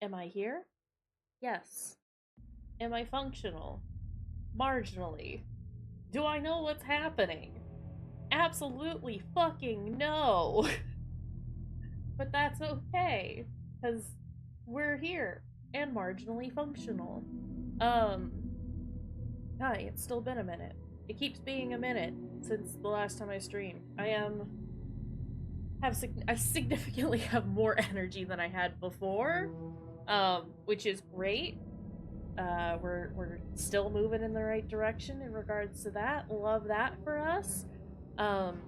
Am I here? Yes. Am I functional? Marginally. Do I know what's happening? Absolutely fucking no. But that's okay, because we're here and marginally functional. Um, Hi, it's still been a minute. It keeps being a minute since the last time I streamed. I significantly have more energy than I had before, which is great. We're still moving in the right direction in regards to that. Love that for us. Um,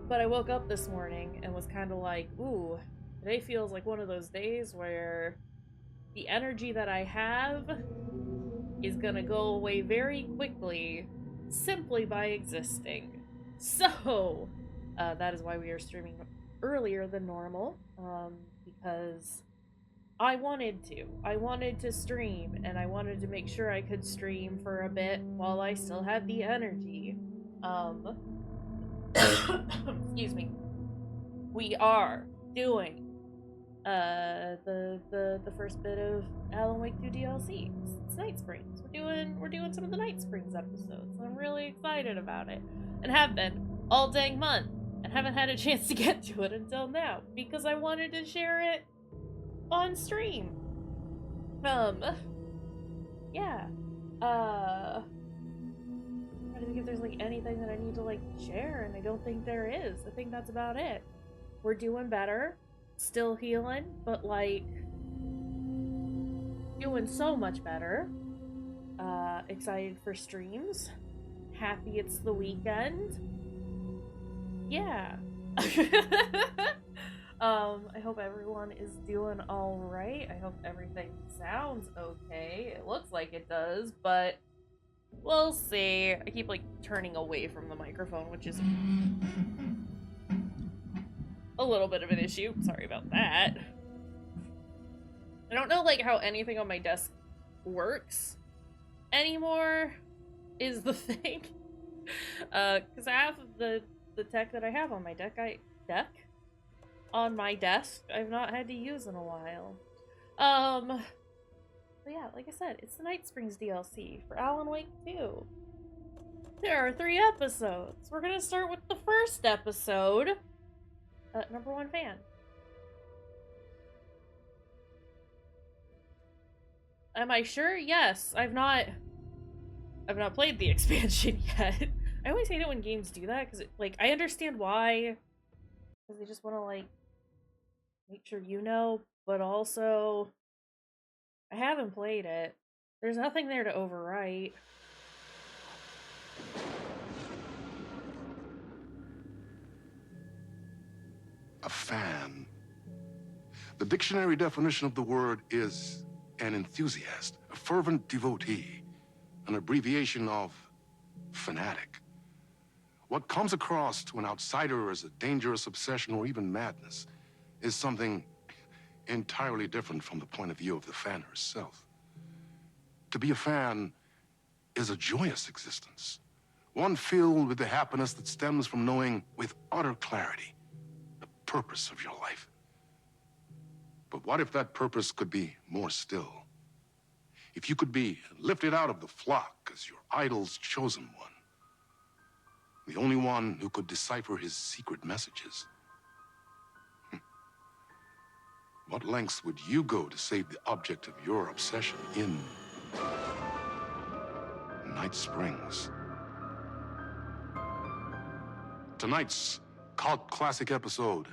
but I woke up this morning and was kind of like, ooh, today feels like one of those days where the energy that I have is gonna go away very quickly simply by existing. So, that is why we are streaming earlier than normal, because I wanted to. I wanted to stream, and I wanted to make sure I could stream for a bit while I still had the energy. Um, excuse me. We are doing the first bit of Alan Wake 2 DLC. It's Night Springs. We're doing some of the Night Springs episodes. I'm really excited about it. And have been all dang month. And haven't had a chance to get to it until now. Because I wanted to share it on stream. Yeah. I don't think if there's like anything that I need to like share, and I don't think there is. I think that's about it. We're doing better. Still healing, but like doing so much better. Excited for streams. Happy it's the weekend. Yeah. I hope everyone is doing alright. I hope everything sounds okay. It looks like it does, but we'll see. I keep like turning away from the microphone, which is a little bit of an issue. Sorry about that. I don't know like how anything on my desk works anymore is the thing. Cause half of the tech that I have on my deck on my desk I've not had to use in a while. But yeah, like I said, it's the Night Springs DLC for Alan Wake 2. There are 3 episodes. We're gonna start with the first episode. Number 1 fan. Am I sure? Yes. I've not played the expansion yet. I always hate it when games do that because, like, I understand why, because they just want to like make sure you know, but also I haven't played it. There's nothing there to overwrite. A fan. The dictionary definition of the word is an enthusiast, a fervent devotee, an abbreviation of fanatic. What comes across to an outsider as a dangerous obsession or even madness is something entirely different from the point of view of the fan herself. To be a fan is a joyous existence, one filled with the happiness that stems from knowing with utter clarity the purpose of your life. But what if that purpose could be more still? If you could be lifted out of the flock as your idol's chosen one, the only one who could decipher his secret messages. What lengths would you go to save the object of your obsession in Night Springs? Tonight's cult classic episode,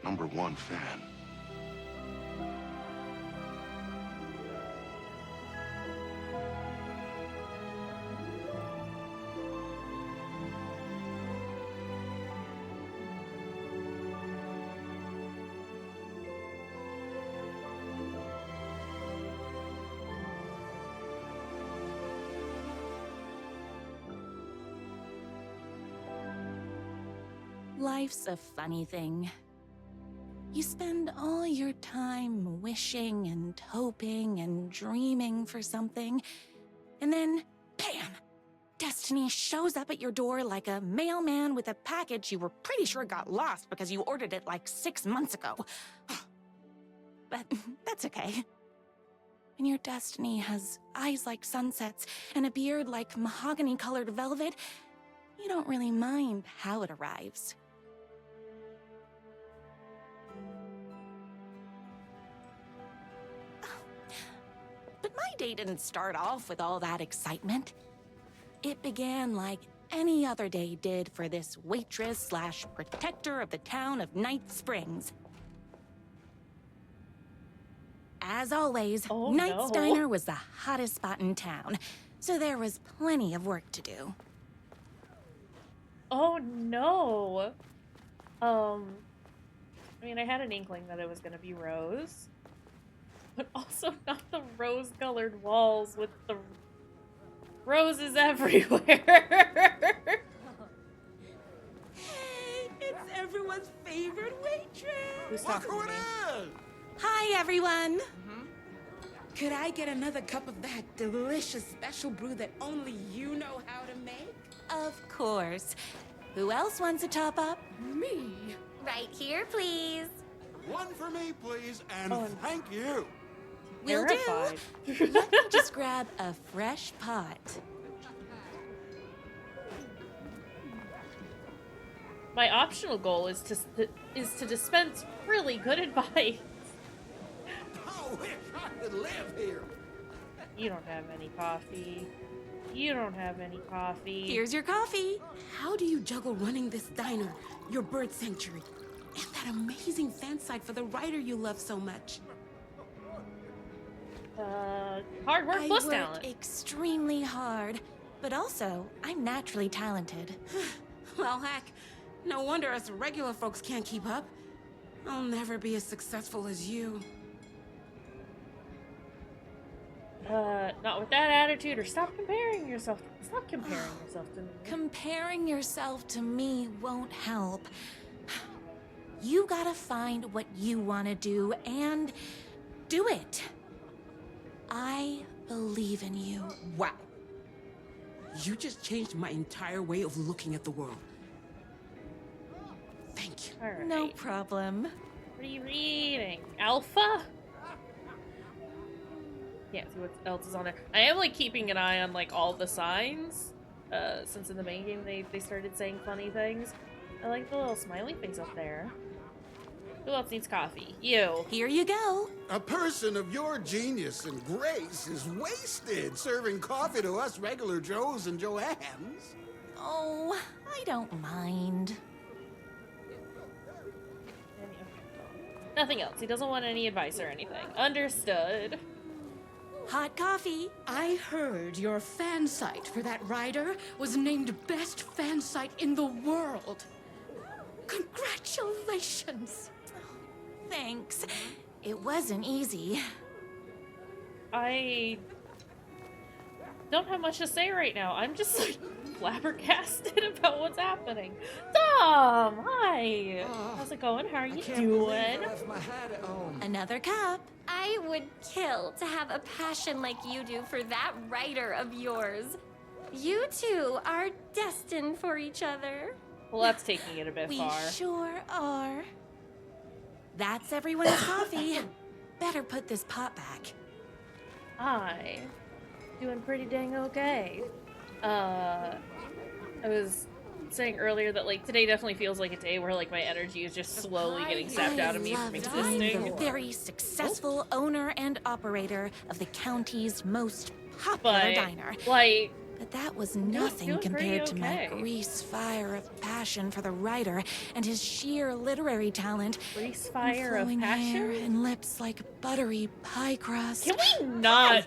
number 1 fan. Life's a funny thing. You spend all your time wishing and hoping and dreaming for something, and then, bam! Destiny shows up at your door like a mailman with a package you were pretty sure got lost because you ordered it like 6 months ago. but that's okay. When your destiny has eyes like sunsets and a beard like mahogany-colored velvet, you don't really mind how it arrives. But my day didn't start off with all that excitement. It began like any other day did for this waitress/protector of the town of Night Springs. As always, Oh, Knight's no. Diner was the hottest spot in town, so there was plenty of work to do. Oh no. I mean, I had an inkling that it was gonna be rose, but also not the rose-colored walls with the roses everywhere. Hey, it's everyone's favorite waitress. Who's talking to me? Hi, everyone! Could I get another cup of that delicious special brew that only you know how to make? Of course. Who else wants a top-up? Me. Right here, please. One for me, please, and Oh, thank you. Will Terrified. do. Let me just grab a fresh pot. My optional goal is to dispense really good advice. I wish I could live here. You don't have any coffee. You don't have any coffee. Here's your coffee. How do you juggle running this diner, your bird sanctuary, and that amazing fan site for the writer you love so much? Hard work I plus work talent. extremely hard, but also I'm naturally talented. Well, heck, no wonder us regular folks can't keep up. I'll never be as successful as you. Not with that attitude, or stop comparing yourself. Stop comparing yourself to me. Comparing yourself to me won't help. You gotta find what you wanna do and do it. I believe in you. Wow. You just changed my entire way of looking at the world. Thank you. All right. No problem. What are you reading? Alpha? Can't see what else is on there. I am like keeping an eye on like all the signs. Since in the main game they started saying funny things. I like the little smiley face up there. Who else needs coffee? You. Here you go. A person of your genius and grace is wasted serving coffee to us regular Joes and Joannes. Oh, I don't mind. Nothing else. He doesn't want any advice or anything. Understood. Hot coffee. I heard your fan site for that rider was named best fan site in the world. Congratulations! Thanks. It wasn't easy. I don't have much to say right now. I'm just like flabbergasted about what's happening. Tom, hi. How's it going? How are you doing? Another cup. I would kill to have a passion like you do for that writer of yours. You two are destined for each other. Well, that's taking it a bit We far. sure are. That's everyone's coffee. Better put this pot back. Hi. Doing pretty dang okay. I was saying earlier that like today definitely feels like a day where like my energy is just slowly getting sapped out of me from I'm the existing. very successful owner and operator of the county's most popular But diner. like But that was nothing doing compared pretty to my okay. grease fire of passion for the writer and his sheer literary talent. grease and fire of flowing hair passion. and lips like buttery pie crust. Can we not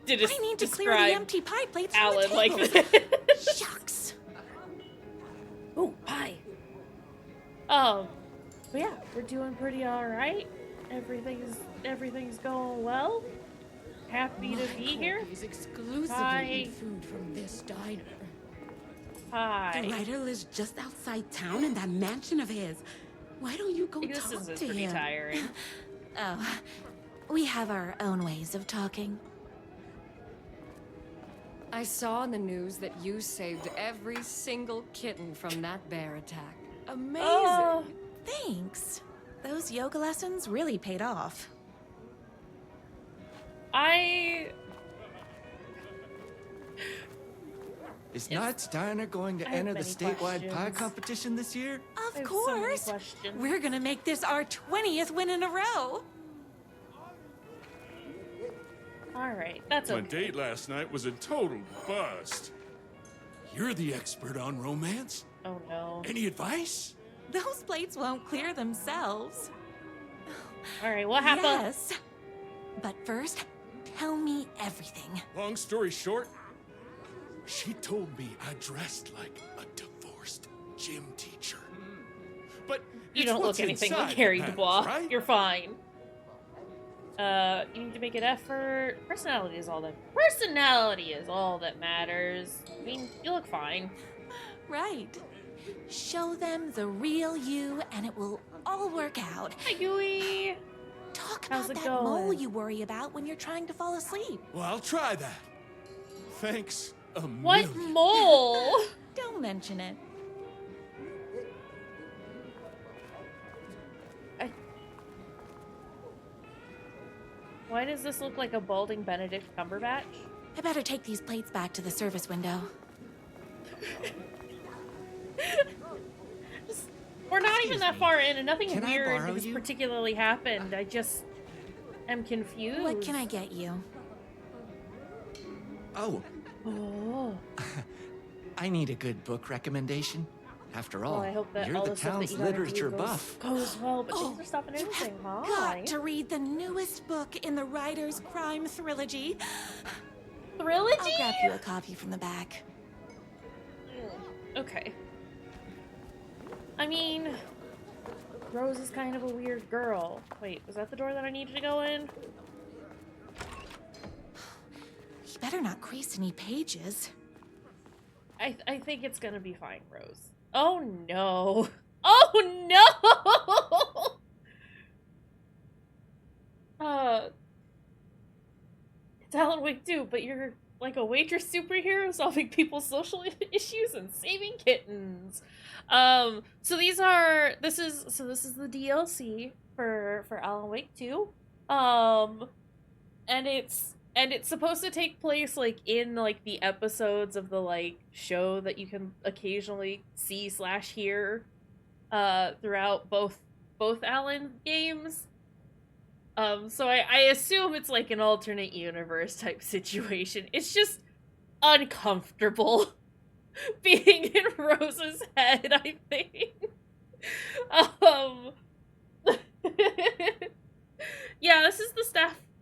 I need to clear the describe empty pie plates from Alan the like tables. this? Shucks. Ooh, pie. But yeah, we're doing pretty all right. Everything's going well. Happy to be here. He's exclusively Hi. eat food from this diner. The Hi. writer lives just outside town in that mansion of his. Why don't you go This talk is to pretty him? tiring. Oh, we have our own ways of talking. I saw in the news that you saved every single kitten from that bear attack. Amazing! Oh, Thanks. Those yoga lessons really paid off. Is Knight's Diner going to I have enter the many statewide pie questions. competition this year? I Of have so many course. questions. We're gonna make this our 20th win in a row. Alright, that's My okay. date last night was a total bust. You're the expert on romance. Oh no. Any advice? Those plates won't clear themselves. Alright, what happened? Yes. But first, tell me everything. Long story short, she told me I dressed like a divorced gym teacher. But You it's don't look what's anything inside like Harry that matters, Dubois. right? You're fine. You need to make an effort. Personality is all that matters. I mean, you look fine. Right. Show them the real you, and it will all work out. Hi, Gooey. Talk How's about it that mole going? you worry about when you're trying to fall asleep. Well, I'll try that. Thanks a What million. mole? Don't mention it. Why does this look like a balding Benedict Cumberbatch? I better take these plates back to the service window. We're not even Excuse that me. far in, and nothing Can I weird borrow has you? particularly happened. I just am confused. What can I get you? Oh, Oh. I need a good book recommendation. After all, Well, I hope that you're all the the stuff that town's you gotta literature do buff. goes well, but Oh, things are stopping you everything. have Hi. got to read the newest book in the writer's crime trilogy. Trilogy? I'll grab you a copy from the back. Okay. I mean, Rose is kind of a weird girl. Wait, was that the door that I needed to go in? You better not crease any pages. I think it's gonna be fine, Rose. Oh no. Oh no! It's Alan Wake 2, but you're like a waitress superhero solving people's social issues and saving kittens. So this is the DLC for Alan Wake 2. And it's supposed to take place like in like the episodes of the like show that you can occasionally see/hear throughout both Alan games. So I assume it's like an alternate universe type situation. It's just uncomfortable being in Rose's head, I think. Yeah, this is the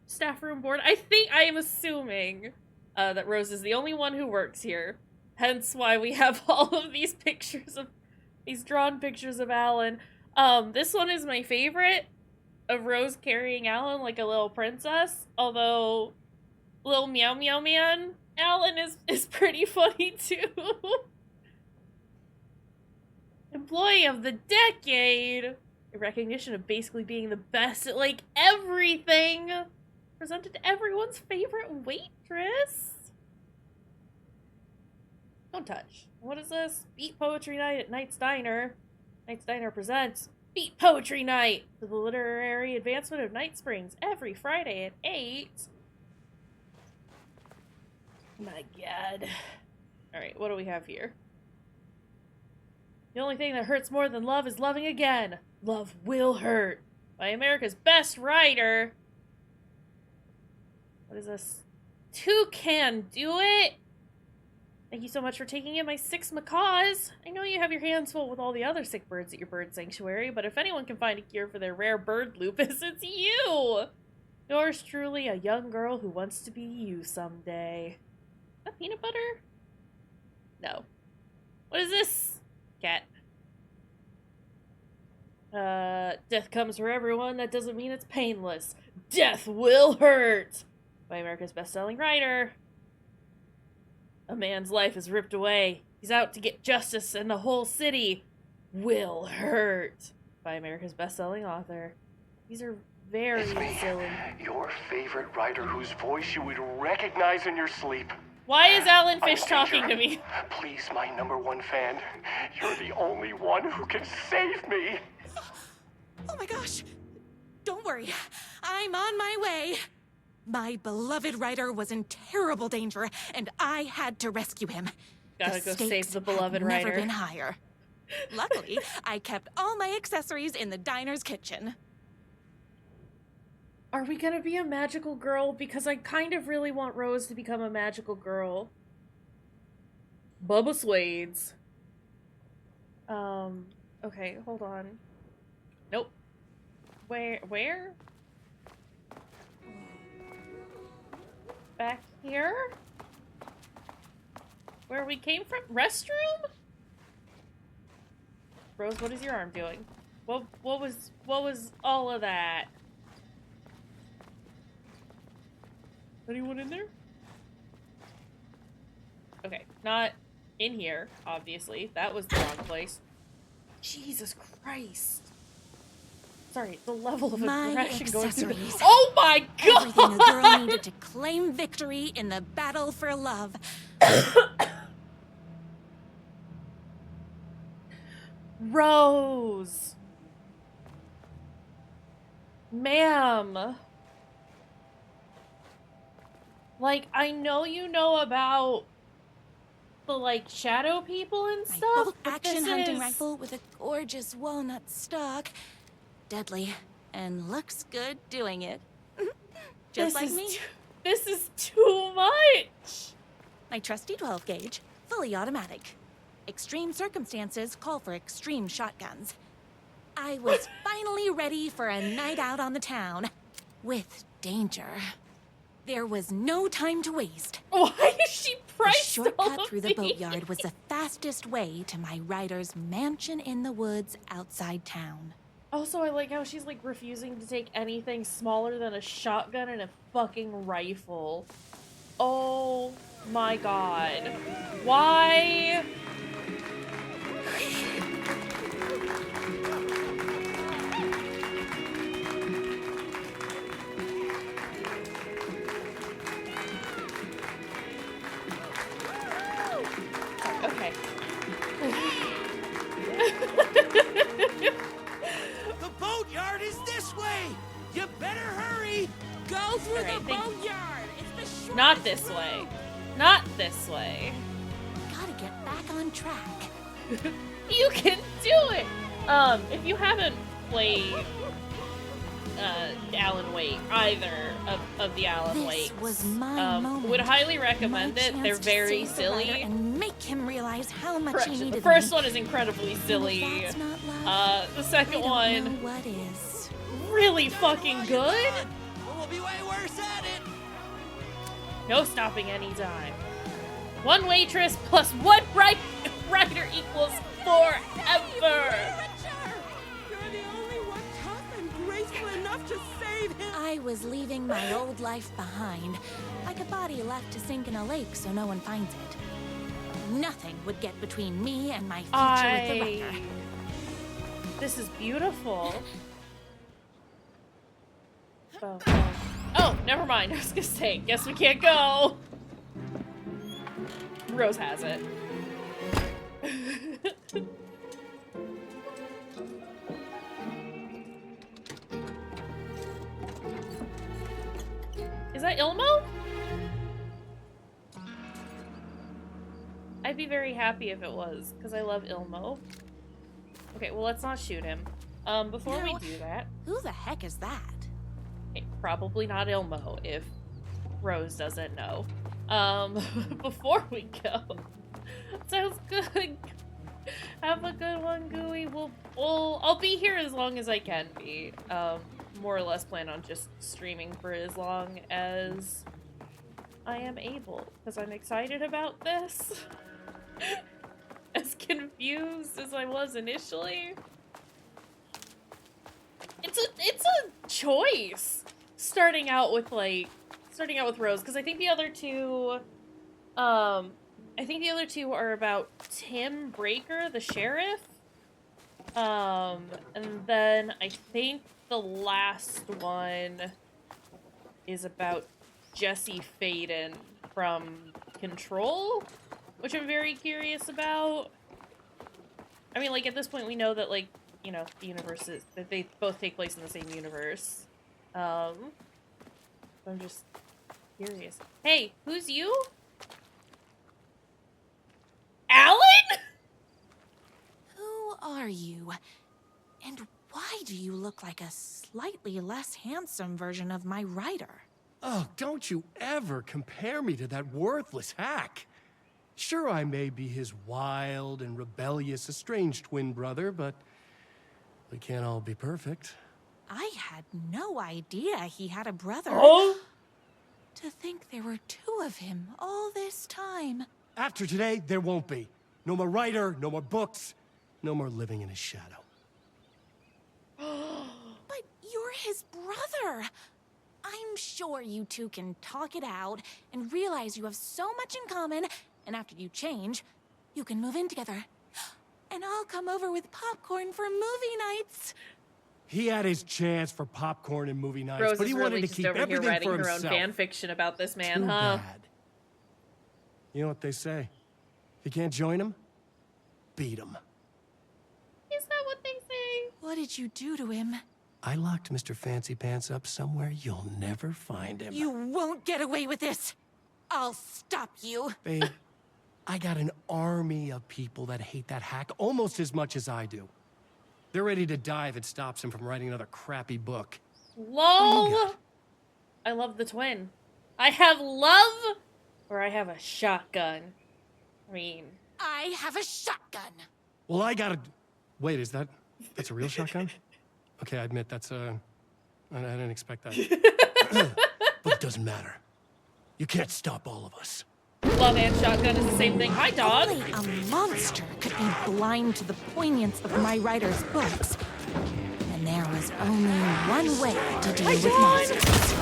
staff room board. I am assuming that Rose is the only one who works here. Hence why we have all of these drawn pictures of Alan. This one is my favorite, of Rose carrying Alan like a little princess. Although, little Meow Meow Man Alan is pretty funny too. Employee of the Decade! A recognition of basically being the best at like everything. Presented to everyone's favorite waitress. Don't touch. What is this? Beat Poetry Night at Knight's Diner. Knight's Diner presents Beat Poetry Night for the literary advancement of Night Springs every Friday at 8. My god. Alright, what do we have here? The only thing that hurts more than love is loving again. Love will hurt. By America's best writer. What is this? Toucan, do it! Thank you so much for taking in my 6 macaws. I know you have your hands full with all the other sick birds at your bird sanctuary, but if anyone can find a cure for their rare bird lupus, it's you! Yours truly, a young girl who wants to be you someday. Is that peanut butter? No. What is this? Cat. Death comes for everyone. That doesn't mean it's painless. Death will hurt! By America's best-selling writer. A man's life is ripped away. He's out to get justice, and the whole city will hurt. By America's best-selling author. These are very silly. Your favorite writer whose voice you would recognize in your sleep. Why is Alan I'm Fish talking to Kayshurrr. me? Please, my #1 fan. You're the only one who can save me. Oh my gosh! Don't worry, I'm on my way. My beloved writer was in terrible danger, and I had to rescue him. Gotta go save the beloved had never writer. been higher. Luckily, I kept all my accessories in the diner's kitchen. Are we gonna be a magical girl? Because I kind of really want Rose to become a magical girl. Bubba Swades. Okay, hold on. Nope. Where? Back here? Where we came from? Restroom? Rose, what is your arm doing? What was all of that? Anyone in there? Okay, not in here, obviously. That was the wrong place. Jesus Christ. Sorry, the level of My aggression going through the- accessories. Oh my god! Everything a girl needed to claim victory in the battle for love. Rose! Ma'am! Like, I know you know about the, like, shadow people and My stuff, bolt but action this hunting is... rifle with a gorgeous walnut stock. Deadly. And looks good doing it. Just like me. This is too much! My trusty 12 gauge, fully automatic. Extreme circumstances call for extreme shotguns. I was finally ready for a night out on the town. With danger. There was no time to waste. Why is she priced The shortcut through the boatyard was the fastest way to my rider's mansion in the woods outside town. Also, I like how she's, like, refusing to take anything smaller than a shotgun and a fucking rifle. Oh my god. Why? Okay. The boatyard is this way! You better hurry! Go through All right, the thank- boatyard. It's the short. Not this way. Not this way. Gotta get back on track. You can do it! If you haven't played Alan Wake, either of the Alan This Wakes, was my moment. would highly recommend My it. chance They're to very save the writer silly. and make him realize how much he The needed first me. one is incredibly silly. And if that's not love, The I second don't one, know what is. really fucking good. We'll be way worse at it! No stopping anytime. One waitress plus one writer equals forever. You're the only one tough and graceful enough to save him. I was leaving my old life behind, like a body left to sink in a lake so no one finds it. Nothing would get between me and my future with the writer. This is beautiful. Oh, never mind. I was gonna say, guess we can't go. Rose has it. Is that Ilmo? I'd be very happy if it was, because I love Ilmo. Okay, well, let's not shoot him. Before we No. do that... Who the heck is that? Okay, probably not Ilmo, if Rose doesn't know. Before we go... Sounds good. Have a good one, Gooey. I'll be here as long as I can be. More or less plan on just streaming for as long as I am able, because I'm excited about this. As confused as I was initially. It's a choice starting out with Rose, because I think the other two are about Tim Breaker, the sheriff. And then I think the last one is about Jesse Faden from Control, which I'm very curious about. I mean, like, at this point we know that, like, you know, the universes, that they both take place in the same universe. I'm just curious. Hey, who's you? Alan? Who are you? And why do you look like a slightly less handsome version of my writer? Oh, don't you ever compare me to that worthless hack. Sure, I may be his wild and rebellious estranged twin brother, but we can't all be perfect. I had no idea he had a brother. Oh? To think there were two of him all this time. After today, there won't be. No more writer, no more books, no more living in his shadow. But you're his brother. I'm sure you two can talk it out and realize you have so much in common, and after you change, you can move in together. And I'll come over with popcorn for movie nights. He had his chance for popcorn and movie nights, Rose but he is wanted really to just keep over here everything writing for her own himself. fan fiction about this man, Too huh? bad. You know what they say? If you can't join him, beat him. Is that what they say? What did you do to him? I locked Mr. Fancy Pants up somewhere you'll never find him. You won't get away with this. I'll stop you. Babe, I got an army of people that hate that hack almost as much as I do. They're ready to die if it stops him from writing another crappy book. LOL! I love the twin. I have love, or I have a shotgun. I mean... I have a shotgun. Well, I gotta... Wait, that's a real shotgun? Okay, I admit I didn't expect that. But it doesn't matter. You can't stop all of us. Love and shotgun is the same thing. Hi, dog! Only a monster could be blind to the poignance of my writer's books. And there was only one way to deal with monsters.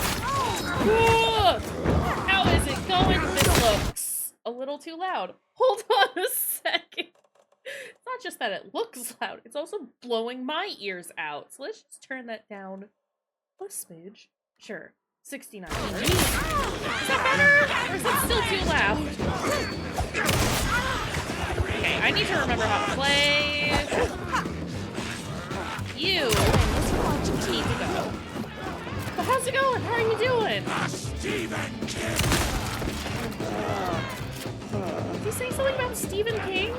How is it going? This looks a little too loud. Hold on a second. It's not just that it looks loud, it's also blowing my ears out. So let's just turn that down a smidge. Sure. 69. Is that better? Or is it still too loud? Okay, I need to remember how to play. You need to go. But how's it going? How are you doing? Did you say something about Stephen King?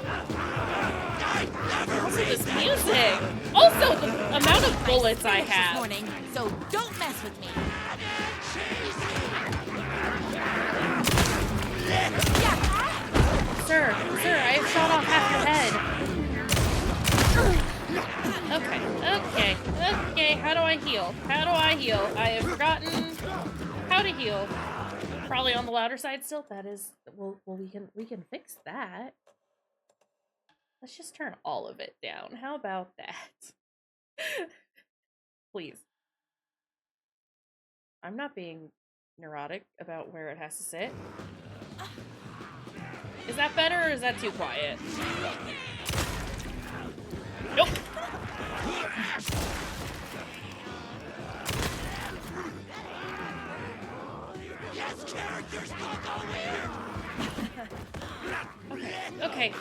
Also, this music. Also, the amount of bullets I have. Morning, so don't mess with me. Sir, I have shot off half your head. Okay, how do I heal? I have forgotten how to heal. Probably on the louder side still. That is, well, we can fix that. Let's just turn all of it down. How about that? Please. I'm not being neurotic about where it has to sit. Is that better or is that too quiet? Nope. Okay.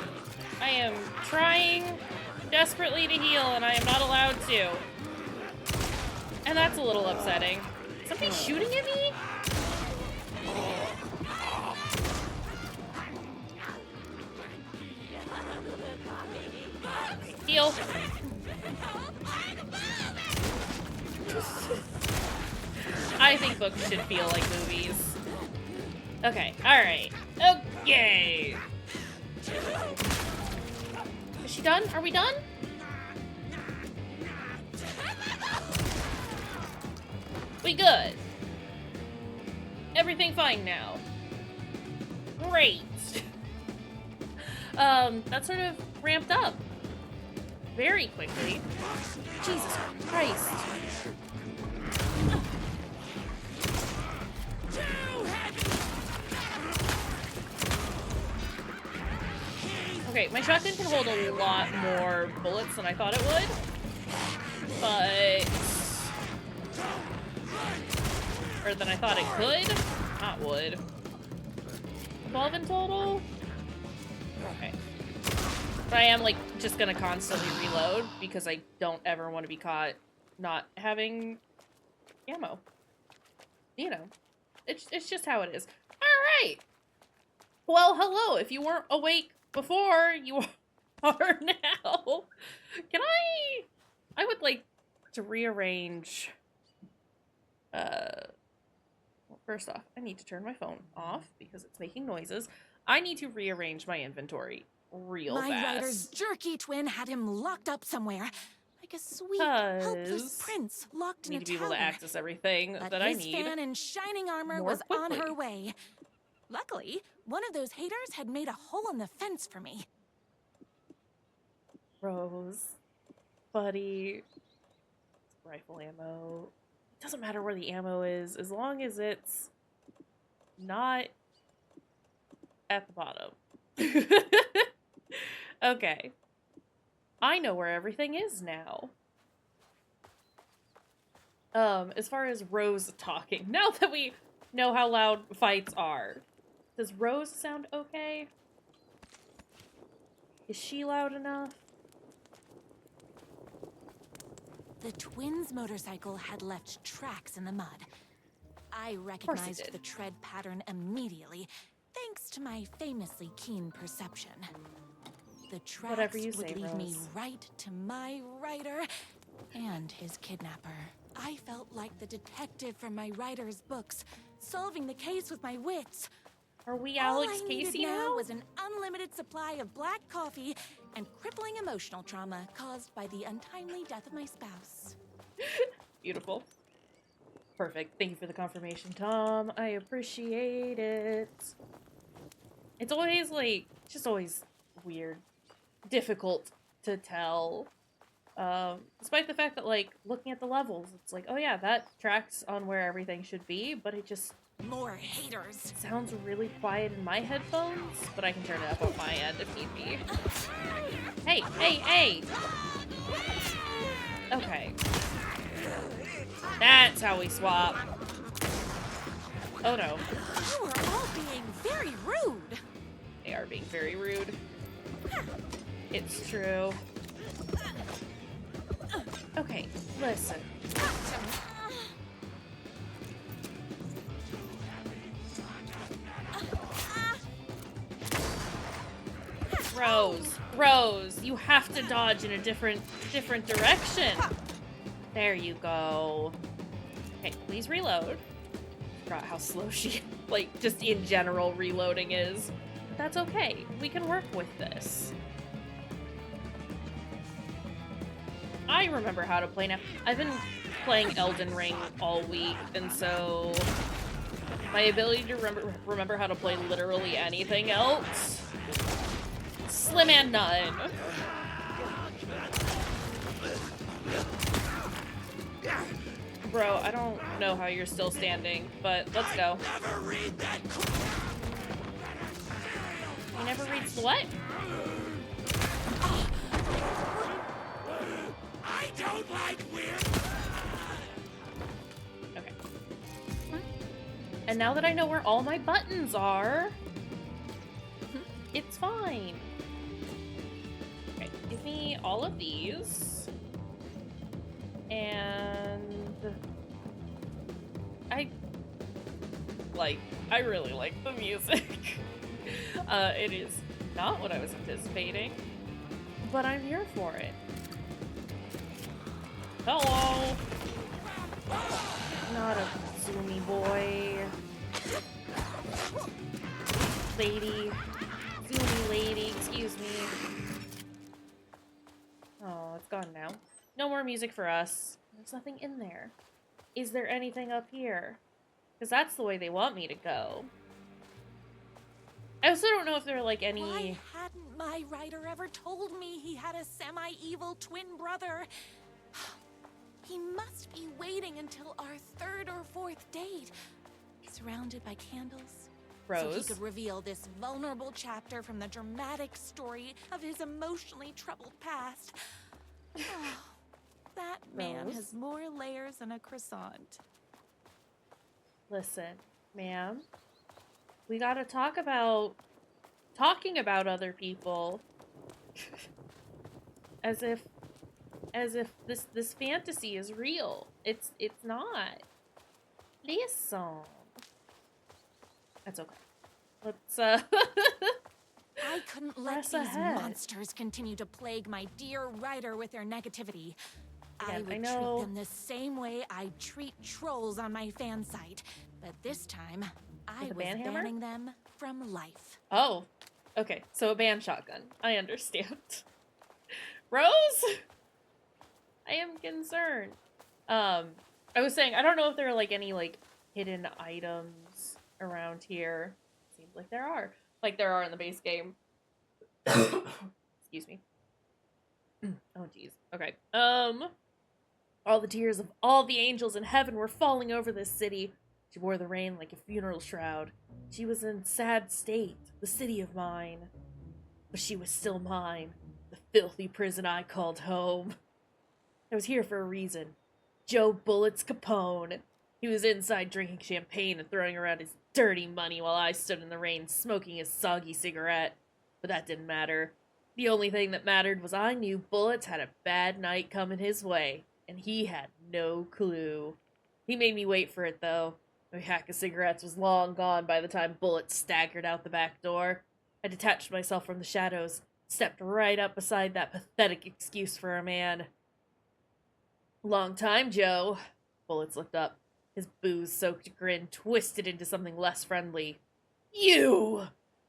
I am trying desperately to heal and I am not allowed to. And that's a little upsetting. Somebody shooting at me? Heal. I think books should feel like movies. Okay, alright. Okay. Is she done? Are we done? We good. Everything fine now. Great. That sort of ramped up very quickly. Jesus Christ. Okay, my shotgun can hold a lot more bullets than I thought it would. But... or than I thought it could. Not would. 12 in total? Okay. But I am, like, just gonna constantly reload because I don't ever want to be caught not having ammo. You know. It's just how it is. All right. Well, hello. If you weren't awake before, you are now. Can I would like to rearrange. Well, first off, I need to turn my phone off because it's making noises. I need to rearrange my inventory real fast. My rider's jerky twin had him locked up somewhere, like a sweet, helpless prince locked in a need to be able tower. to access everything But that I his need. fan in shining armor more was on quickly. her way. Luckily, one of those haters had made a hole in the fence for me. Rose, buddy, rifle ammo. It doesn't matter where the ammo is, as long as it's not at the bottom. Okay. I know where everything is now. As far as Rose talking, now that we know how loud fights are, does Rose sound okay? Is she loud enough? The twins' motorcycle had left tracks in the mud. I recognized the tread pattern immediately, thanks to my famously keen perception. The tracks Whatever you would say, lead me Rose. right to my rider and his kidnapper. I felt like the detective from my writer's books, solving the case with my wits. Are we All Alex I needed Casey now now? was an unlimited supply of black coffee and crippling emotional trauma caused by the untimely death of my spouse. Beautiful. Perfect. Thank you for the confirmation, Tom. I appreciate it. It's always like, just always weird, difficult to tell. Despite the fact that, like, looking at the levels, it's like, oh yeah, that tracks on where everything should be, but it just more haters. Sounds really quiet in my headphones, but I can turn it up on my end if need be. Hey, hey, hey! Okay. That's how we swap. Oh no. You are all being very rude. They are being very rude. It's true. Okay, listen. Rose, you have to dodge in a different direction. There you go. Okay, please reload. Forgot how slow she, like, just in general reloading is. But that's okay. We can work with this. I remember how to play now. I've been playing Elden Ring all week, and so my ability to remember how to play literally anything else, slim and none. Bro, I don't know how you're still standing, but let's go. He never reads what? I don't like weird. Okay. And now that I know where all my buttons are, it's fine. Okay, give me all of these. And I really like the music. It is not what I was anticipating, but I'm here for it. Hello! Not a zoomy boy. Lady. Zoomy lady, excuse me. Oh, it's gone now. No more music for us. There's nothing in there. Is there anything up here? Because that's the way they want me to go. I also don't know if there are, like, any... Why hadn't my writer ever told me he had a semi-evil twin brother? He must be waiting until our third or fourth date, surrounded by candles. Rose. So he could reveal this vulnerable chapter from the dramatic story of his emotionally troubled past. Oh, that man Rose? has more layers than a croissant. Listen, ma'am. We gotta talk about... talking about other people. As if this fantasy is real. It's not. Listen. That's okay. Let's, I couldn't let press these ahead. monsters continue to plague my dear writer with their negativity. I Again, I would know- treat them the same way I treat trolls on my fan site, but this time I With a was ban hammer? banning them from life. Oh. Okay, so a band shotgun. I understand. Rose? I am concerned. I was saying, I don't know if there are, like, any, like, hidden items around here. Seems like there are. Like there are in the base game. Excuse me. Oh, jeez. Okay. All the tears of all the angels in heaven were falling over this city. She wore the rain like a funeral shroud. She was in sad state, the city of mine. But she was still mine, the filthy prison I called home. I was here for a reason. Joe Bullets Capone. He was inside drinking champagne and throwing around his dirty money while I stood in the rain smoking his soggy cigarette. But that didn't matter. The only thing that mattered was I knew Bullets had a bad night coming his way, and he had no clue. He made me wait for it, though. My pack of cigarettes was long gone by the time Bullets staggered out the back door. I detached myself from the shadows, stepped right up beside that pathetic excuse for a man. Long time, Joe. Bullets looked up. His booze-soaked grin twisted into something less friendly. You!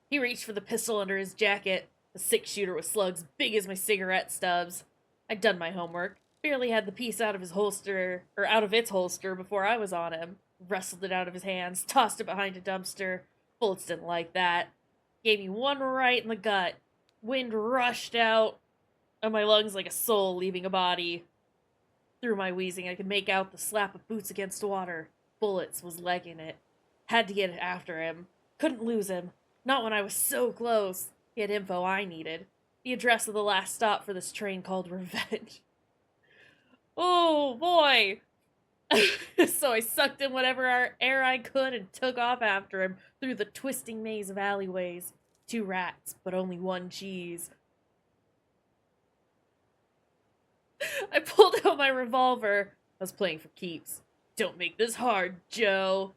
He reached for the pistol under his jacket, a six-shooter with slugs big as my cigarette stubs. I'd done my homework, barely had the piece out of his holster, or out of its holster before I was on him. Wrestled it out of his hands, tossed it behind a dumpster. Bullets didn't like that. Gave me one right in the gut. Wind rushed out of my lungs like a soul leaving a body. Through my wheezing, I could make out the slap of boots against water. Bullets was legging it. Had to get after him. Couldn't lose him. Not when I was so close. He had info I needed. The address of the last stop for this train called Revenge. Oh, boy! So I sucked in whatever air I could and took off after him through the twisting maze of alleyways. 2 rats, but only 1 cheese. I pulled out my revolver. I was playing for keeps. Don't make this hard, Joe.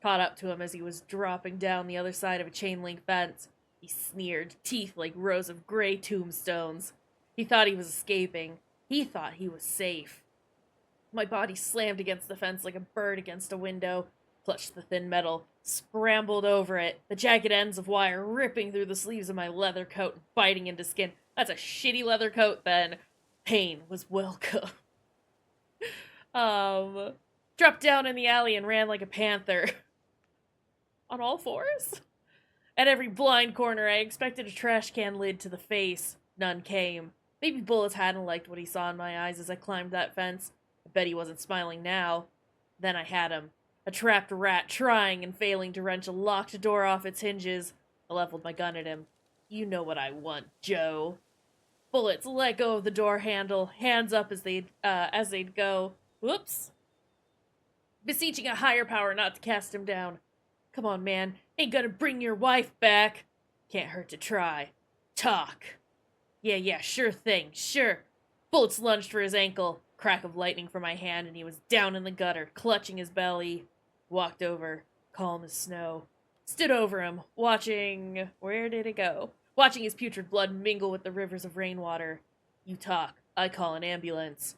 Caught up to him as he was dropping down the other side of a chain-link fence. He sneered, teeth like rows of gray tombstones. He thought he was escaping. He thought he was safe. My body slammed against the fence like a bird against a window, clutched the thin metal, scrambled over it, the jagged ends of wire ripping through the sleeves of my leather coat and biting into skin. That's a shitty leather coat, then. Pain was welcome. Dropped down in the alley and ran like a panther. On all fours? At every blind corner, I expected a trash can lid to the face. None came. Maybe Bullets hadn't liked what he saw in my eyes as I climbed that fence. I bet he wasn't smiling now. Then I had him. A trapped rat trying and failing to wrench a locked door off its hinges. I leveled my gun at him. You know what I want, Joe. Bullets let go of the door handle, hands up as they'd go. Whoops. Beseeching a higher power not to cast him down. Come on, man. Ain't gonna bring your wife back. Can't hurt to try. Talk. Yeah, sure thing, sure. Bullets lunged for his ankle. Crack of lightning from my hand, and he was down in the gutter, clutching his belly. Walked over, calm as snow. Stood over him, watching... Where did it go? Watching his putrid blood mingle with the rivers of rainwater. You talk, I call an ambulance.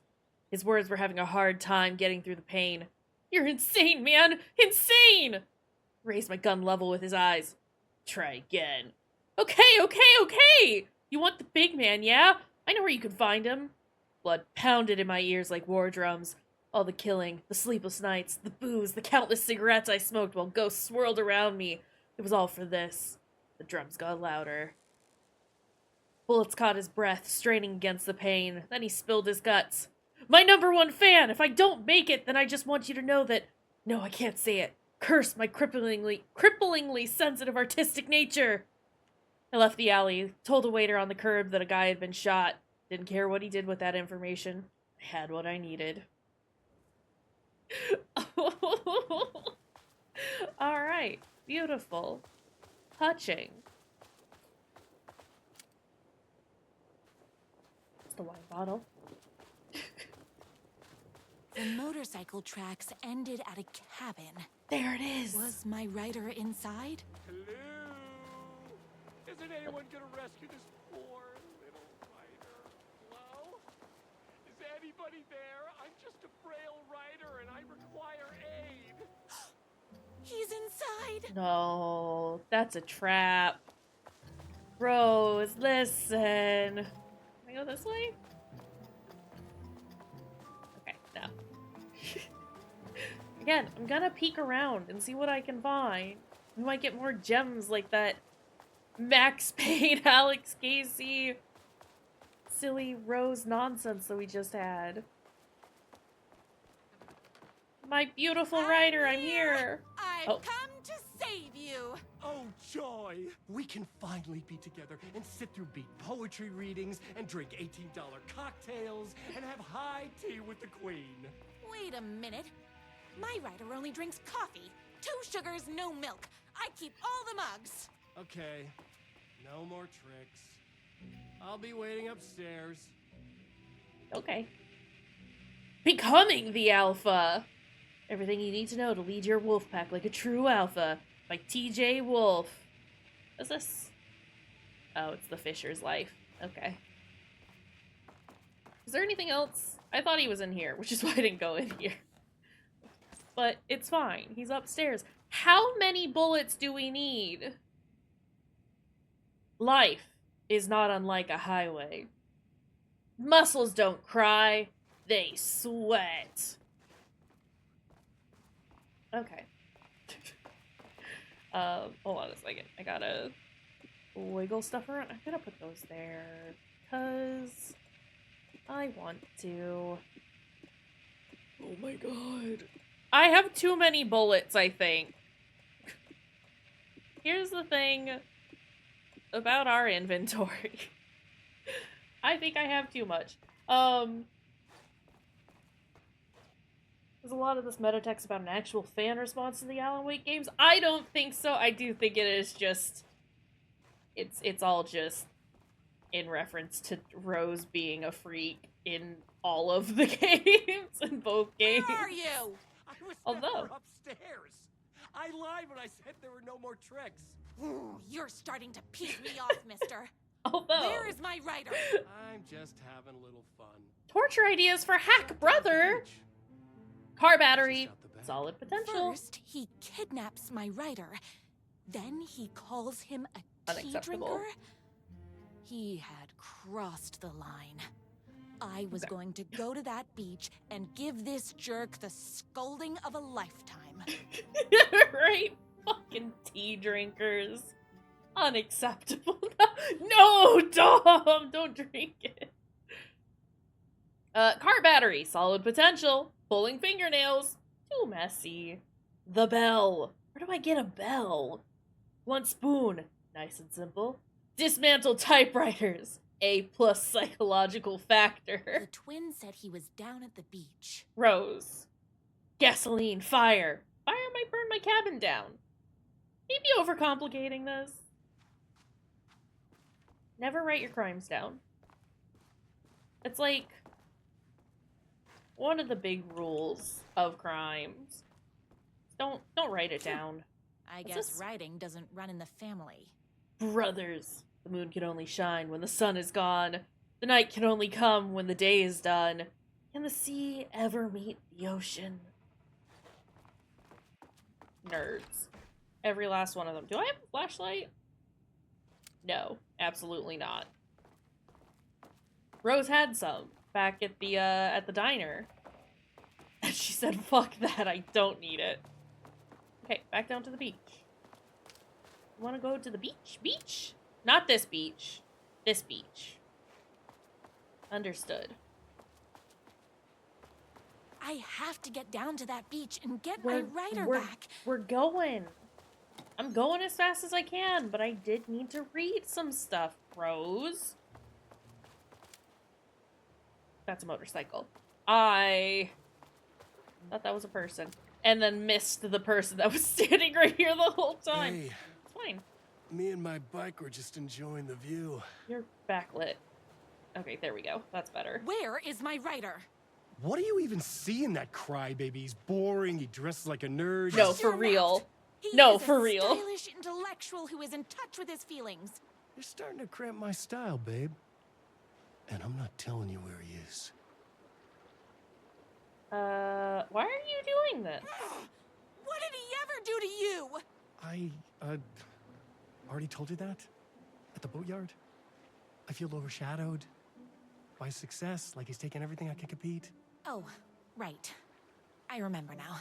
His words were having a hard time getting through the pain. You're insane, man! Insane! Raised my gun level with his eyes. Try again. Okay! You want the big man, yeah? I know where you can find him. Blood pounded in my ears like war drums. All the killing, the sleepless nights, the booze, the countless cigarettes I smoked while ghosts swirled around me. It was all for this. The drums got louder. Bullets caught his breath, straining against the pain. Then he spilled his guts. My #1 fan! If I don't make it, then I just want you to know that... No, I can't say it. Curse my cripplingly sensitive artistic nature. I left the alley, told a waiter on the curb that a guy had been shot. Didn't care what he did with that information. I had what I needed. Alright. Beautiful. Touching. It's the wine bottle. The motorcycle tracks ended at a cabin. There it is. Was my rider inside? Hello? Isn't anyone gonna rescue this poor little rider? Hello? Is anybody there? I'm just a frail rider and I require aid. He's inside. No, that's a trap. Rose, listen. Can I go this way? Okay, no. Again, I'm gonna peek around and see what I can find. We might get more gems like that Max Payne, Alex Casey, silly Rose nonsense that we just had. My beautiful rider, I'm here. I've come to save you. Oh, joy! We can finally be together and sit through beat poetry readings and drink $18 cocktails and have high tea with the queen. Wait a minute. My rider only drinks coffee. 2 sugars, no milk. I keep all the mugs. Okay, no more tricks. I'll be waiting upstairs. Okay. Becoming the Alpha. Everything you need to know to lead your wolf pack like a true alpha. By T.J. Wolf. What's this? Oh, it's the Fisher's life. Okay. Is there anything else? I thought he was in here, which is why I didn't go in here. But it's fine. He's upstairs. How many bullets do we need? Life is not unlike a highway. Muscles don't cry. They sweat. Okay. Hold on a second. I gotta wiggle stuff around. I'm gonna put those there because I want to. Oh my god. I have too many bullets, I think. Here's the thing about our inventory. I think I have too much. There's a lot of this meta text about an actual fan response to the Alan Wake games. I don't think so. I do think it is just... It's all just in reference to Rose being a freak in all of the games, in both games. Where are you? I was Although... never upstairs. I lied when I said there were no more tricks. Ooh, you're starting to piss me off, mister. Although... Where is my rider? I'm just having a little fun. Torture ideas for Hack Brother! Car battery. Solid potential. First, he kidnaps my rider. Then he calls him a tea drinker. He had crossed the line. I was going to go to that beach and give this jerk the scolding of a lifetime. Right? Fucking tea drinkers. Unacceptable. No, Dom! Don't drink it. Car battery. Solid potential. Pulling fingernails. Too messy. The bell. Where do I get a bell? 1 spoon. Nice and simple. Dismantle typewriters. A+ psychological factor. The twin said he was down at the beach. Rose. Gasoline. Fire. Fire might burn my cabin down. Maybe overcomplicating this. Never write your crimes down. It's like one of the big rules of crimes. Don't write it down. I guess writing doesn't run in the family. Brothers. The moon can only shine when the sun is gone. The night can only come when the day is done. Can the sea ever meet the ocean? Nerds. Every last one of them. Do I have a flashlight? No, absolutely not. Rose had some back at the diner. And she said, fuck that, I don't need it. Okay, back down to the beach. You wanna go to the beach? Beach? Not this beach. This beach. Understood. I have to get down to that beach and get my rider back. We're going. I'm going as fast as I can, but I did need to read some stuff, Rose. That's a motorcycle. I thought that was a person. And then missed the person that was standing right here the whole time. Hey, it's fine. Me and my bike were just enjoying the view. You're backlit. Okay, there we go. That's better. Where is my rider? What do you even see in that crybaby? He's boring, he dresses like a nerd. No, for real. He No, is for a real. stylish intellectual who is in touch with his feelings. You're starting to cramp my style, babe. And I'm not telling you where he is. Why are you doing this? What did he ever do to you? I already told you that? At the boatyard? I feel overshadowed by success, like he's taking everything I can compete. Oh, right. I remember now.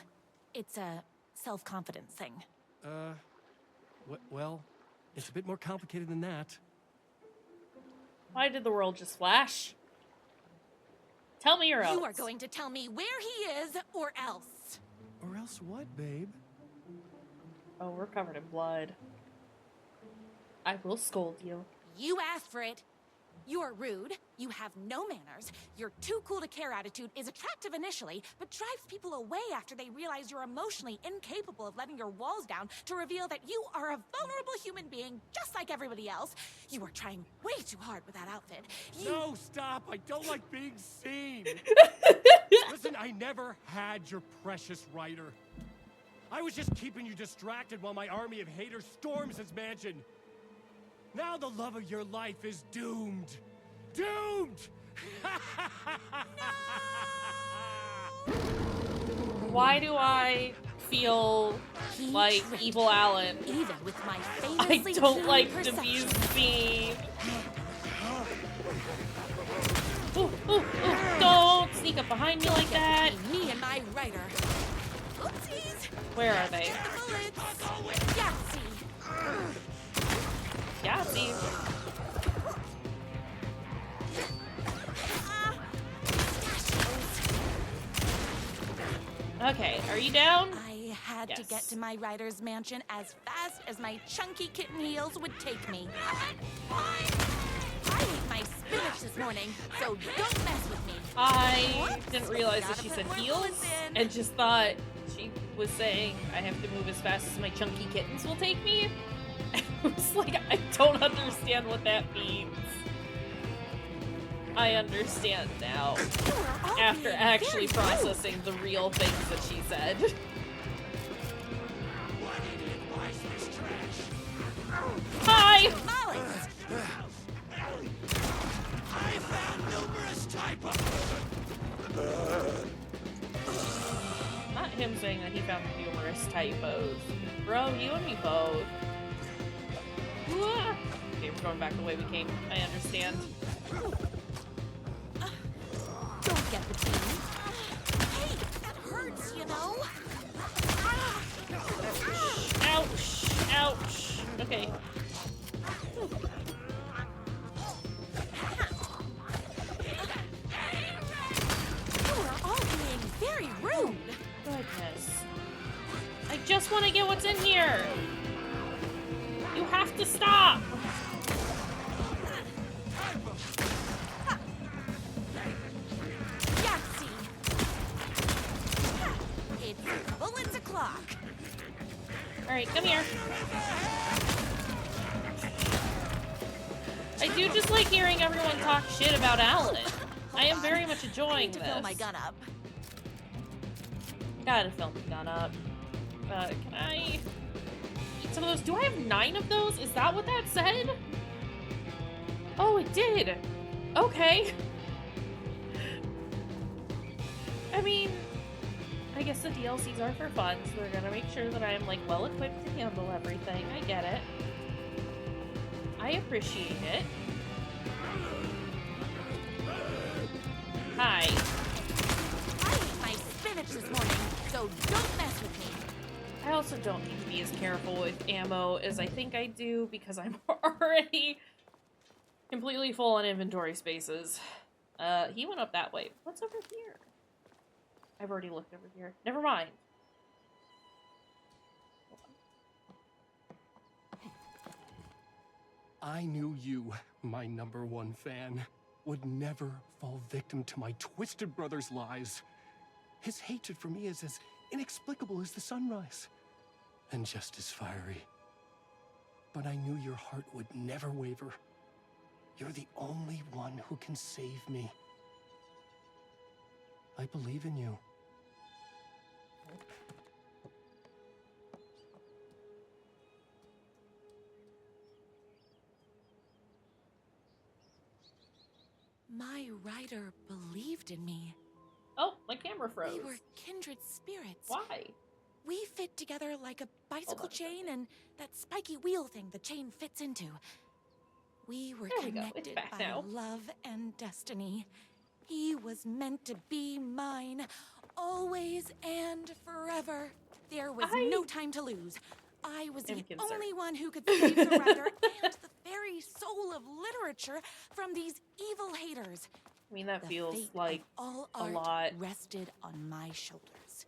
It's a self-confidence thing. Well, it's a bit more complicated than that. Why did the world just flash? Tell me or else. You are going to tell me where he is, or else. Or else what, babe? Oh, we're covered in blood. I will scold you. You asked for it. You're rude, you have no manners, your too cool to care attitude is attractive initially, but drives people away after they realize you're emotionally incapable of letting your walls down to reveal that you are a vulnerable human being just like everybody else. You are trying way too hard with that outfit. No, stop! I don't like being seen! Listen, I never had your precious writer. I was just keeping you distracted while my army of haters storms his mansion. Now the love of your life is doomed. Doomed! Why do I feel like Evil Alan? Even with my I famously don't like keen to be perception. seen. Ooh, ooh, ooh. Don't sneak up behind me like that. Me and my writer. Oopsies. Where are they? Yahtzee. Yeah, see. Okay, are you down? I had to Yes. get to my writer's mansion as fast as my chunky kitten heels would take me. I ate my spinach this morning, so don't mess with me. I didn't realize that Gotta she put said more heels bullets in. and just thought she was saying I have to move as fast as my chunky kittens will take me. I was like, I don't understand what that means. I understand now. After actually processing the real things that she said. Hi! I found numerous Not him saying that he found numerous typos. Bro, you and me both. Wah! Okay, we're going back the way we came. I understand. Don't get between me. Hey, that hurts, you know? Ouch! Ouch! Okay. You are all being very rude. Goodness. I just want to get what's in here! You have to stop! Yahtzee. It's bullets o'clock. Alright, come here. I do just like hearing everyone talk shit about Alan. I am very much I enjoying need to this. fill my gun up. Gotta fill my gun up. Can I eat some of those? Do I have 9 of those? Is that what that said? Oh, it did. Okay. I mean, I guess the DLCs are for fun, so they're gonna make sure that I am, like, well equipped to handle everything. I get it. I appreciate it. Hi. I ate my spinach this morning, so don't mess with me. I also don't need to be as careful with ammo as I think I do because I'm already completely full on inventory spaces. He went up that way. What's over here? I've already looked over here. Never mind. I knew you, my #1 fan, would never fall victim to my twisted brother's lies. His hatred for me is as inexplicable as the sunrise, and just as fiery. But I knew your heart would never waver. You're the only one who can save me. I believe in you. My rider believed in me. Oh, my camera froze. We were kindred spirits. Why? We fit together like a bicycle chain and that spiky wheel thing the chain fits into. We were connected by love and destiny. He was meant to be mine, always and forever. There was no time to lose. I was the only one who could save the writer and the very soul of literature from these evil haters. I mean, that feels fate like of all a art lot. Rested on my shoulders.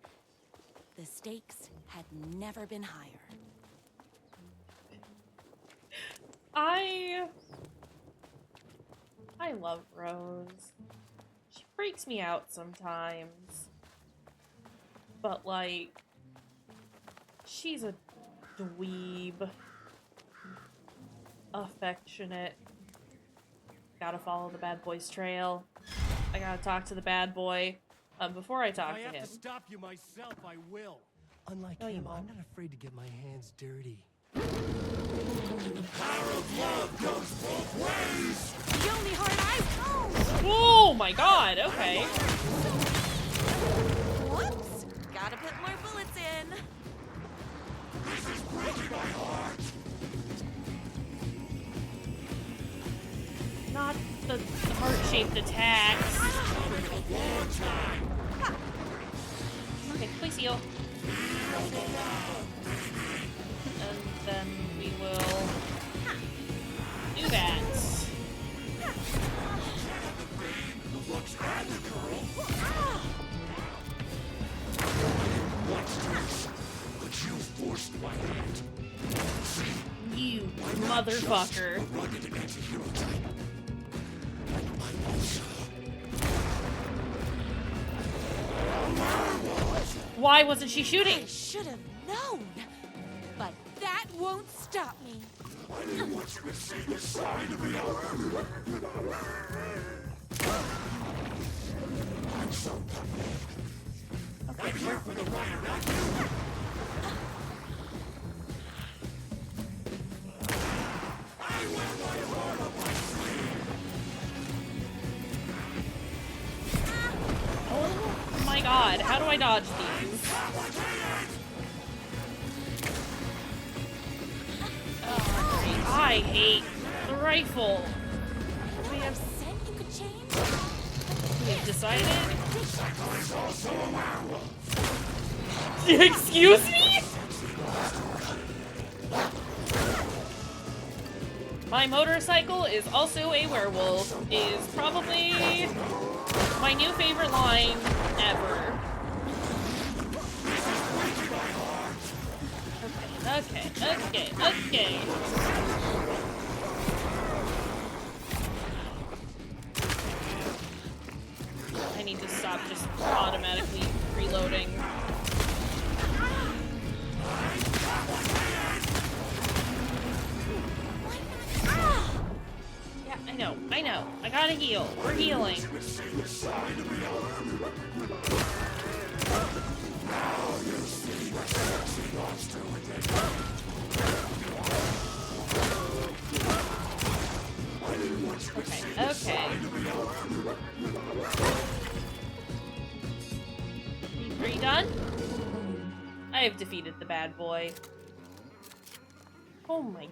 The stakes had never been higher. I love Rose. She freaks me out sometimes. But, like, she's a dweeb. Affectionate. Gotta follow the bad boy's trail. I gotta talk to the bad boy. Before I talk to him. If I have to stop you myself, I will. Unlike No, you him, won't. I'm not afraid to get my hands dirty. The power of love goes both ways. The only heart I've known. Oh my god, okay. Whoops. Gotta put more bullets in. This is breaking my heart. Not the heart-shaped attacks. Okay, please heal. And then we will do that. But you forced my hand. You motherfucker. Rugged anti-hero type. Like my Musa. Why wasn't she shooting? I should have known. But that won't stop me. I didn't want you to see the side of me. I'm so done. Okay. I'm here for the rider, not you. I wear my heart on my sleeve. Oh my god, how do I dodge these? Oh, great. I hate the rifle. We have said you could change. We've decided. Cycle is also a werewolf. Excuse me? My motorcycle is also a werewolf is probably my new favorite line ever. Okay. I need to stop just automatically reloading. Yeah, I know. I gotta heal. We're healing. Okay. Are you done? I have defeated the bad boy. Oh my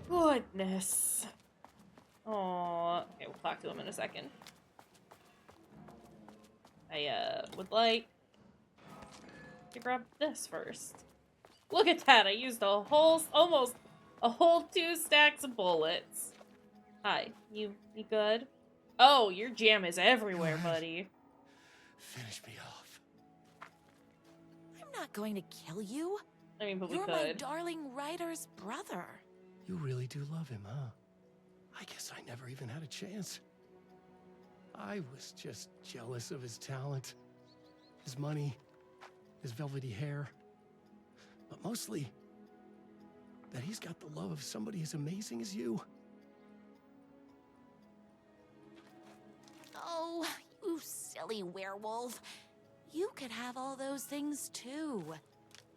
goodness. Aww. Okay, we'll talk to him in a second. I, would like to grab this first. Look at that! I used almost a whole 2 stacks of bullets. Hi, you good? Oh, your jam is everywhere, buddy. Finish me off. I'm not going to kill you. I mean, but You're we my could. darling writer's brother. You really do love him, huh? I guess I never even had a chance. I was just jealous of his talent, his money, his velvety hair. But mostly, that he's got the love of somebody as amazing as you. Oh, you silly silly werewolf. You could have all those things too.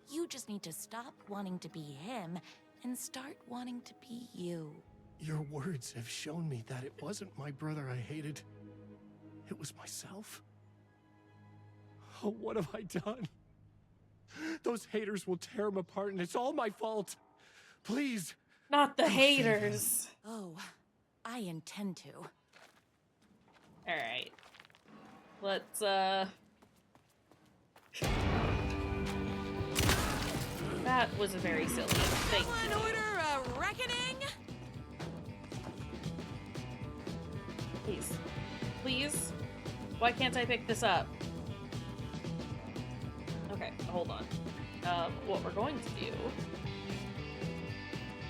You just need to stop wanting to be him and start wanting to be you. Your words have shown me that it wasn't my brother I hated. It was myself. Oh, what have I done? Those haters will tear him apart, and it's all my fault. Please. Not the go save haters. Oh, I intend to. Alright. Let's, That was a very silly thing. Someone order a reckoning? Please. Please? Why can't I pick this up? Okay, hold on. What we're going to do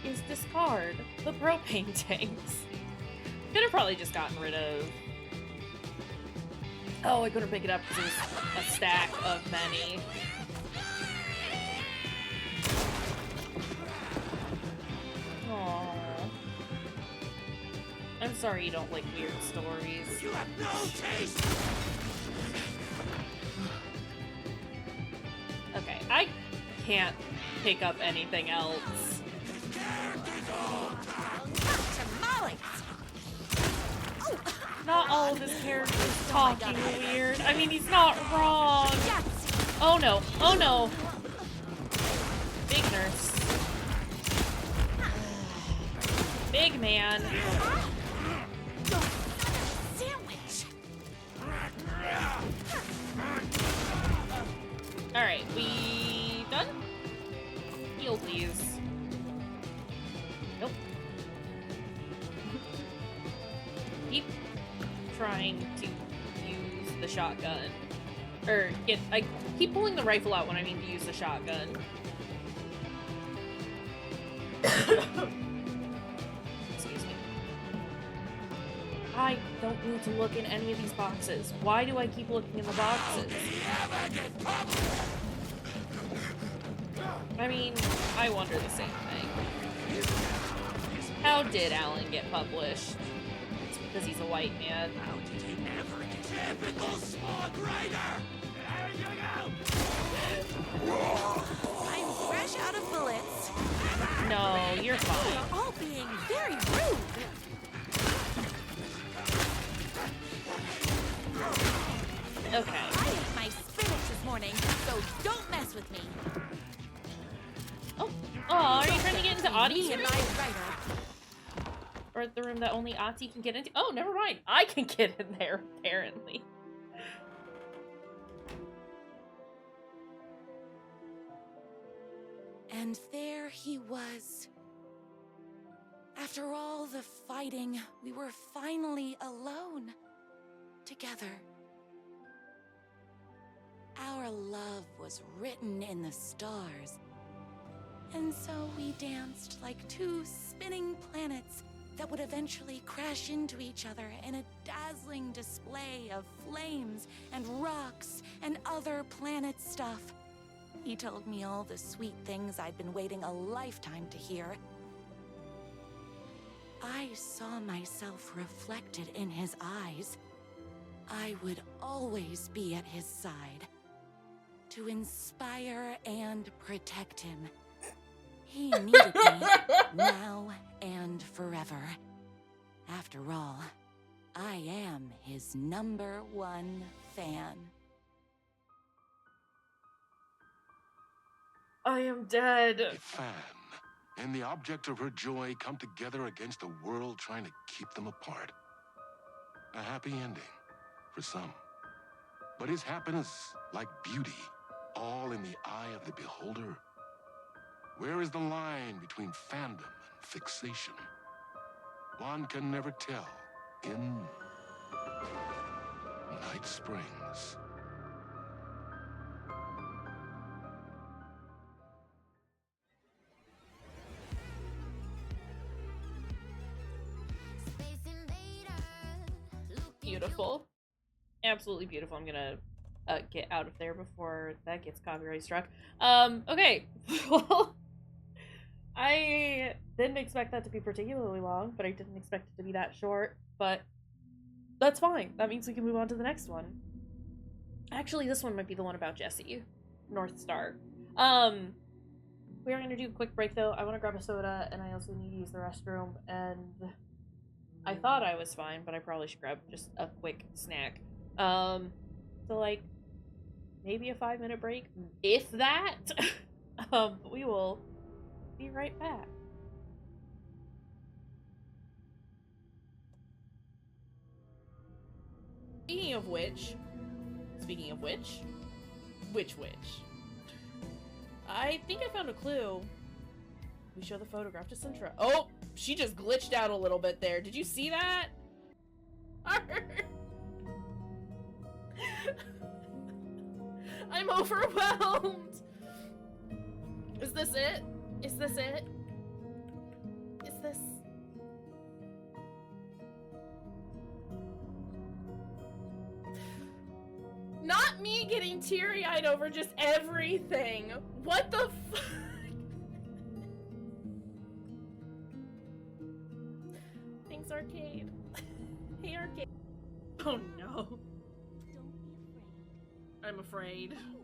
is discard the propane tanks. Could have probably just gotten rid of... Oh, I couldn't pick it up because it was a stack of many. Aww. I'm sorry you don't like weird stories. You have no taste! Okay, I can't pick up anything else. Not all of his characters talking weird. I mean, he's not wrong. Oh no, oh no. Big nurse. Big man. Sandwich. Alright, we done? Heal, please. Nope. Keep trying to use the shotgun. I keep pulling the rifle out when I mean to use the shotgun. Excuse me. I don't need to look in any of these boxes. Why do I keep looking in the boxes? I mean, I wonder the same thing. How did Alan get published? It's because he's a white man. How did he ever get typical smog rider? I'm fresh out of bullets. No, you're fine. You're all being very rude. Okay. I ate my spinach this morning, so don't mess with me. Oh, are you trying to get into Audie's Me and room? my writer. Or the room that only Auntie can get into? Oh, never mind. I can get in there, apparently. And there he was. After all the fighting, we were finally alone. Together. Our love was written in the stars. And so we danced like two spinning planets that would eventually crash into each other in a dazzling display of flames and rocks and other planet stuff. He told me all the sweet things I'd been waiting a lifetime to hear. I saw myself reflected in his eyes. I would always be at his side, to inspire and protect him. He needed me, now and forever. After all, I am his #1 fan. I am dead. A fan and the object of her joy come together against a world trying to keep them apart. A happy ending for some. But is happiness, like beauty, all in the eye of the beholder? Where is the line between fandom and fixation? One can never tell in Night Springs. Beautiful. Absolutely beautiful. I'm gonna get out of there before that gets copyright struck. Okay. Well, I didn't expect that to be particularly long, but I didn't expect it to be that short, but that's fine. That means we can move on to the next one. Actually, this one might be the one about Jesse. North Star. We are going to do a quick break, though. I want to grab a soda, and I also need to use the restroom, and I thought I was fine, but I probably should grab just a quick snack. So, like, maybe a 5-minute break, if that. We will be right back. Speaking of which, which? I think I found a clue. We show the photograph to Sintra. Oh, she just glitched out a little bit there. Did you see that? I'm overwhelmed. Is this it? Is this it? Is this... Not me getting teary-eyed over just everything. What the fuck? Thanks, Arcade. Hey, Arcade. Oh no. I'm afraid. How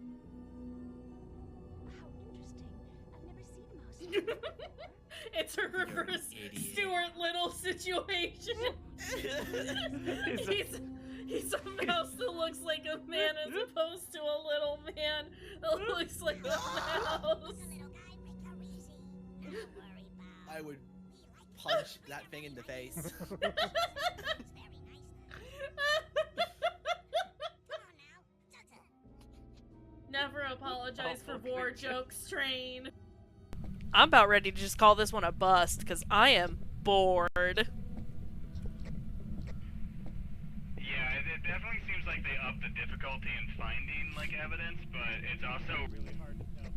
interesting. I've never seen a mouse like that before. It's a reverse Stuart Little situation. He's a mouse that looks like a man as opposed to a little man that looks like a mouse. I would punch that thing in the face. Never apologize for war jokes, Train. I'm about ready to just call this one a bust, because I am bored. Yeah, it definitely seems like they upped the difficulty in finding, like, evidence, but it's also really hard to tell.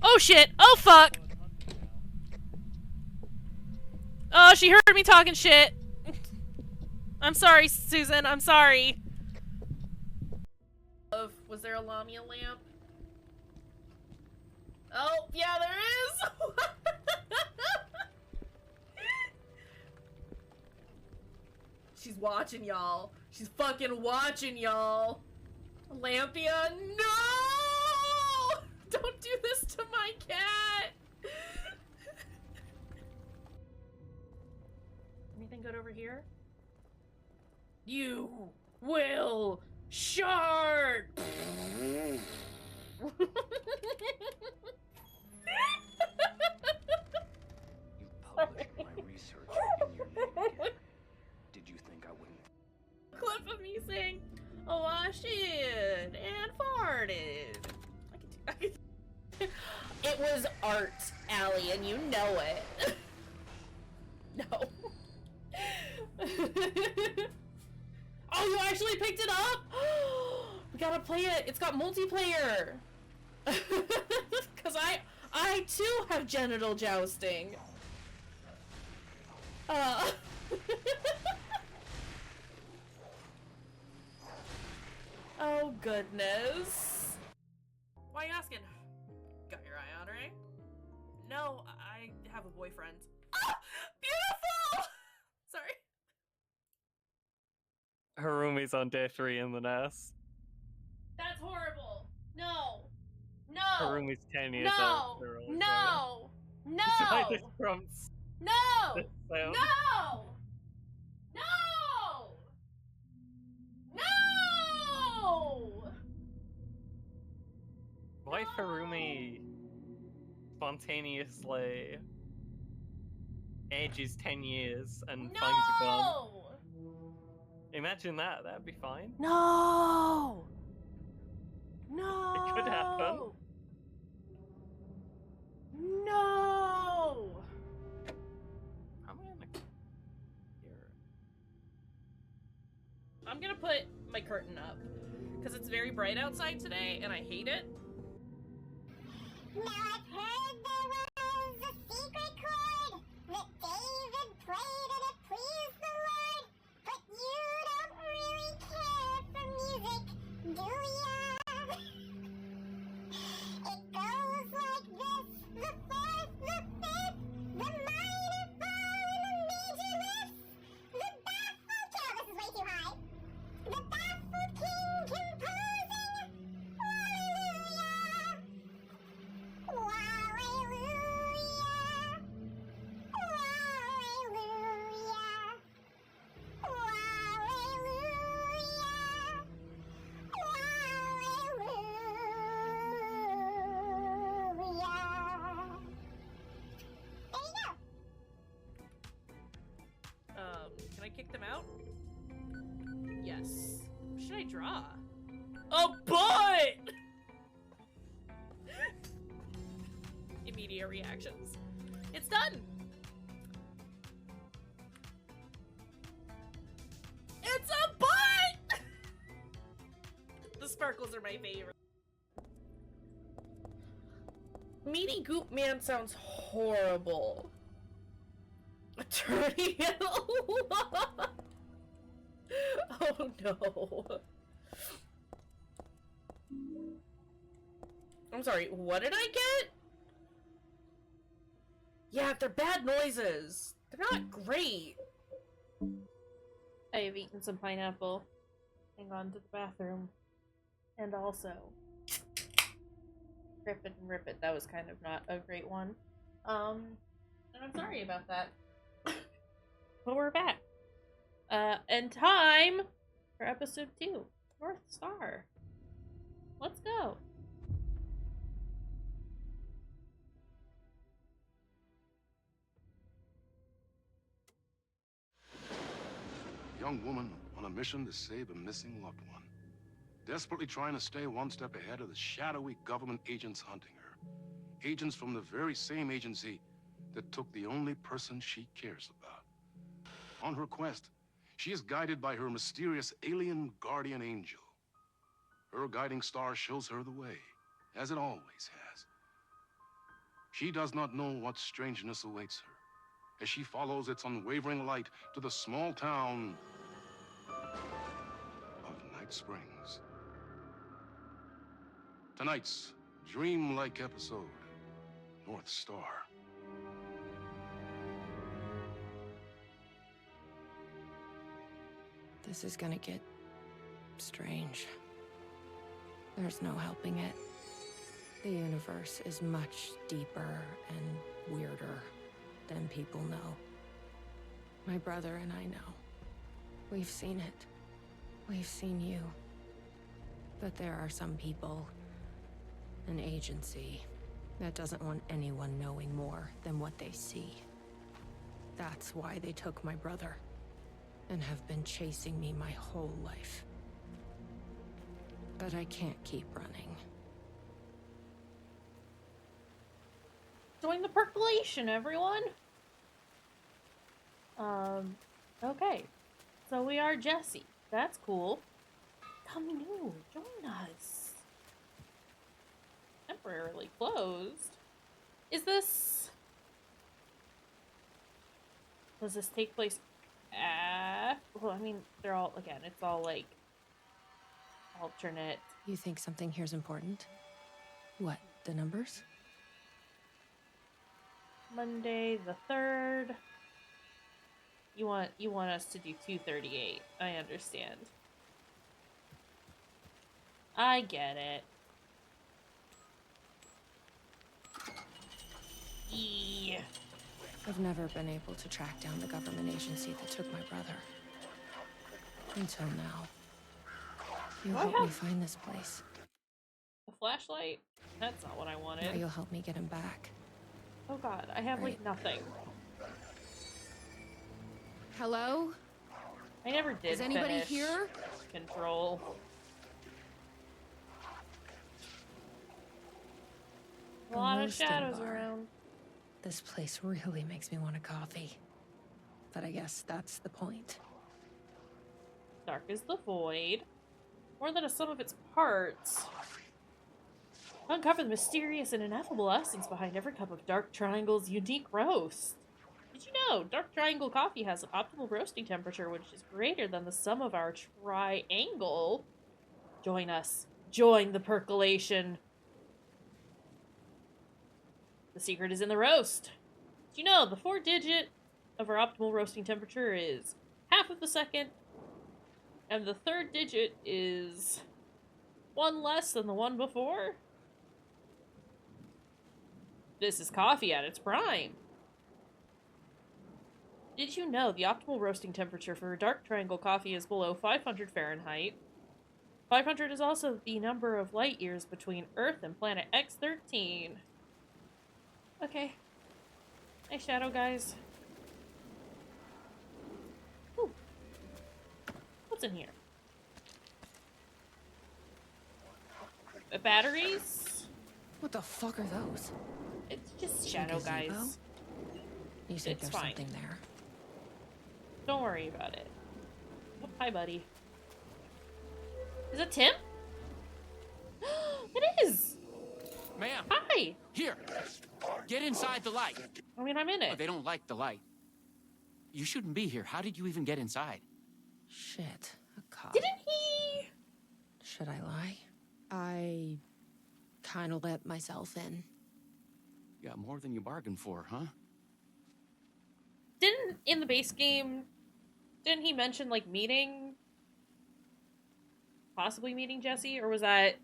Oh shit! Oh fuck! Oh, she heard me talking shit! I'm sorry, Susan, I'm sorry. Was there a Lamia lamp? Oh, yeah, there is! She's watching y'all. She's fucking watching y'all. Lampia, no! Don't do this to my cat! Anything good over here? You will shard! You published my research in your name again. Did you think I wouldn't? Clip of me saying, oh, I shit and farted. I can do. It was art, Allie, and you know it. No. Oh, you actually picked it up? We gotta play it. It's got multiplayer. Cause I too have genital jousting. Oh goodness. Why are you asking? Got your eye on her, eh? No, I have a boyfriend. Ah! Beautiful! Sorry. Harumi's on day 3 in the nest. That's horrible. No. No. Harumi's 10 years old. No. No. I just prompts. No. this sound. No. No. No. Why Harumi spontaneously ages 10 years and finds a gun? Imagine that, that'd be fine. No. No. It could happen. No. I'm gonna put my curtain up because it's very bright outside today and I hate it. Now I've heard there was a secret chord that David played and it pleased the Lord, but you don't really care for music, do ya? It goes like this: the fourth, the fifth, the minor fall and the major lifts, the baffled... Oh, this is way too high. The baffled king composing, draw? A butt! Immediate reactions. It's done! It's a butt! The sparkles are my favorite. Meaty Goop Man sounds horrible. Attorney at law. Oh no. I'm sorry, what did I get? Yeah, they're bad noises. They're not great. I have eaten some pineapple and gone to the bathroom. And also rip it and rip it. That was kind of not a great one. And I'm sorry about that. But we're back. And time for episode 2, North Star. Let's go. A young woman on a mission to save a missing loved one. Desperately trying to stay one step ahead of the shadowy government agents hunting her. Agents from the very same agency that took the only person she cares about. On her quest, she is guided by her mysterious alien guardian angel. Her guiding star shows her the way, as it always has. She does not know what strangeness awaits her as she follows its unwavering light to the small town of Night Springs. Tonight's dreamlike episode, North Star. This is gonna get strange. There's no helping it. The universe is much deeper and weirder than people know. My brother and I know. We've seen it. We've seen you. But there are some people, an agency, that doesn't want anyone knowing more than what they see. That's why they took my brother, and have been chasing me my whole life. But I can't keep running. Join the percolation, everyone! Okay. So we are Jesse. That's cool. Come new, join us. Temporarily closed. Is this... Does this take place at... Well, I mean, they're all, again, it's all, like, alternate. You think something here's important? What, the numbers? Monday the 3rd. You want us to do 238. I understand. I get it. Yeah. I've never been able to track down the government agency that took my brother. Until now. You help me find this place. A flashlight? That's not what I wanted. Now you'll help me get him back. Oh god, I have like nothing. Hello? I never did. Is anybody finish here? Control. A lot of shadows around. This place really makes me want a coffee. But I guess that's the point. Dark is the void. More than a sum of its parts. Uncover the mysterious and ineffable essence behind every cup of Dark Triangle's unique roast. Did you know Dark Triangle coffee has an optimal roasting temperature which is greater than the sum of our triangle? Join us. Join the percolation. The secret is in the roast. Did you know the 4th digit of our optimal roasting temperature is half of the second, and the 3rd digit is 1 less than the one before? This is coffee at its prime. Did you know the optimal roasting temperature for Dark Triangle coffee is below 500 Fahrenheit? 500 is also the number of light years between Earth and planet X-13. Okay. Nice shadow, guys. Ooh. What's in here? batteries. What the fuck are those? It's just Think shadow a gazebo? guys. You think It's there's fine. something there? Don't worry about it. Oh, hi, buddy. Is it Tim? It is! Ma'am! Hi! Here! Get inside the light! I mean, I'm in it. Oh, they don't like the light. You shouldn't be here. How did you even get inside? Shit. A cop. Didn't he? Should I lie? I kind of let myself in. You got more than you bargained for, huh? Didn't, in the base game, didn't he mention, like, possibly meeting Jesse? Or was that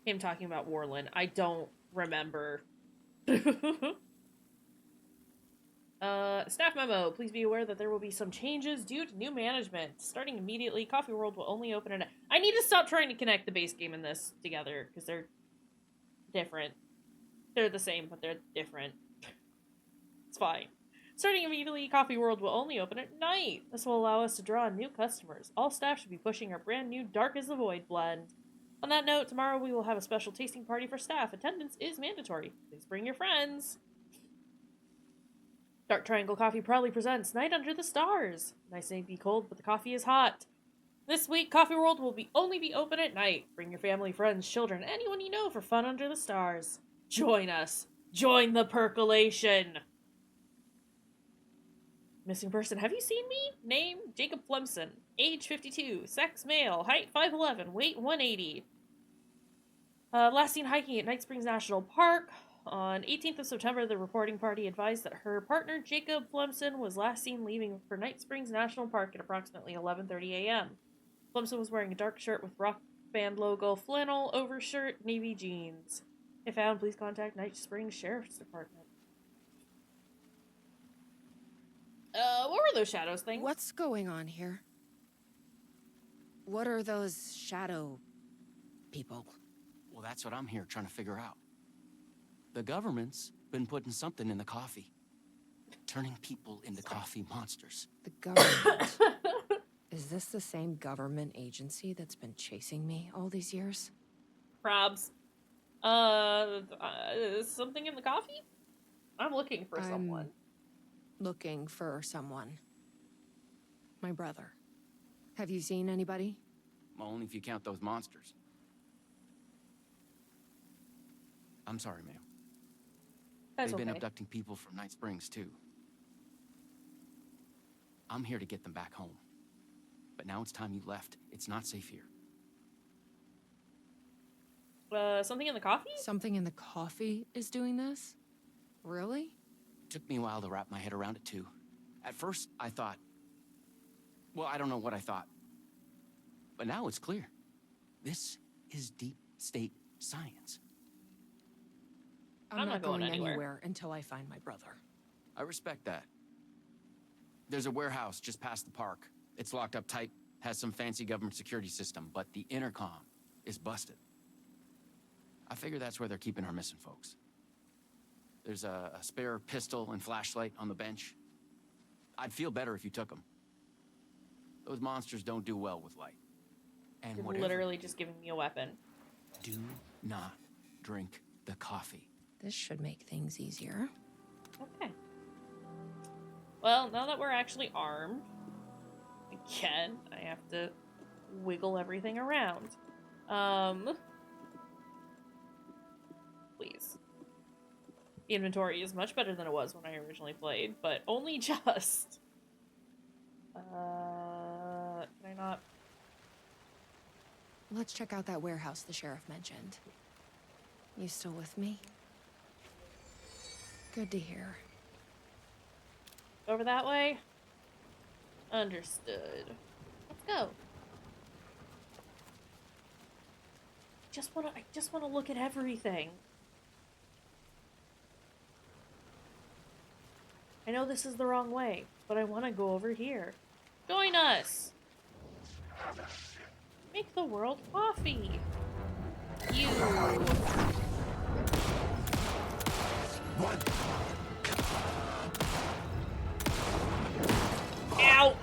him talking about Warland? I don't remember. Staff memo. Please be aware that there will be some changes due to new management. Starting immediately, Coffee World will only open at... I need to stop trying to connect the base game and this together, because they're different. They're the same, but they're different. It's fine. Starting immediately, Coffee World will only open at night. This will allow us to draw in new customers. All staff should be pushing our brand new Dark as the Void blend. On that note, tomorrow we will have a special tasting party for staff. Attendance is mandatory. Please bring your friends. Dark Triangle Coffee proudly presents Night Under the Stars. Nice may be cold, but the coffee is hot. This week, Coffee World will only be open at night. Bring your family, friends, children, anyone you know for fun under the stars. Join us. Join the percolation. Missing person. Have you seen me? Name, Jacob Flemson. Age, 52. Sex, male. Height, 5'11". Weight, 180. Last seen hiking at Night Springs National Park. On 18th of September, the reporting party advised that her partner, Jacob Flemson, was last seen leaving for Night Springs National Park at approximately 11:30 a.m. Flemson was wearing a dark shirt with rock band logo, flannel, overshirt, navy jeans. If found, please contact Night Springs Sheriff's Department. What were those shadows things? What's going on here? What are those shadow people? Well, that's what I'm here trying to figure out. The government's been putting something in the coffee. Turning people into coffee monsters. The government? Is this the same government agency that's been chasing me all these years? Probs. Something in the coffee? I'm looking for someone. Looking for someone. My brother. Have you seen anybody? Well, only if you count those monsters. I'm sorry, ma'am. That's They've been okay. abducting people from Night Springs, too. I'm here to get them back home. But now it's time you left. It's not safe here. Something in the coffee? Something in the coffee is doing this? Really? Took me a while to wrap my head around it, too. At first, I thought... Well, I don't know what I thought. But now it's clear. This is deep state science. I'm not going anywhere until I find my brother. I respect that. There's a warehouse just past the park. It's locked up tight, has some fancy government security system, but the intercom is busted. I figure that's where they're keeping our missing folks. There's a spare pistol and flashlight on the bench. I'd feel better if you took them. Those monsters don't do well with light. And You're whatever, literally just giving me a weapon. do not drink the coffee. This should make things easier. Okay. Well, now that we're actually armed, again, I have to wiggle everything around. Please. The inventory is much better than it was when I originally played, but only just. Can I not? Let's check out that warehouse the sheriff mentioned. You still with me? Good to hear. Over that way? Understood. Let's go. I just wanna look at everything. I know this is the wrong way, but I wanna go over here. Join us! Make the world coffee! You! Ow!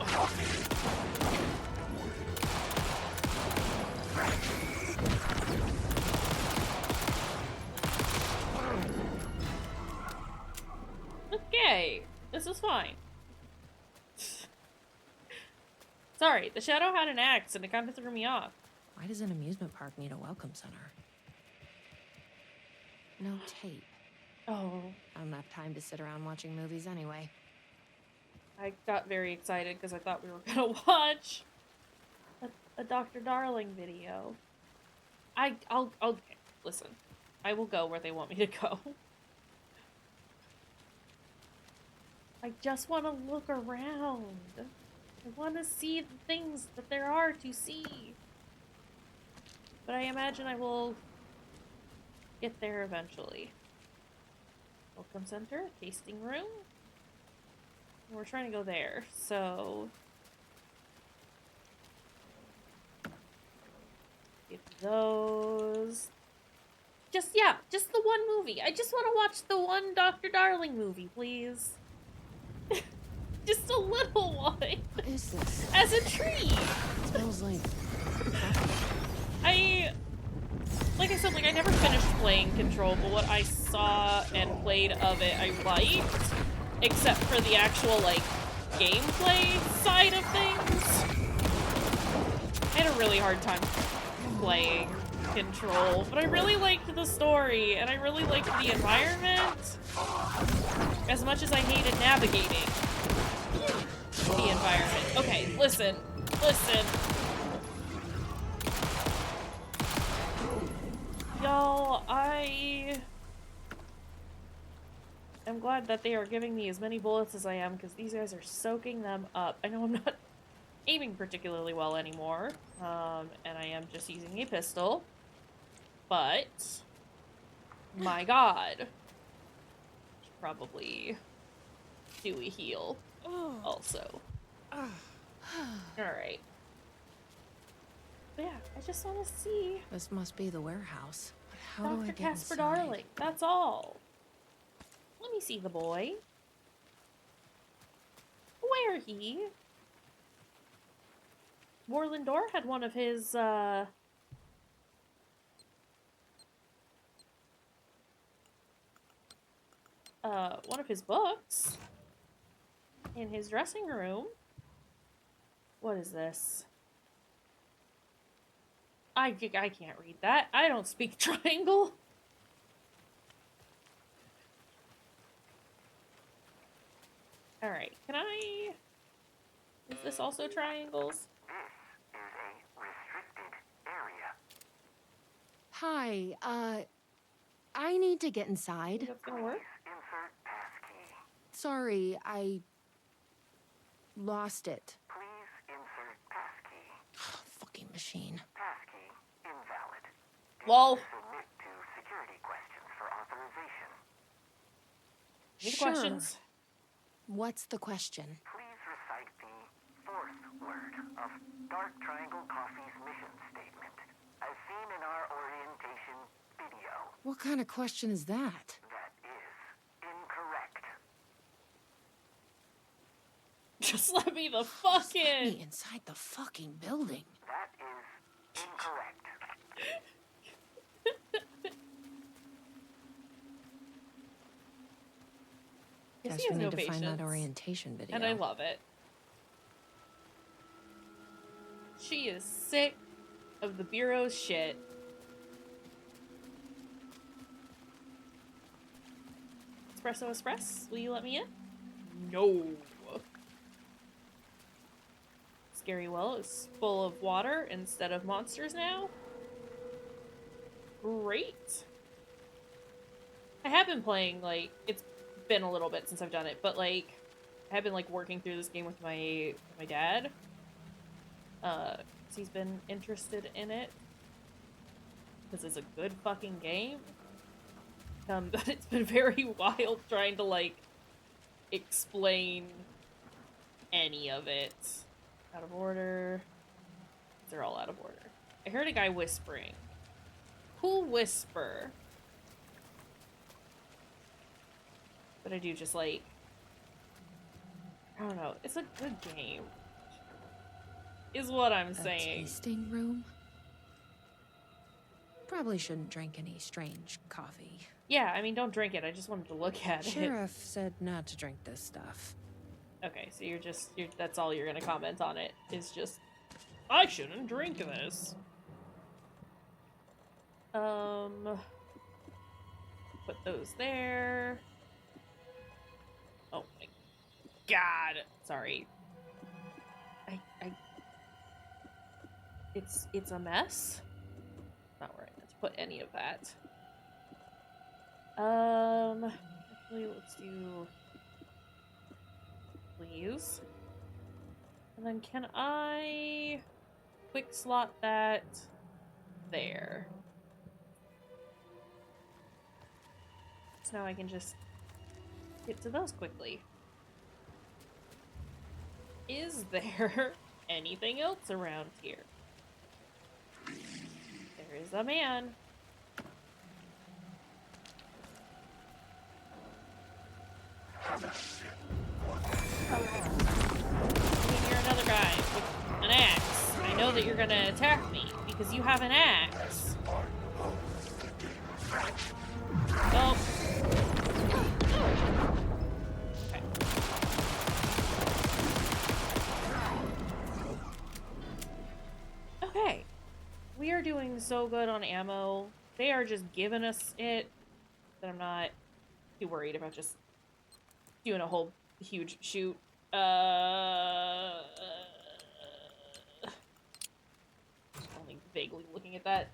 Sorry, the shadow had an axe and it kind of threw me off. Why does an amusement park need a welcome center? No tape. Oh. I don't have time to sit around watching movies anyway. I got very excited because I thought we were gonna watch a Dr. Darling video. I'll listen. I will go where they want me to go. I just want to look around. I want to see the things that there are to see. But I imagine I will get there eventually. Welcome center, tasting room. We're trying to go there, so get those. Just the one movie. I just want to watch the one Dr. Darling movie, please. Just a little one. What is this? As a treat. It smells like... Like I said, I never finished playing Control, but what I saw and played of it, I liked. Except for the actual, gameplay side of things. I had a really hard time playing Control, but I really liked the story, and I really liked the environment. As much as I hated navigating the environment. Okay, listen. Y'all, I am glad that they are giving me as many bullets as I am, because these guys are soaking them up. I know I'm not aiming particularly well anymore, and I am just using a pistol, but my god. Should probably do a heal also. Alright. Yeah, I just want to see. This must be the warehouse. But how do I Dr. get Casper inside? Darling, that's all. Let me see the boy. Where he? Moreland Door had one of his, one of his books in his dressing room. What is this? I can't read that. I don't speak triangle. Alright, can I... Is this also triangles? Hi, I need to get inside. Think that's gonna work? Sorry, I lost it. Fucking machine. Lol. Any Sure. questions? What's the question? Please recite the fourth word of Dark Triangle Coffee's mission statement, as seen in our orientation video. What kind of question is that? That is incorrect. Just let me the fuck in. Let me inside the fucking building. That is incorrect. Guess Guess he we has need no to find patience. that orientation video. And I love it. She is sick of the Bureau's shit. Espresso Express, will you let me in? No. Scary Well is full of water instead of monsters now. Great. I have been playing, it's been a little bit since I've done it, but, I have been, working through this game with my dad. 'Cause he's been interested in it. Because it's a good fucking game. But it's been very wild trying to, explain any of it. Out of order. They're all out of order. I heard a guy whispering. Who'll whisper? But I do just I don't know. It's a good game. Is what I'm saying. Tasting room? Probably shouldn't drink any strange coffee. Yeah, I mean, don't drink it. I just wanted to look at it. Sheriff said not to drink this stuff. Okay, so that's all you're gonna comment on it, is just, I shouldn't drink this. Put those there. Oh my god. Sorry. It's a mess. Not where I meant to put any of that. Actually, let's do, please. And then can I quick slot that there? So now I can just get to those quickly. Is there anything else around here? There is a man. You're another guy with an axe. I know that you're gonna attack me because you have an axe. Oh. Okay. Okay. We are doing so good on ammo. They are just giving us it that I'm not too worried about just doing a whole huge shoot. Only vaguely looking at that.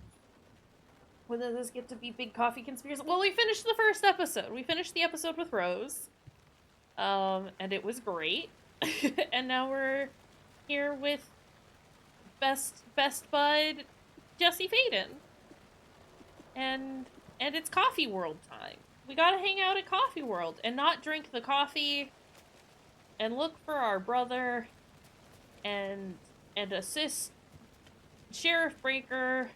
When does this get to be big coffee conspiracy? Well, we finished the first episode. We finished the episode with Rose. And it was great. And now we're here with best bud Jesse Faden. And it's Coffee World time. We gotta hang out at Coffee World and not drink the coffee and look for our brother and assist Sheriff Breaker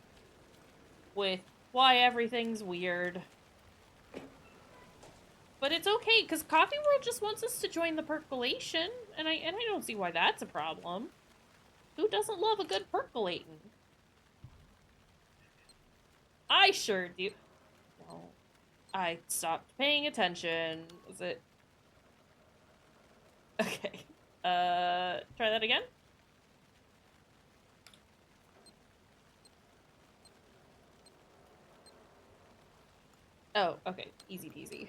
with why everything's weird. But it's okay, because Coffee World just wants us to join the percolation, and I don't see why that's a problem. Who doesn't love a good percolating? I sure do. No. I stopped paying attention. Was it? Okay. Try that again? Oh, okay. Easy peasy.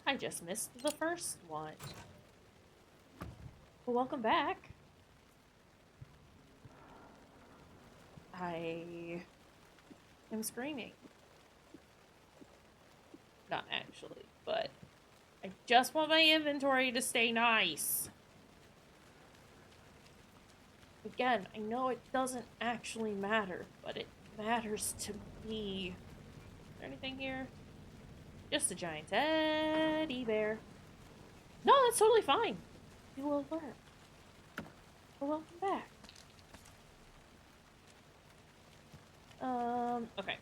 I just missed the first one. Well, welcome back. I am screaming. Not actually, but I just want my inventory to stay nice. Again, I know it doesn't actually matter, but it matters to me. Is there anything here? Just a giant teddy bear. No, that's totally fine. You will learn. Well, welcome back. Okay.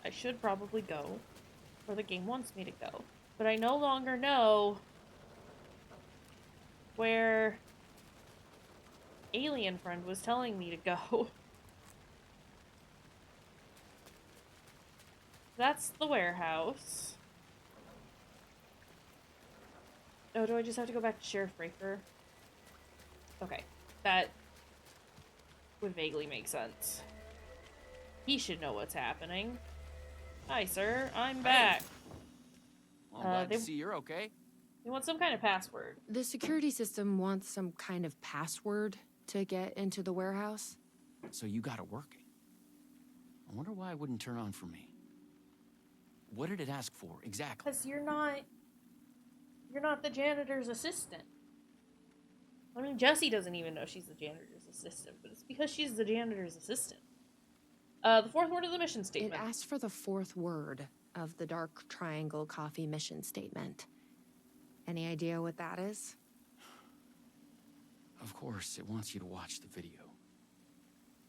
I should probably go where the game wants me to go, but I no longer know where Alien Friend was telling me to go. That's the warehouse. Oh, do I just have to go back to Sheriff Breaker? Okay, that would vaguely make sense. He should know what's happening. Hi, sir. I'm back. Well, I'm glad to see you're okay. You want some kind of password. The security system wants some kind of password to get into the warehouse. So you got it working. I wonder why it wouldn't turn on for me. What did it ask for, exactly? Because you're not the janitor's assistant. I mean, Jessie doesn't even know she's the janitor's assistant, but it's because she's the janitor's assistant. The fourth word of the mission statement. It asked for the fourth word of the Dark Triangle Coffee mission statement. Any idea what that is? Of course, it wants you to watch the video.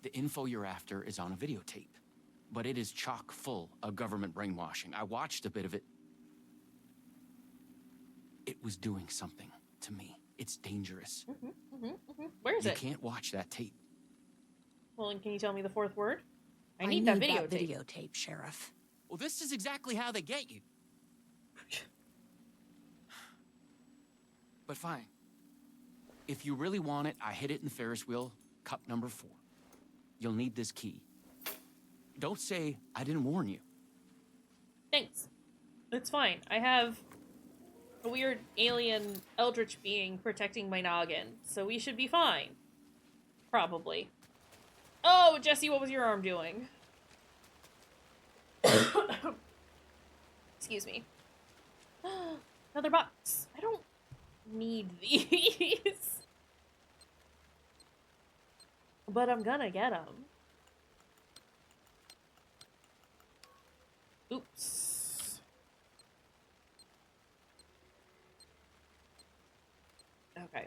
The info you're after is on a videotape, but it is chock full of government brainwashing. I watched a bit of it. It was doing something to me. It's dangerous. Where is it? You can't watch that tape. Well, and can you tell me the fourth word? I need that videotape. Videotape, Sheriff. Well, this is exactly how they get you. But fine. If you really want it, I hid it in the Ferris wheel, cup number 4. You'll need this key. Don't say I didn't warn you. Thanks. It's fine. I have a weird alien eldritch being protecting my noggin, so we should be fine. Probably. Oh, Jesse, what was your arm doing? Excuse me. Another box. I don't need these. But I'm gonna get them. Oops. Okay.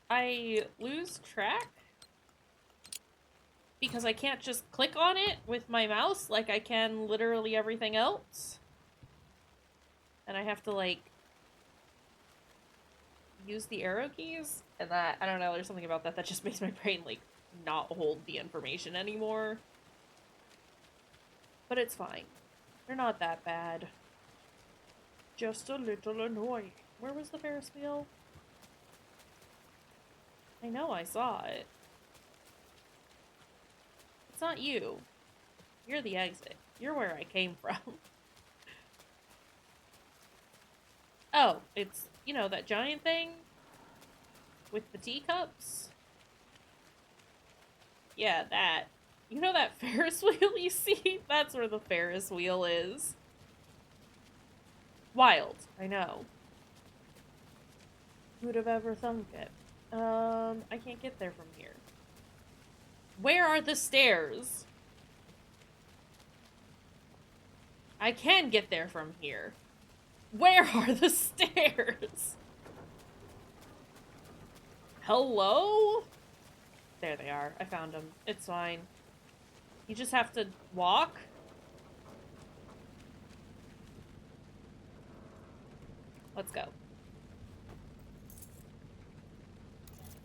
I lose track because I can't just click on it with my mouse like I can literally everything else. And I have to, like, use the arrow keys. And that, I don't know, there's something about that that just makes my brain, like, not hold the information anymore. But it's fine. They're not that bad. Just a little annoying. Where was the Ferris wheel? I know I saw it. It's not you. You're the exit. You're where I came from. Oh, it's, you know, that giant thing? With the teacups? Yeah, that. You know that Ferris wheel you see? That's where the Ferris wheel is. Wild, I know. Who would have ever thunk it? I can't get there from here. Where are the stairs? I can get there from here. Where are the stairs? Hello? There they are. I found them. It's fine. You just have to walk? Let's go.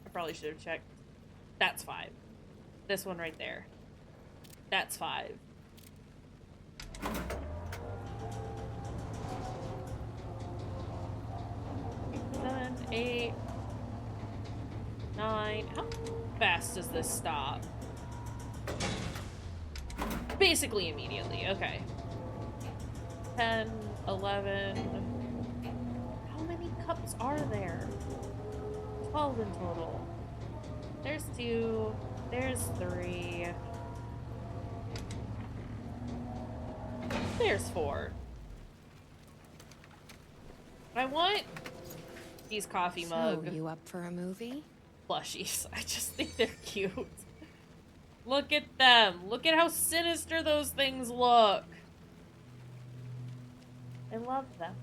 I probably should have checked. That's 5. This one right there. That's 5. 7, 8, 9. How fast does this stop? Basically immediately. Okay. 10, 11. How many cups are there? 12 in total. There's 2. There's 3. There's 4. I want these coffee mug. So, you up for a movie? Plushies. I just think they're cute. Look at them. Look at how sinister those things look. I love them.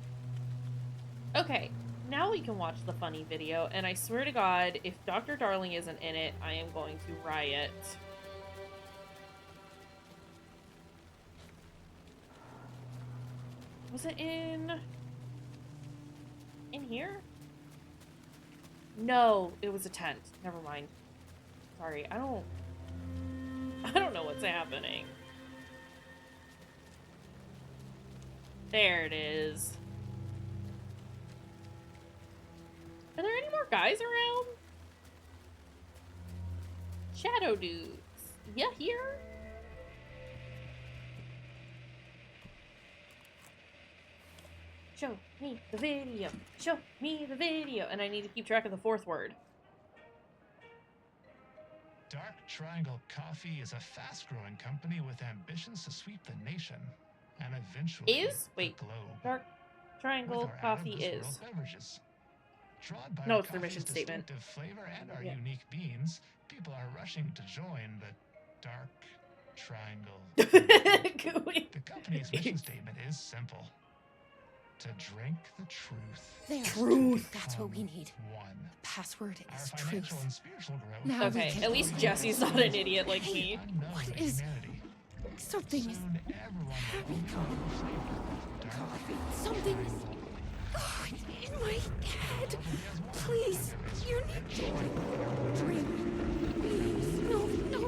Okay, now we can watch the funny video, and I swear to God, if Dr. Darling isn't in it, I am going to riot. Was it in here? No, it was a tent. Never mind. Sorry, I don't know what's happening. There it is. Are there any more guys around? Shadow dudes. Yeah, here? Show me the video. Show me the video. And I need to keep track of the 4th word. Dark Triangle Coffee is a fast-growing company with ambitions to sweep the nation and eventually the globe. Dark Triangle Coffee is. Beverages. Drawn by No, our it's their mission coffee's statement. distinctive flavor and our Yeah. unique beans, people are rushing to join the Dark Triangle. The company's mission statement is simple: to drink the truth. There. Truth. That's what we need. One. The password Our is financial truth. and spiritual growth. Now we Okay, can at least Jesse's not an idiot like me. What is... Something is... Something is... Oh, it's in my head. Please, you need to drink. Please, no,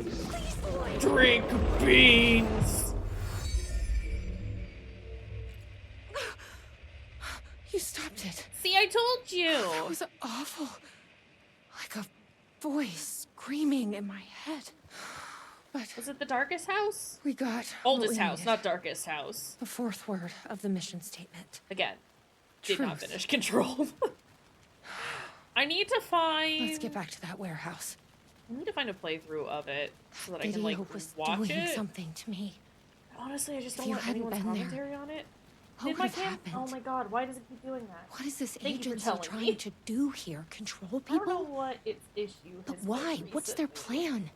please, boy. Drink beans. You stopped it. See, I told voice screaming in my head. But was it the darkest house? We got oldest house, not darkest house. The fourth word of the mission statement. Again, did Truth. not finish Control. I need to find. Let's get back to that warehouse. I need to find a playthrough of it so that I can Video like was watch doing it. something to me. Honestly, I just If don't you want hadn't anyone's been there, commentary on it. what Did would my have cam? happened? Oh my god, why does it keep doing that? What is this Thank you for agency telling trying me. to do here? Control I don't know people? what its issue But has why? been What's their recently, plan?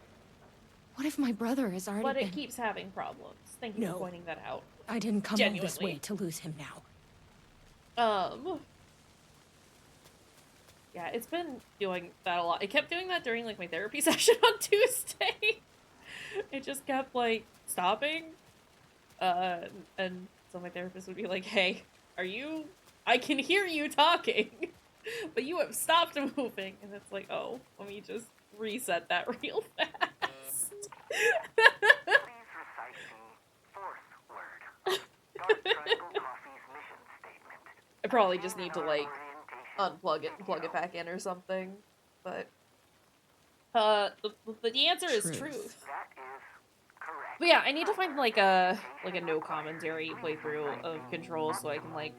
What if my brother has already But been... it keeps having problems. Thank you No. for pointing that out. I didn't come all this way to lose him now. Yeah, it's been doing that a lot. It kept doing that during like my therapy session on Tuesday. It just kept like stopping. And so my therapist would be like, "Hey, I can hear you talking, but you have stopped moving." And it's like, "Oh, let me just reset that real fast." Please recite the fourth word of Dark Triangle Coffee's mission statement. I probably just need to like unplug it and plug it back in or something. But the answer is truth. That is correct. But yeah, I need to find like a no commentary playthrough of Control so I can like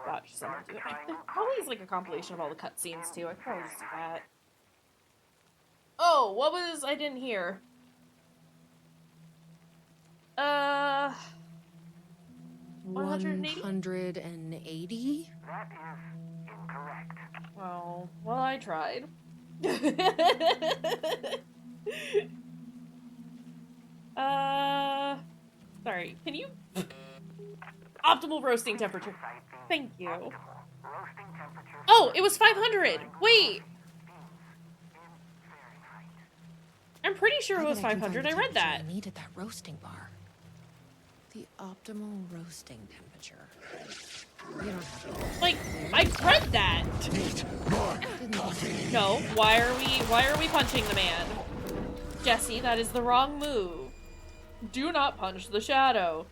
watch someone do it. There probably is like a compilation of all the cutscenes too. I could probably just do that. Oh, what was I didn't hear? 180? 180? That is incorrect. Oh, well, I tried. Sorry, can you... Optimal roasting temperature. Thank you. Oh, it was 500! Wait! I'm pretty sure it was 500, I read that. I needed that roasting bar. The optimal roasting temperature. You don't have to. Like, I read that! No, why are we punching the man? Jesse, that is the wrong move. Do not punch the shadow.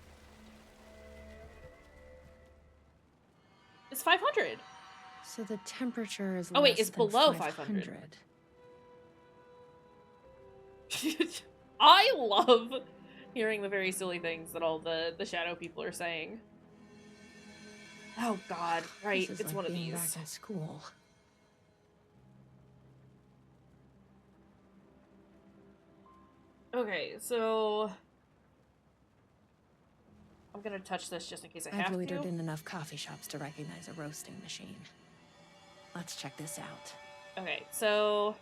It's 500. So the temperature is Oh wait, less it's than below 500. I love hearing the very silly things that all the shadow people are saying. Oh god, right, This is it's like one of being these. back in school. Okay, so I'm gonna touch this just in case I have I've loitered to. in enough coffee shops to recognize a roasting machine. Let's check this out. Okay, so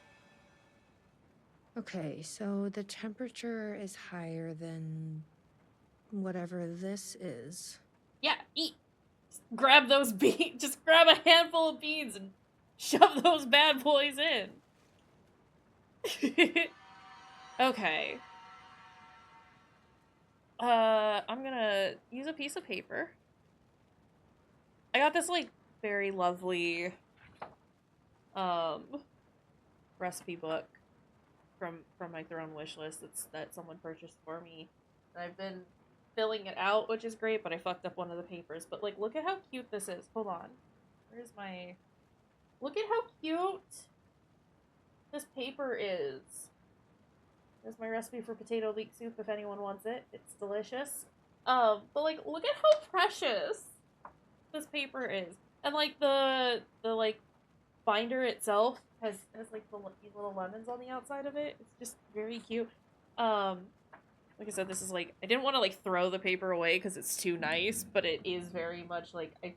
Okay, so the temperature is higher than whatever this is. yeah, eat. Just grab those beans. Just grab a handful of beans and shove those bad boys in. Okay. I'm gonna use a piece of paper. I got this, like, very lovely, recipe book from my Throne wish list that someone purchased for me. And I've been filling it out, which is great, but I fucked up one of the papers. But, like, look at how cute this is. Hold on. Where's my... Look at how cute this paper is. There's my recipe for potato leek soup if anyone wants it. It's delicious. But, like, look at how precious this paper is. And, like, the like, binder itself has like, these little lemons on the outside of it. It's just very cute. Like I said, this is, like, I didn't want to, like, throw the paper away because it's too nice, but it is very much, like, I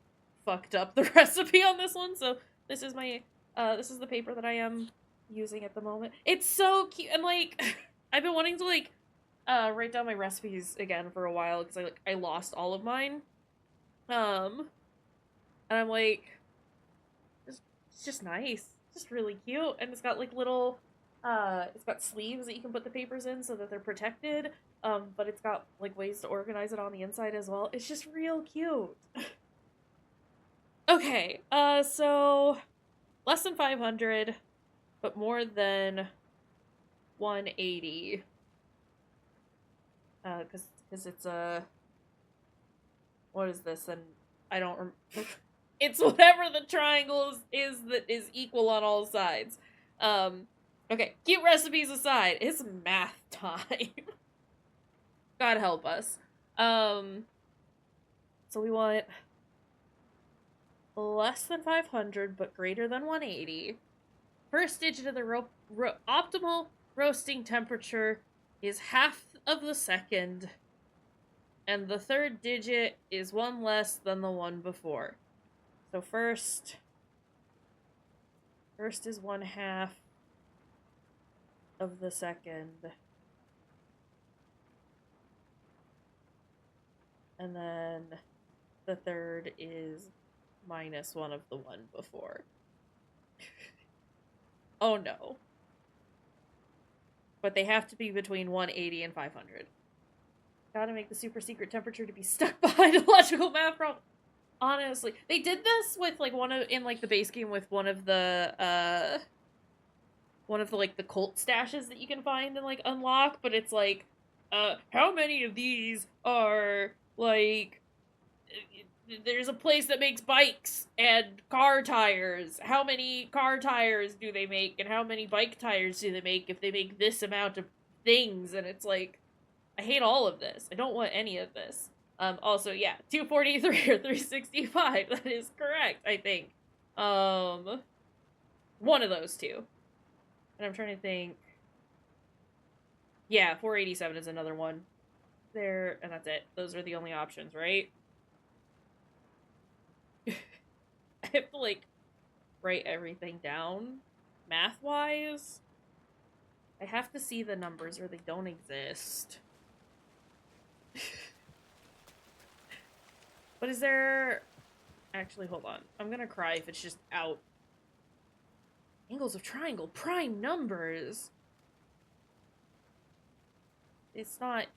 fucked up the recipe on this one, so this is my, this is the paper that I am using at the moment. It's so cute, and, like, I've been wanting to, like, write down my recipes again for a while, because I lost all of mine. And I'm like, it's just nice. It's just really cute, and it's got, like, little, it's got sleeves that you can put the papers in so that they're protected, but it's got, like, ways to organize it on the inside as well. It's just real cute. Okay, so, less than 500, but more than 180. Because it's what is this? And I don't remember. It's whatever the triangle is that is equal on all sides. Okay, cute recipes aside, it's math time. God help us. So we want less than 500, but greater than 180. First digit of the optimal roasting temperature is half of the second, and the third digit is one less than the one before. So first is 1/2 of the second. And then the third is -1 of the one before. Oh no. But they have to be between 180 and 500. Gotta make the super secret temperature to be stuck behind a logical math problem. Honestly, they did this with like in the base game with one of the like the cult stashes that you can find and like unlock, but it's like, how many of these are like, there's a place that makes bikes and car tires. How many car tires do they make, and how many bike tires do they make if they make this amount of things? And it's like, I hate all of this. I don't want any of this. Also, yeah, 243 or 365. That is correct, I think. One of those two. And I'm trying to think. Yeah, 487 is another one. There, and that's it. Those are the only options, right? I have to, like, write everything down, math-wise. I have to see the numbers or they don't exist. But is there... Actually, hold on. I'm gonna cry if it's just out. Angles of triangle, prime numbers! It's not...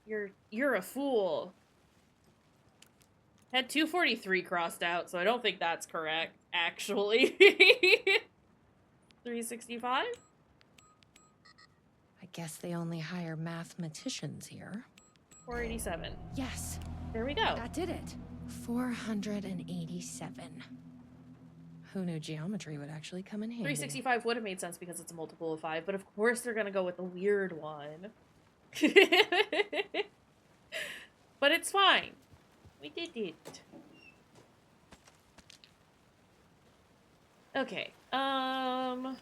You're a fool. Had 243 crossed out, so I don't think that's correct, actually. 365? I guess they only hire mathematicians here. 487. Yes. There we go. That did it. 487. Who knew geometry would actually come in handy? 365 would have made sense because it's a multiple of 5, but of course they're gonna go with the weird one. But it's fine. We did it. Okay, now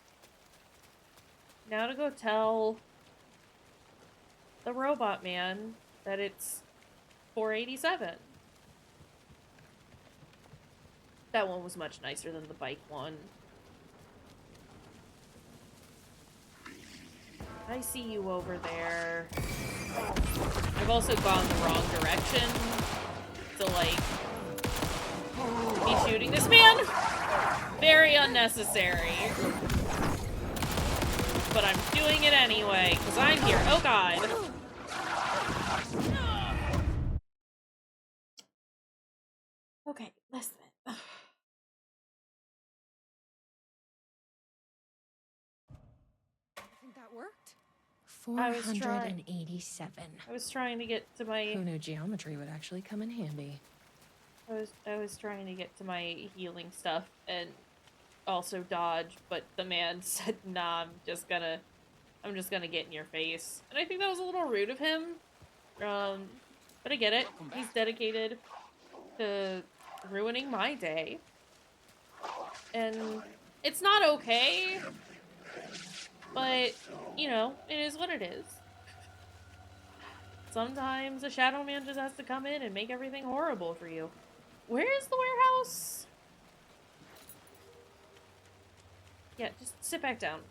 to go tell the robot man that it's 487. That one was much nicer than the bike one. I see you over there. I've also gone the wrong direction to, like, be shooting this man. Very unnecessary. But I'm doing it anyway, because I'm here. Oh god. Okay, listen. I think that worked. 487. I was trying to get to my... Who knew geometry would actually come in handy? I was trying to get to my healing stuff and also dodge, but the man said, nah, I'm just gonna get in your face. And I think that was a little rude of him. But I get it. He's dedicated to ruining my day. And it's not okay, but, you know, it is what it is. Sometimes a shadow man just has to come in and make everything horrible for you. Where is the warehouse? Yeah, just sit back down,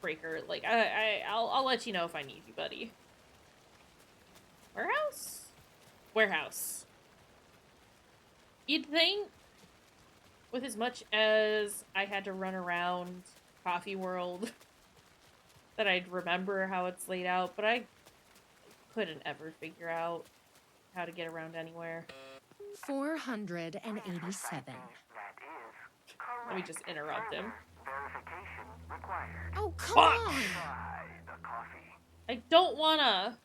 Breaker. Like, I'll let you know if I need you, buddy. Warehouse? Warehouse. You'd think, with as much as I had to run around Coffee World, that I'd remember how it's laid out, but I couldn't ever figure out how to get around anywhere. 487. Let me just interrupt him. Oh, come on! I don't wanna.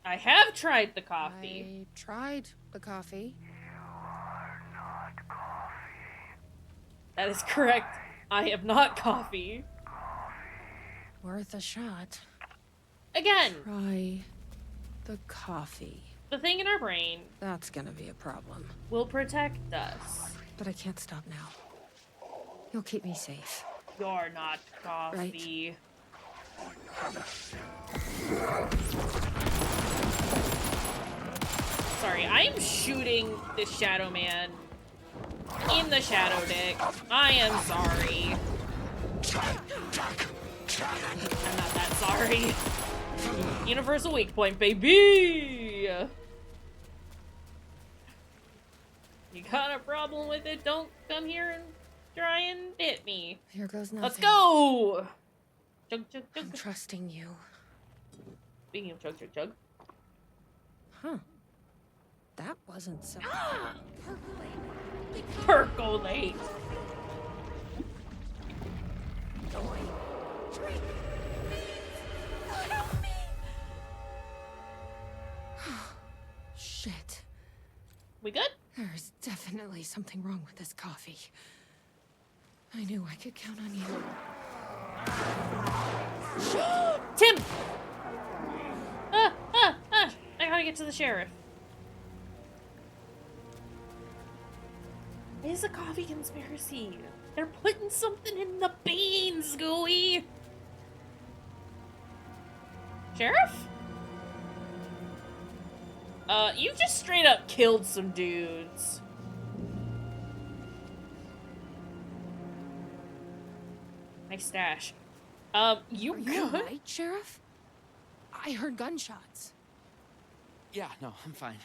I have tried the coffee. I tried the coffee. That is correct. I am not coffee. Worth a shot. Again, Try the coffee. the thing in our brain That's gonna be a problem. will protect us. But I can't stop now. You'll keep me safe. You're not coffee. Sorry, I am shooting this Shadow Man in the Shadow Dick. I am sorry. I'm not that sorry. Universal weak point, baby! You got a problem with it? Don't come here and try and hit me. Here goes nothing. Let's go! Chug, chug, chug. I'm trusting you. Speaking of chug, chug, chug. Huh. That wasn't so... Percolate! Shit. We good? There's definitely something wrong with this coffee. I knew I could count on you. Tim! I gotta get to the sheriff. It is a coffee conspiracy. They're putting something in the beans, Gooey. Sheriff? You just straight up killed some dudes. Nice stash. You Are you good? alright, Sheriff? I heard gunshots. Yeah, no, I'm fine.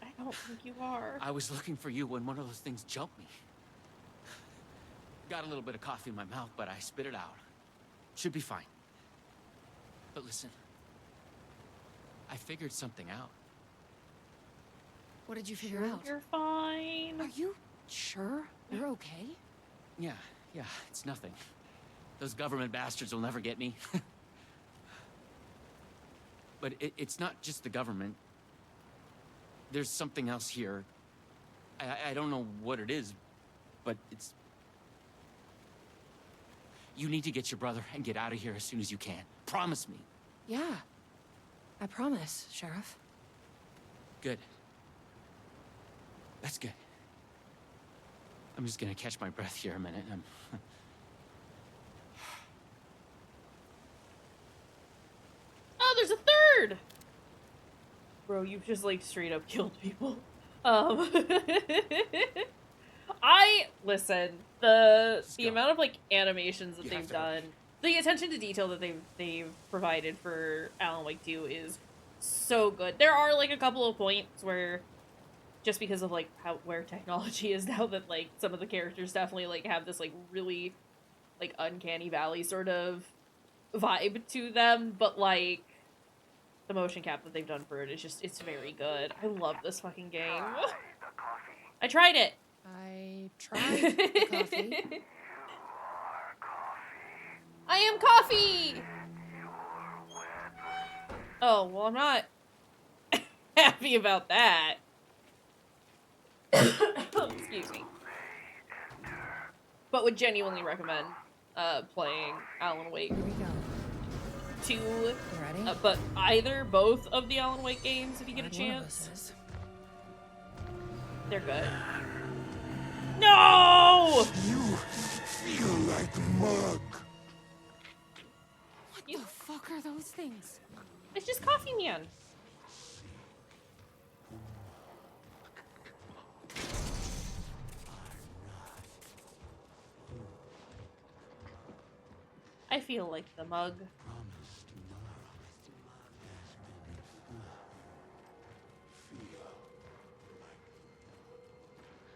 I don't think you are. I was looking for you when one of those things jumped me. Got a little bit of coffee in my mouth, but I spit it out. Should be fine. But listen, I figured something out. What did you figure out? You're fine. Are you sure you're okay? Yeah, it's nothing. Those government bastards will never get me. But it's not just the government. There's something else here. I don't know what it is, but it's... You need to get your brother and get out of here as soon as you can. Promise me. Yeah. I promise, Sheriff. Good. That's good. I'm just gonna catch my breath here a minute. Oh, there's a third! Bro, you've just, like, straight up killed people. Listen, the amount of, like, animations that they've done, the attention to detail that they've provided for Alan Wake 2 is so good. There are, like, a couple of points where, just because of, like, where technology is now, that, like, some of the characters definitely, like, have this, like, really, like, uncanny valley sort of vibe to them, but, like, the motion cap that they've done for it is just, it's very good. I love this fucking game. I tried it. I tried the coffee. I am coffee! Oh, well, I'm not happy about that. Excuse me. But would genuinely recommend playing Alan Wake. Here we go. 2, ready? but both of the Alan Wake games, if you get a chance. They're good. No! You feel like mug. What the fuck are those things? It's just Coffee Man. I feel like the mug.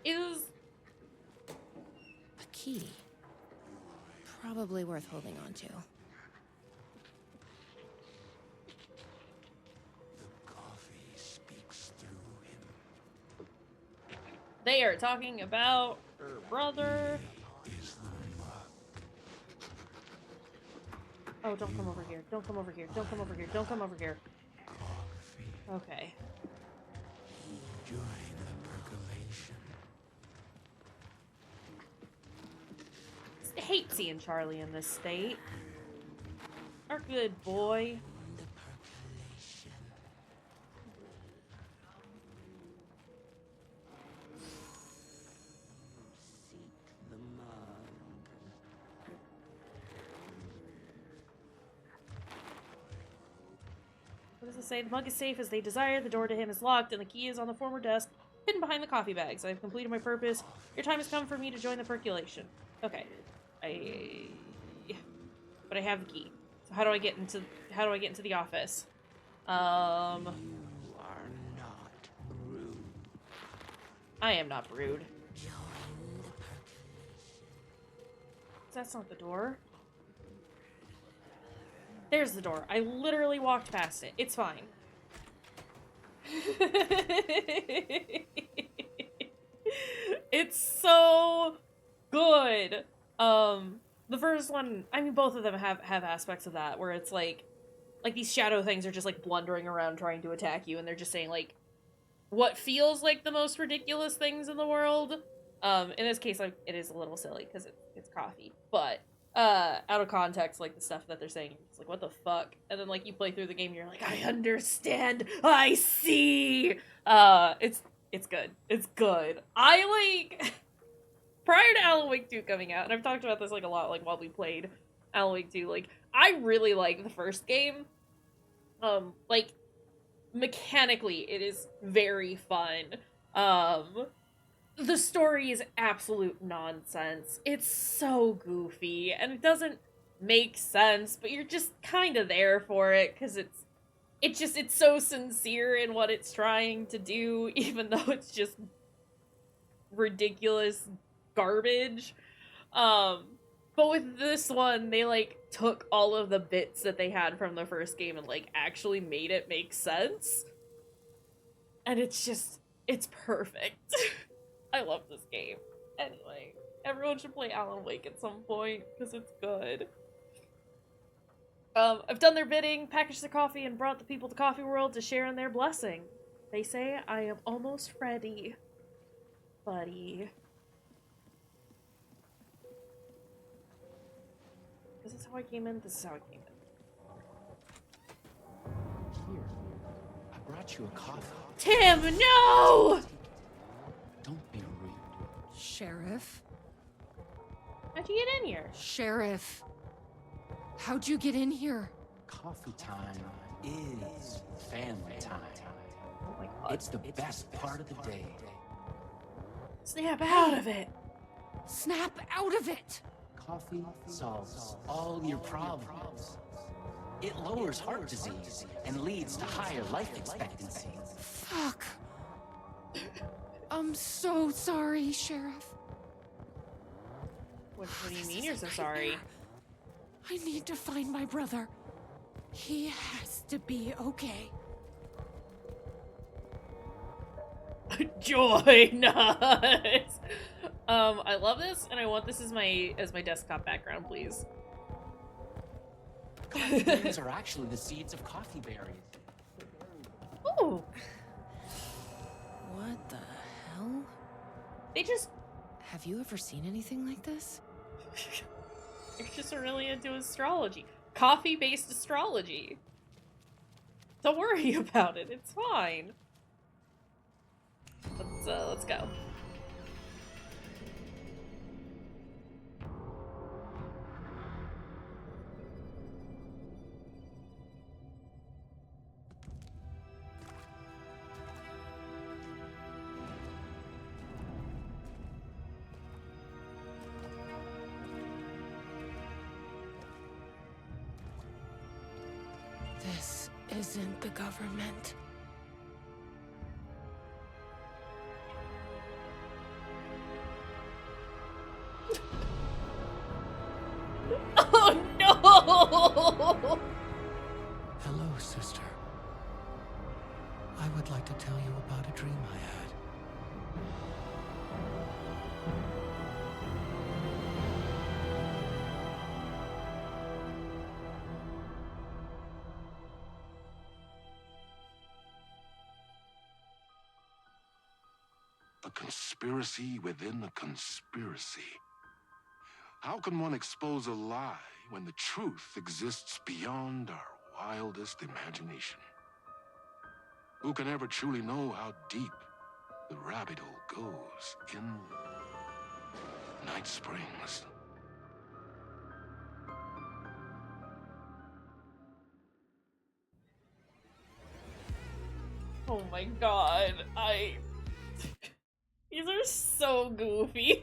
Is a key. Probably worth holding on to. they are talking about her brother. Oh, don't come over here. Don't come over here. Don't come over here. Don't come over here. Okay. hate seeing Charlie in this state. Our good boy. What does it say? The mug is safe as they desire, the door to him is locked, and the key is on the former desk, hidden behind the coffee bags. I have completed my purpose. Your time has come for me to join the percolation. Okay. But I have the key. So how do I get into the office? You are not rude. I am not rude. That's not the door. There's the door. I literally walked past it. It's fine. It's so good. The first one, I mean, both of them have aspects of that where it's like these shadow things are just like blundering around trying to attack you, and they're just saying like what feels like the most ridiculous things in the world. In this case, like, it is a little silly because it's coffee, but out of context, like the stuff that they're saying, it's like what the fuck, and then like you play through the game, and you're like, I understand, I see. It's good. It's good. I like. Prior to Alan Wake 2 coming out, and I've talked about this like a lot, like while we played Alan Wake 2, like I really like the first game. Like mechanically, it is very fun. The story is absolute nonsense. It's so goofy, and it doesn't make sense, but you're just kind of there for it because it's so sincere in what it's trying to do, even though it's just ridiculous garbage. But with this one, they like took all of the bits that they had from the first game and like actually made it make sense. And it's perfect. I love this game. Anyway, everyone should play Alan Wake at some point because it's good. I've done their bidding, packaged the coffee, and brought the people to Coffee World to share in their blessing. They say I am almost ready, buddy. This is how I came in. This is how I came in. Here, I brought you a coffee. Tim, no! Don't be rude. Sheriff? How'd you get in here? Sheriff. How'd you get in here? Coffee time is family time. Oh my god. It's the best part of the day. Snap out of it! Snap out of it! Coffee solves all your problems. It lowers heart disease and leads to higher life expectancy. Fuck. I'm so sorry, Sheriff. What do you mean you're so sorry? I need to find my brother. He has to be okay. Joy, nice. I love this, and I want this as my desktop background, please. Coffee berries are actually the seeds of coffee berries. Ooh. What the hell? They just... Have you ever seen anything like this? You're just really into astrology. Coffee-based astrology. Don't worry about it. It's fine. Let's go. This isn't the government. Oh no! Hello, sister. I would like to tell you about a dream I had. A conspiracy within a conspiracy. How can one expose a lie when the truth exists beyond our wildest imagination? Who can ever truly know how deep the rabbit hole goes in Night Springs? Oh my god, these are so goofy.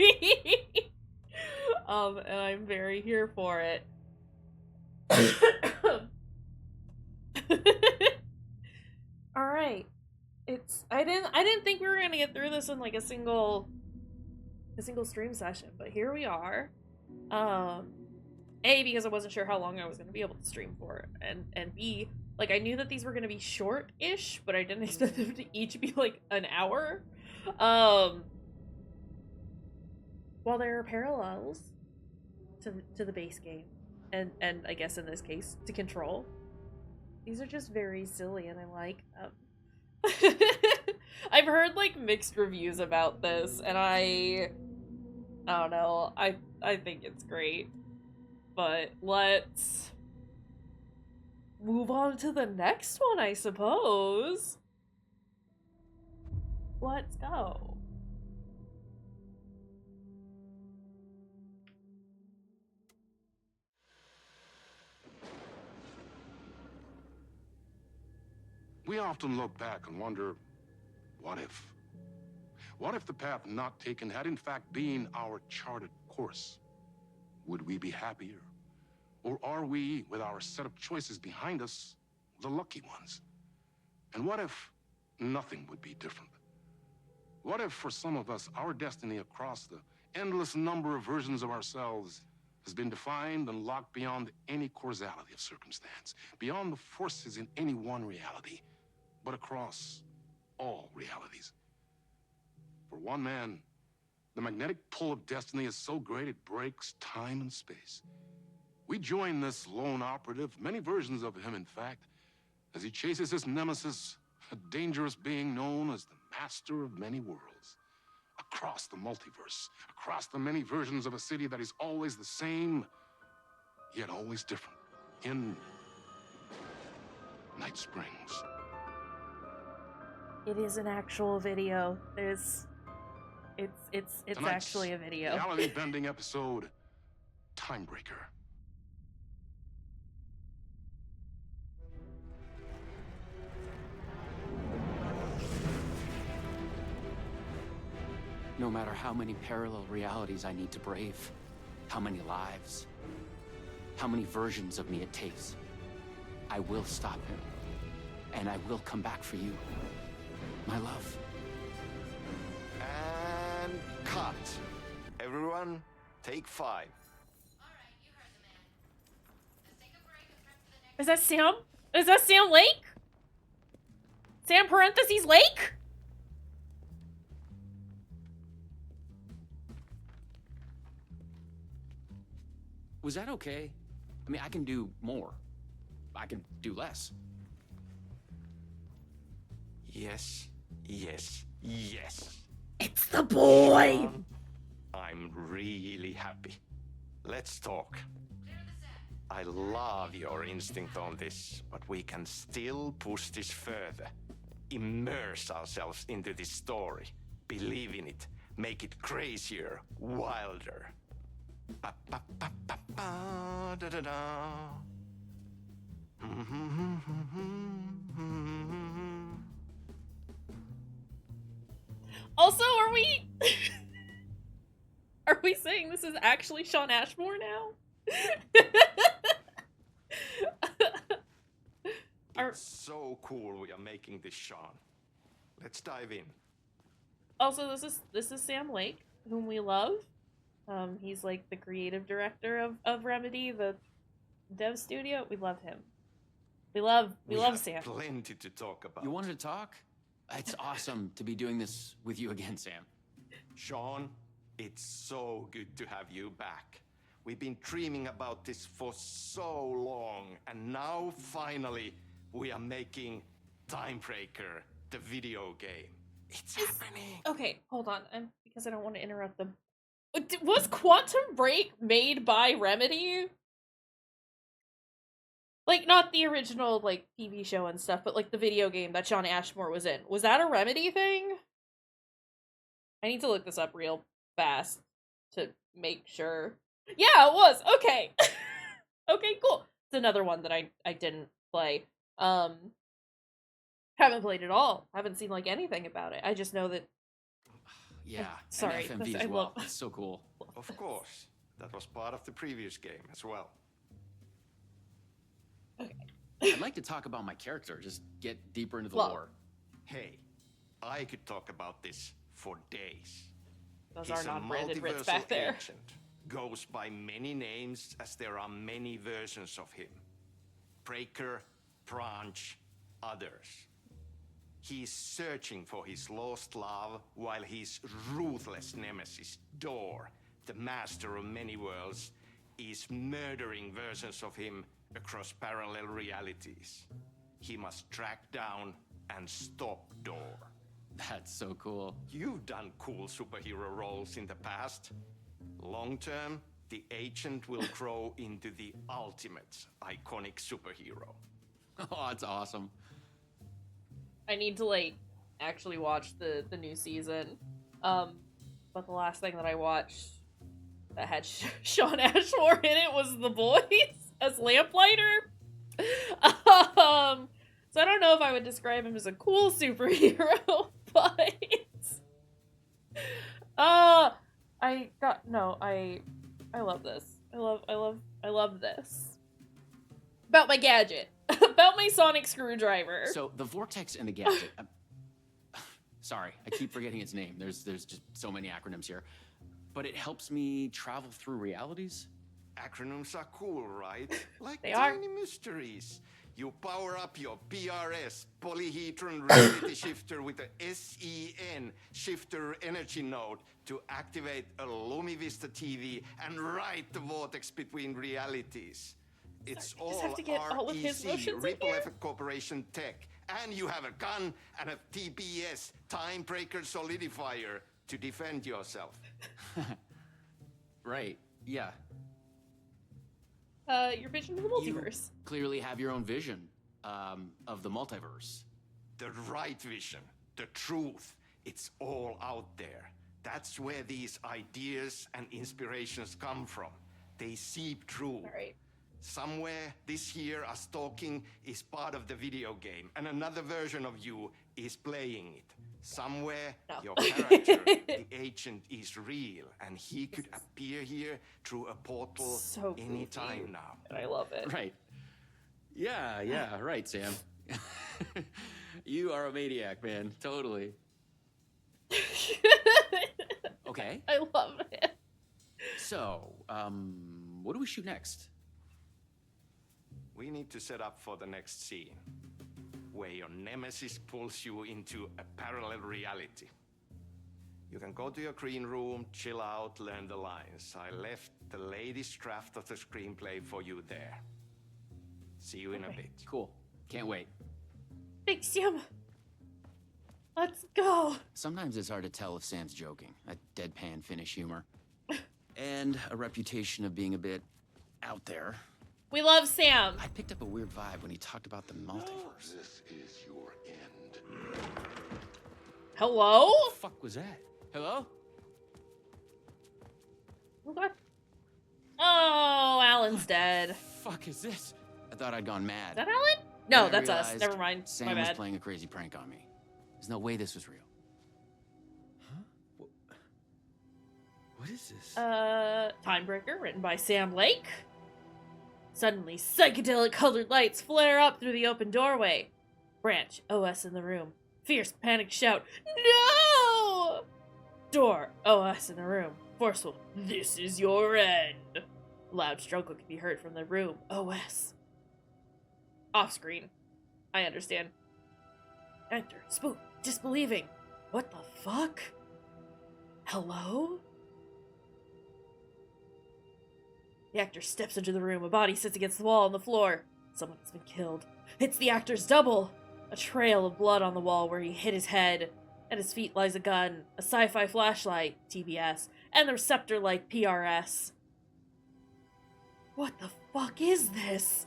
And I'm very here for it. Alright. I didn't think we were gonna get through this in like a single stream session, but here we are. A, because I wasn't sure how long I was gonna be able to stream for, and B, like I knew that these were gonna be short-ish, but I didn't expect them to each be like an hour. While there are parallels to the base game, and I guess in this case to Control, these are just very silly and I like them. I've heard like mixed reviews about this, and I don't know. I think it's great. But let's move on to the next one, I suppose. Let's go. We often look back and wonder, what if? What if the path not taken had in fact been our charted course? Would we be happier? Or are we, with our set of choices behind us, the lucky ones? And what if nothing would be different? What if, for some of us, our destiny across the endless number of versions of ourselves has been defined and locked beyond any causality of circumstance, beyond the forces in any one reality, but across all realities? For one man, the magnetic pull of destiny is so great it breaks time and space. We join this lone operative, many versions of him in fact, as he chases his nemesis, a dangerous being known as the master of many worlds. Across the multiverse, across the many versions of a city that is always the same, yet always different. In Night Springs. It is an actual video. It's Tonight's actually a video. reality-bending episode, Timebreaker. No matter how many parallel realities I need to brave, how many lives, how many versions of me it takes, I will stop him. And I will come back for you, my love. And cut. Everyone, take 5. Is that Sam? Is that Sam Lake? Sam parentheses Lake? Was that okay? I mean, I can do more. I can do less. Yes, yes, yes. It's the boy! Sean, I'm really happy. Let's talk. I love your instinct on this, but we can still push this further. Immerse ourselves into this story. Believe in it. Make it crazier, wilder. Ba, ba, ba, ba, ba, da, da, da. Also, are we... are we saying this is actually Shawn Ashmore now? It's so cool we are making this, Sean. Let's dive in. Also, this is Sam Lake, whom we love. He's like the creative director of Remedy, the dev studio. We love him. We love Sam. Plenty to talk about. You wanted to talk? It's awesome to be doing this with you again, Sam. Sean, it's so good to have you back. We've been dreaming about this for so long, and now finally we are making Timebreaker, the video game. It's happening. Okay, hold on. Because I don't want to interrupt them. Was Quantum Break made by Remedy? Like, not the original, like, TV show and stuff, but, like, the video game that John Ashmore was in. Was that a Remedy thing? I need to look this up real fast to make sure. Yeah, it was! Okay! Okay, cool. It's another one that I didn't play. Haven't played at all. Haven't seen, like, anything about it. I just know that... Yeah, Sorry. and FMV I as well. love... It's so cool. Of course. That was part of the previous game as well. I'd like to talk about my character, just get deeper into the lore. Hey, I could talk about this for days. Those He's are a non-branded Brits multiversal back there. agent. Goes by many names as there are many versions of him. Breaker, Branch, others. He's searching for his lost love while his ruthless nemesis, Door, the master of many worlds, is murdering versions of him across parallel realities. He must track down and stop Door. That's so cool. You've done cool superhero roles in the past. Long term, the agent will grow into the ultimate iconic superhero. Oh, that's awesome. I need to, like, actually watch the new season. But the last thing that I watched that had Sean Ashmore in it was The Boys as Lamplighter. So I don't know if I would describe him as a cool superhero, but I love this. I love this. About my gadget. About my sonic screwdriver. So the vortex and the gadget. Sorry, I keep forgetting its name. There's just so many acronyms here. But it helps me travel through realities. Acronyms are cool, right? Like They are. tiny mysteries. You power up your PRS, polyhedron reality shifter, with a SEN shifter energy node to activate a Lumivista TV and ride the vortex between realities. It's just have to get all of his REC, motions in Ripple here? Effect Corporation tech. And you have a gun and a TBS, Time Breaker Solidifier, to defend yourself. Right, yeah. Your vision of the multiverse. Clearly have your own vision of the multiverse. The right vision, the truth, it's all out there. That's where these ideas and inspirations come from. They seep through. All right. Somewhere this year, us talking is part of the video game, and another version of you is playing it. Somewhere, your character, the agent, is real, and he could appear here through a portal So anytime goofy. now. And I love it. Right. Yeah, right, Sam. You are a maniac, man. Totally. Okay. I love it. So, what do we shoot next? We need to set up for the next scene, where your nemesis pulls you into a parallel reality. You can go to your green room, chill out, learn the lines. I left the latest draft of the screenplay for you there. See you in a bit. Cool. Can't wait. Big Sam. Let's go. Sometimes it's hard to tell if Sam's joking. That deadpan Finnish humor. And a reputation of being a bit out there. We love Sam. I picked up a weird vibe when he talked about the multiverse. This is your end. Hello? What the fuck was that? Hello? Oh, God. Oh, Alan's dead. Fuck is this? I thought I'd gone mad. Is that Alan? No, Then I that's us. realized Never mind. Sam My was bad. playing a crazy prank on me. There's no way this was real. What is this? Timebreaker, written by Sam Lake. Suddenly, psychedelic colored lights flare up through the open doorway. Branch, OS in the room. Fierce, panicked shout, "No!" Door, OS in the room. Forceful, "This is your end." Loud struggle can be heard from the room. OS. Off screen. I understand. Actor, spook, disbelieving. What the fuck? Hello? The actor steps into the room. A body sits against the wall on the floor. Someone has been killed. It's the actor's double! A trail of blood on the wall where he hit his head. At his feet lies a gun, a sci-fi flashlight, TBS, And the scepter-like PRS. What the fuck is this?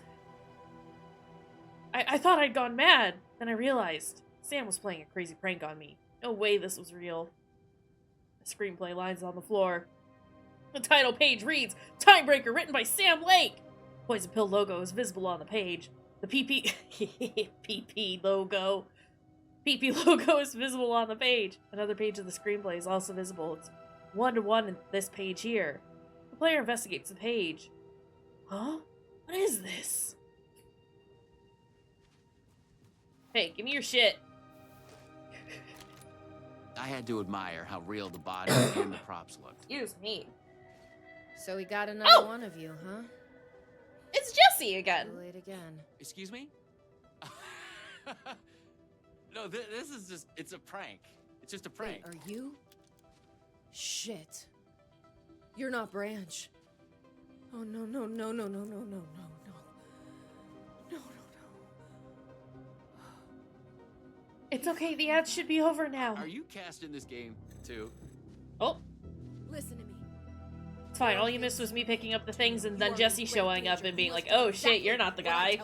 I thought I'd gone mad. Then I realized Sam was playing a crazy prank on me. No way this was real. The screenplay lines on the floor. The title page reads, Timebreaker, written by Sam Lake. Poison Pill logo is visible on the page. The PP logo is visible on the page. Another page of the screenplay is also visible. It's 1-to-1 in this page here. The player investigates the page. Huh? What is this? Hey, give me your shit. I had to admire how real the body and the props looked. Excuse me. So we got another one of you, huh? It's Jesse again. Too late again. Excuse me? No, this is just, it's a prank. It's just a prank. Wait, are you? Shit. You're not Branch. Oh, no, no, no, no, no, no, no, no, no. No, no, no. It's okay, the ads should be over now. Are you cast in this game, too? Oh. Listen to me. It's fine, all you missed was me picking up the things and then Jesse showing up and being like, oh shit, you're not the guy.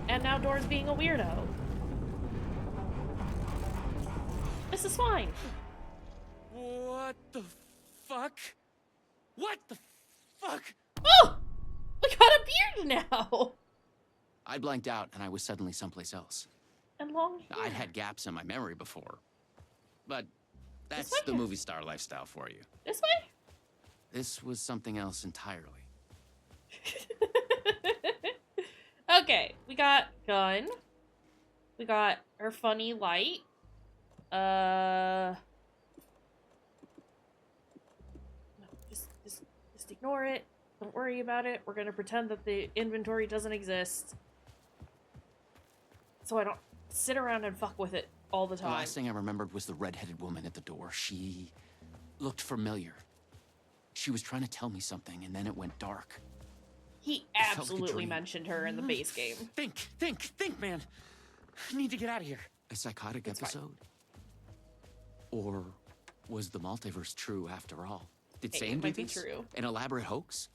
And now Dora's being a weirdo. This is fine. What the fuck? What the fuck? Oh! We got a beard now! I blanked out and I was suddenly someplace else. And long hair. I'd had gaps in my memory before. But that's way? the movie star lifestyle for you. This way? This was something else entirely. Okay, we got gun. We got our funny light. No, just ignore it. Don't worry about it. We're gonna pretend that the inventory doesn't exist. So I don't sit around and fuck with it all the The time. last thing I remembered was the red-headed woman at the door. She looked familiar. She was trying to tell me something, and then it went dark. He It felt like a absolutely dream. mentioned her in the base game. Think, man. I need to get out of here. A psychotic It's fine. episode? Or was the multiverse true after all? Did Hey, Sam it do might be this? true. An elaborate hoax?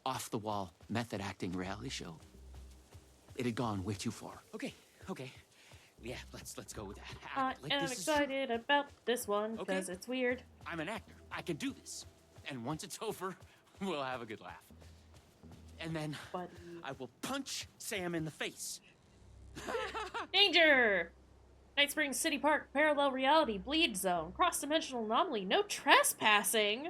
Off-the-wall, method-acting reality show? It had gone way too far. Okay. Yeah, let's go with that. I Act like am this is true. excited about this one Okay. because it's weird. I'm an actor. I can do this. And once it's over, we'll have a good laugh. And then I will punch Sam in the face. Danger! Night Springs City Park, parallel reality, bleed zone, cross-dimensional anomaly, no trespassing.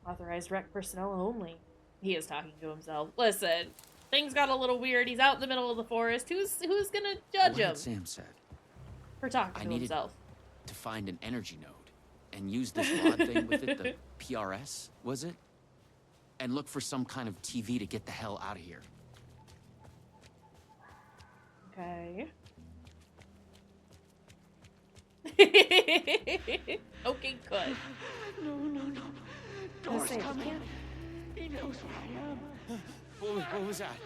Authorized rec personnel only. He is talking to himself. Listen, things got a little weird. He's out in the middle of the forest. Who's gonna judge What him had Sam said? for talking I to needed himself? to find an energy node and use this rod thing with it, the PRS, was it? And look for some kind of TV to get the hell out of here. Okay. Okay, good. No. Door's coming. He knows where I am. What was that?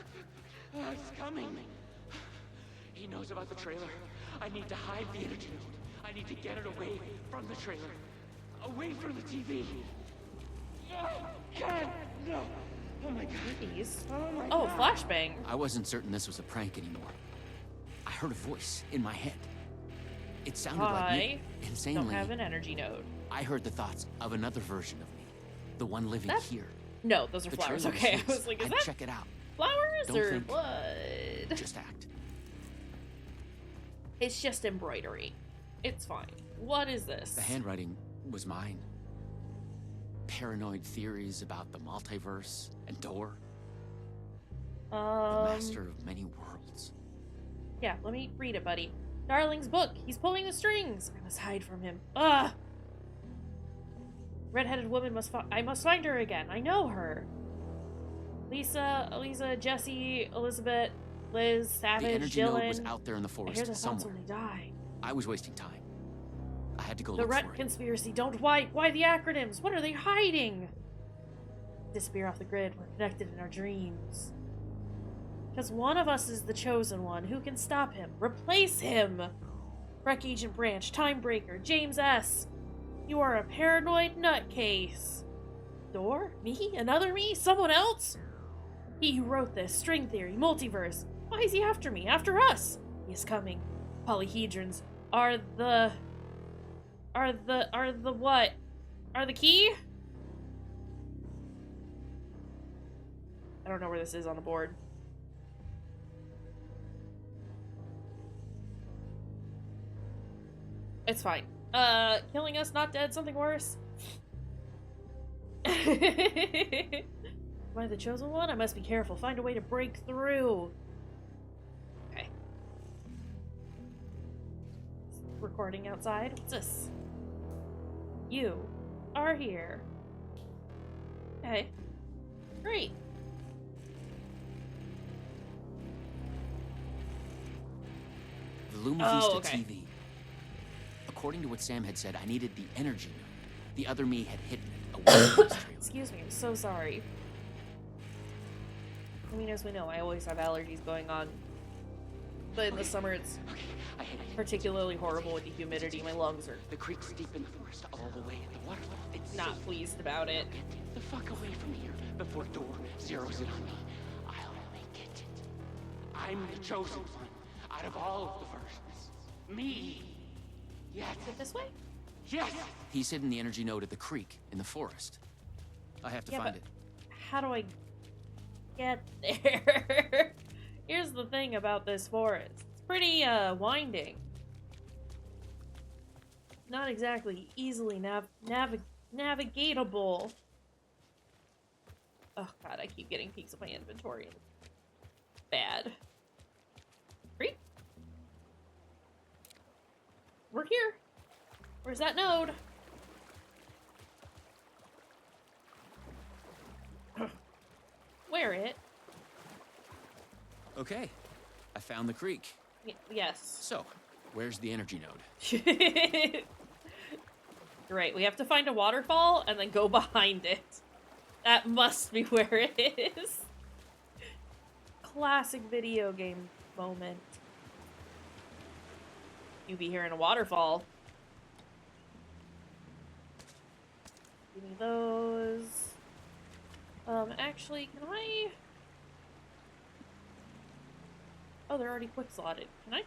It's coming. He knows about the trailer. I need to hide the energy node. I need to get it away from the trailer. Away from the TV. Oh, God, no. Oh my God. Please. Oh my Oh, God. flashbang. I wasn't certain this was a prank anymore. I heard a voice in my head. It sounded like me, I insanely. don't have an energy node. I heard the thoughts of another version of me, the one living That- here. No, those are The flowers. trailer Okay, I his. was like, is I'd that check it out. flowers Don't or think. blood? Just act. It's just embroidery. It's fine. What is this? The handwriting was mine. Paranoid theories about the multiverse and Door, the master of many worlds. Yeah, let me read it, buddy. Darling's book. He's pulling the strings. I must hide from him. Ugh. Red-headed woman I must find her again. I know her. Lisa, Jesse, Elizabeth, Liz, The Savage, energy Dylan. node was out there in the I hear forest the thoughts somewhere. when they die. I was wasting time. I had to go The look Ret for it. conspiracy. Don't why the acronyms? What are they hiding? Disappear off the grid. We're connected in our dreams. Because one of us is the chosen one. Who can stop him? Replace him! Rec Agent Branch, Timebreaker, James S. You are a paranoid nutcase. Door? Me? Another me? Someone else? He who wrote this, string theory, multiverse. Why is he after me? After us? He is coming. Polyhedrons are the what? Are the key? I don't know where this is on the board. It's fine. Killing us, not dead, something worse. Am I the chosen one? I must be careful. Find a way to break through. Okay. Recording outside. What's this? You are here. Okay. Great. The Luma Vista okay. TV. According to what Sam had said, I needed the energy node. The other me had hidden it away from this trailer. Excuse me, I'm so sorry. I mean, as we know, I always have allergies going on. But in the summer, it's particularly horrible with the humidity. My lungs are... The creek's deep in the forest, all the way at the waterfall. It's not pleased about it. Get the fuck away from here before Door zeroes it on me. I'll make it. I'm the chosen one out of all of the versions. Me. Yes. Is it this way? Yes. He's hidden the energy node at the creek in the forest. I have to find it. How do I get there? Here's the thing about this forest. It's pretty, winding. Not exactly easily navigatable. Oh god, I keep getting peeks of my inventory. Bad. Creek? We're here. Where's that node? Where it? Okay. I found the creek. Yes. So, where's the energy node? Right, we have to find a waterfall and then go behind it. That must be where it is. Classic video game moment. You be here in a waterfall. Give me those. Actually, can I... Oh, they're already quick slotted. Can I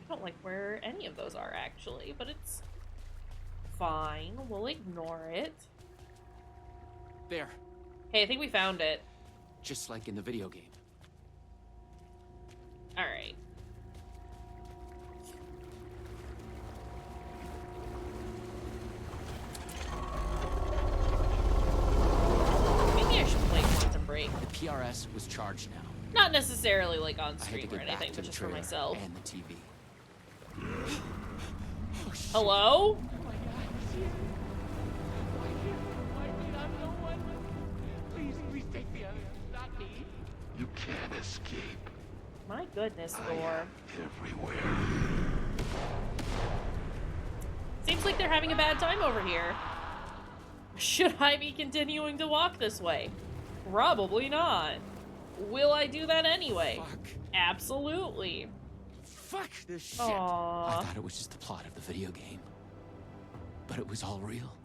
don't like where any of those are, actually, but it's fine. We'll ignore it. There. Hey, I think we found it. Just like in the video game. Alright. Maybe I should play Quantum Break. The PRS was charged now. Not necessarily like on I had to stream or get anything, back to but the just for trailer myself. and the TV. Hello? Oh my god, it's you. Why can't I'm no one? Please take the others, not me. You can't escape. My goodness, Thor. Everywhere. Seems like they're having a bad time over here. Should I be continuing to walk this way? Probably not. Will I do that anyway? Fuck. Absolutely. Fuck this shit. Aww. I thought it was just the plot of the video game. But it was all real.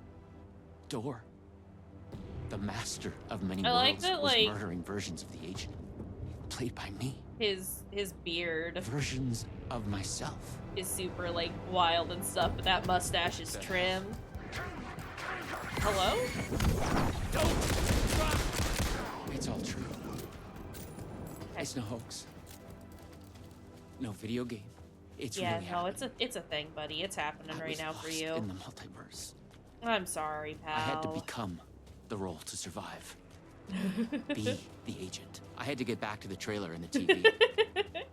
Door, the master of many I like worlds, that, was like, murdering versions of the agent. Played by me. His beard Versions of myself. is super, like, wild and stuff, but that mustache is trim. Hello? It's all true. It's no hoax. No video game. It's Yeah, really no, happening. it's a thing, buddy. It's happening I right was now for lost you. in the multiverse. I'm sorry, pal. I had to become the role to survive. Be the agent. I had to get back to the trailer and the TV.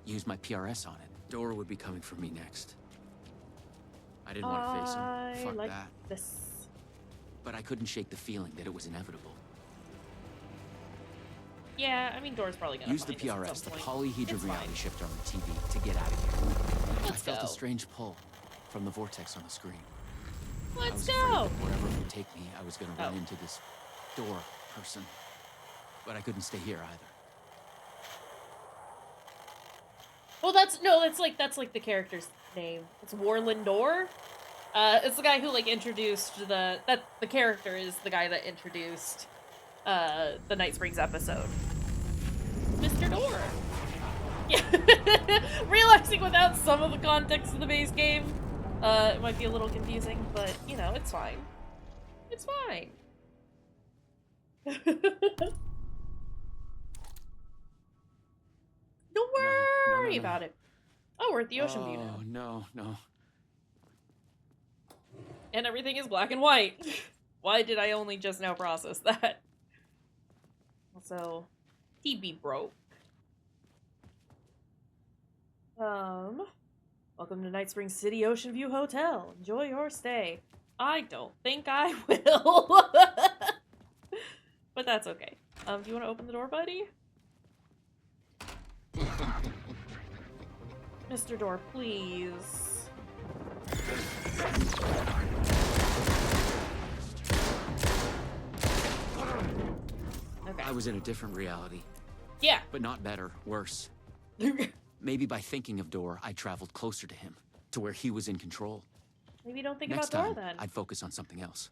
Use my PRS on it. Dora would be coming for me next. I didn't want to face him. Fuck like that. this. But I couldn't shake the feeling that it was inevitable. Yeah, I mean, Dora's probably gonna Use the find us at PRS, some the point. polyhedron It's reality fine. shifter on the TV, to get out of here. I Let's felt go. a strange pull from the vortex on the screen. I Let's was afraid go. that wherever it would take me, I was going to run Oh. into this door person. But I couldn't stay here either. Well, that's like the character's name. It's Warland Door. It's the guy who like introduced the character is the guy that introduced the Night Springs episode. Mr. Door. Yeah. Realizing without some of the context of the base game, it might be a little confusing, but you know, it's fine. It's fine. Don't worry about it. Oh, we're at the ocean view now. Oh, no. And everything is black and white. Why did I only just now process that? Also, TV broke. Welcome to Night Springs City Ocean View Hotel. Enjoy your stay. I don't think I will. But that's okay. Do you want to open the door, buddy? Mr. Door, please. Okay. I was in a different reality. Yeah. But not better, worse. Maybe by thinking of Door, I traveled closer to him, to where he was in control. Maybe don't think Next about Door time, then. I'd focus on something else.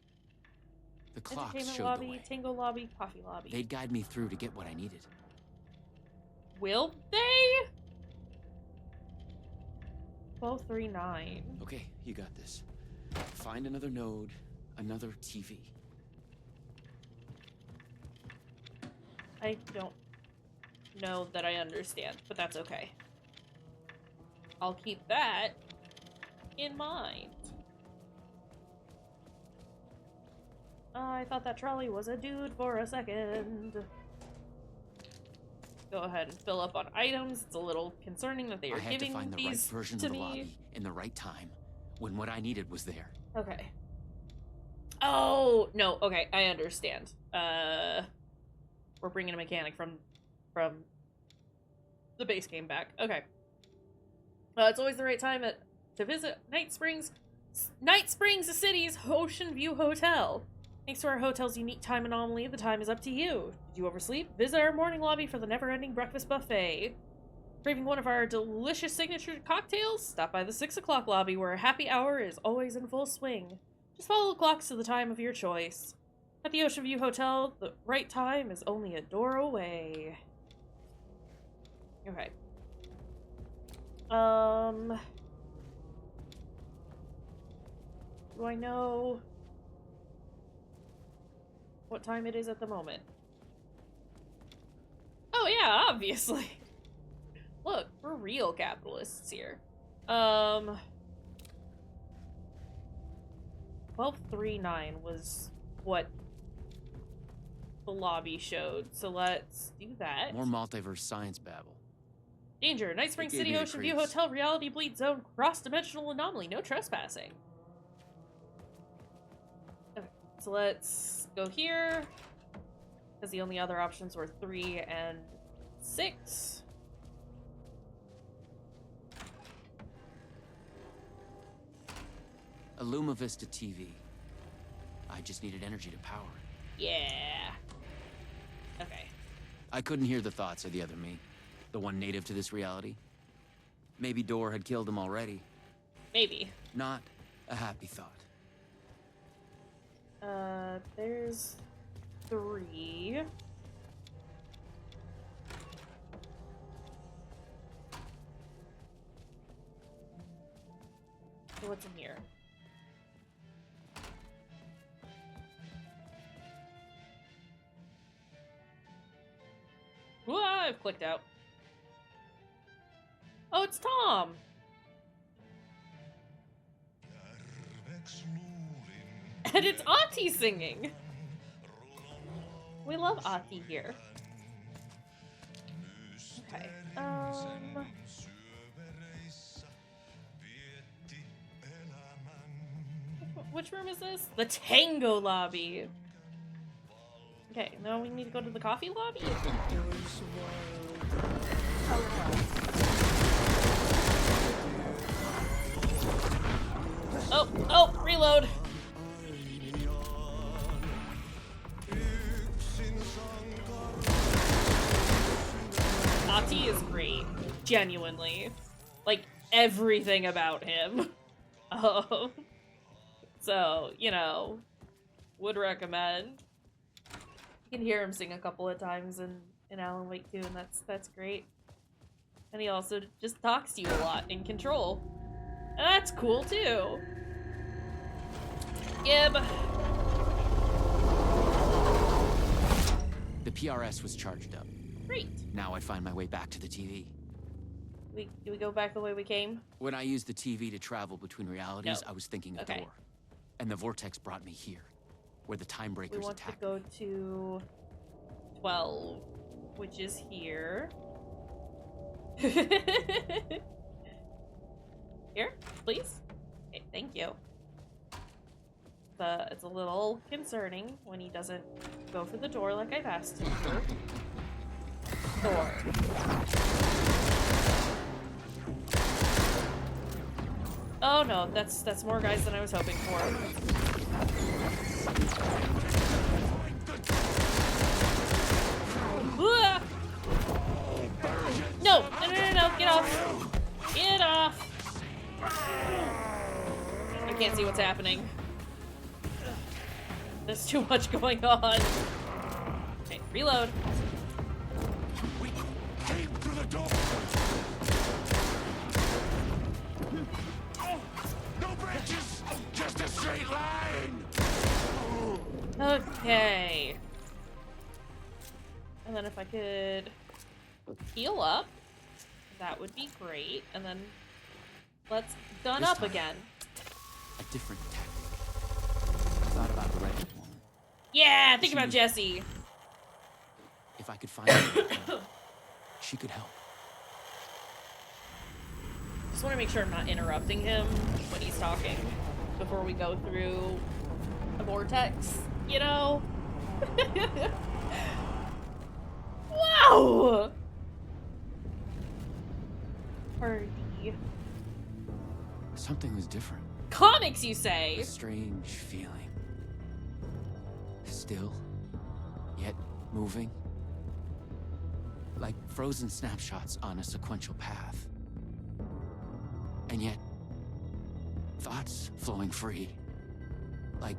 The clocks Entertainment showed lobby, the way. Tango lobby, coffee lobby. They'd guide me through to get what I needed. Will they? 1239. Okay, you got this. Find another node, another TV. I don't know that I understand, but that's okay. I'll keep that in mind. I thought that trolley was a dude for a second. Go ahead and fill up on items. It's a little concerning that they are I had to giving find the right these version to of the me. lobby in the right time, when what I needed was there. Okay. Oh, no, okay, I understand. We're bringing a mechanic from the base game back. Okay. It's always the right time to visit Night Springs, the city's Ocean View Hotel. Thanks to our hotel's unique time anomaly, the time is up to you. Did you oversleep? Visit our morning lobby for the never-ending breakfast buffet. Craving one of our delicious signature cocktails? Stop by the 6 o'clock lobby where a happy hour is always in full swing. Just follow the clocks to the time of your choice. At the Ocean View Hotel, the right time is only a door away. Okay. Do I know what time it is at the moment? Oh yeah, obviously. Look, we're real capitalists here. 1239 was what the lobby showed, so let's do that. More multiverse science babble. Danger! Night Springs It gave City me the Ocean View creeps. Hotel Reality Bleed Zone Cross-Dimensional Anomaly. No trespassing. Okay, so let's go here. Because the only other options were 3 and 6. A Luma Vista TV. I just needed energy to power it. Yeah. Okay. I couldn't hear the thoughts of the other me. The one native to this reality. Maybe Door had killed him already. Maybe. Not a happy thought. There's 3. So what's in here? Whoa, I've clicked out. Oh, it's Tom! And it's Auntie singing! We love Auntie here. Okay, which room is this? The Tango lobby! Okay, now we need to go to the coffee lobby? Oh, reload! Ati is great. Genuinely. Like, everything about him. So, you know, would recommend. You can hear him sing a couple of times in Alan Wake 2, and that's great. And he also just talks to you a lot in Control. And that's cool, too. Gib. The PRS was charged up. Great. Now I find my way back to the TV. Do we go back the way we came? When I used the TV to travel between realities, No. I was thinking a Okay. door. And the vortex brought me here, where the time We breakers want to attacked. go to 12, which is here. Here, please. Okay, thank you. It's a little concerning when he doesn't go for the door like I've asked him to. Door. Oh no, that's more guys than I was hoping for. Ah! No, get off. Get off. I can't see what's happening. There's too much going on. Okay, reload. We came through the door. No branches, just a straight line. Okay. And then if I could heal up, that would be great. And then let's gun This up time, again. A different tactic. I thought about the red woman. Yeah, think about Jesse. If I could find her, she could help. Just want to make sure I'm not interrupting him when he's talking before we go through a vortex, you know? Wow! Party. Something was different. Comics, you say? A strange feeling. Still, yet moving. Like frozen snapshots on a sequential path. And yet, thoughts flowing free. Like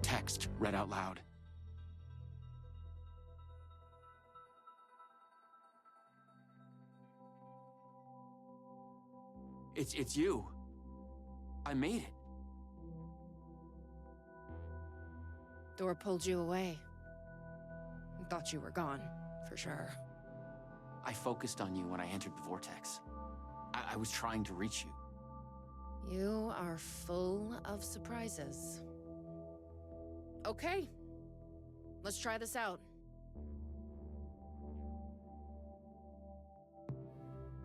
text read out loud. It's you. I made it. Door pulled you away. Thought you were gone, for sure. I focused on you when I entered the vortex. I was trying to reach you. You are full of surprises. Okay. Let's try this out.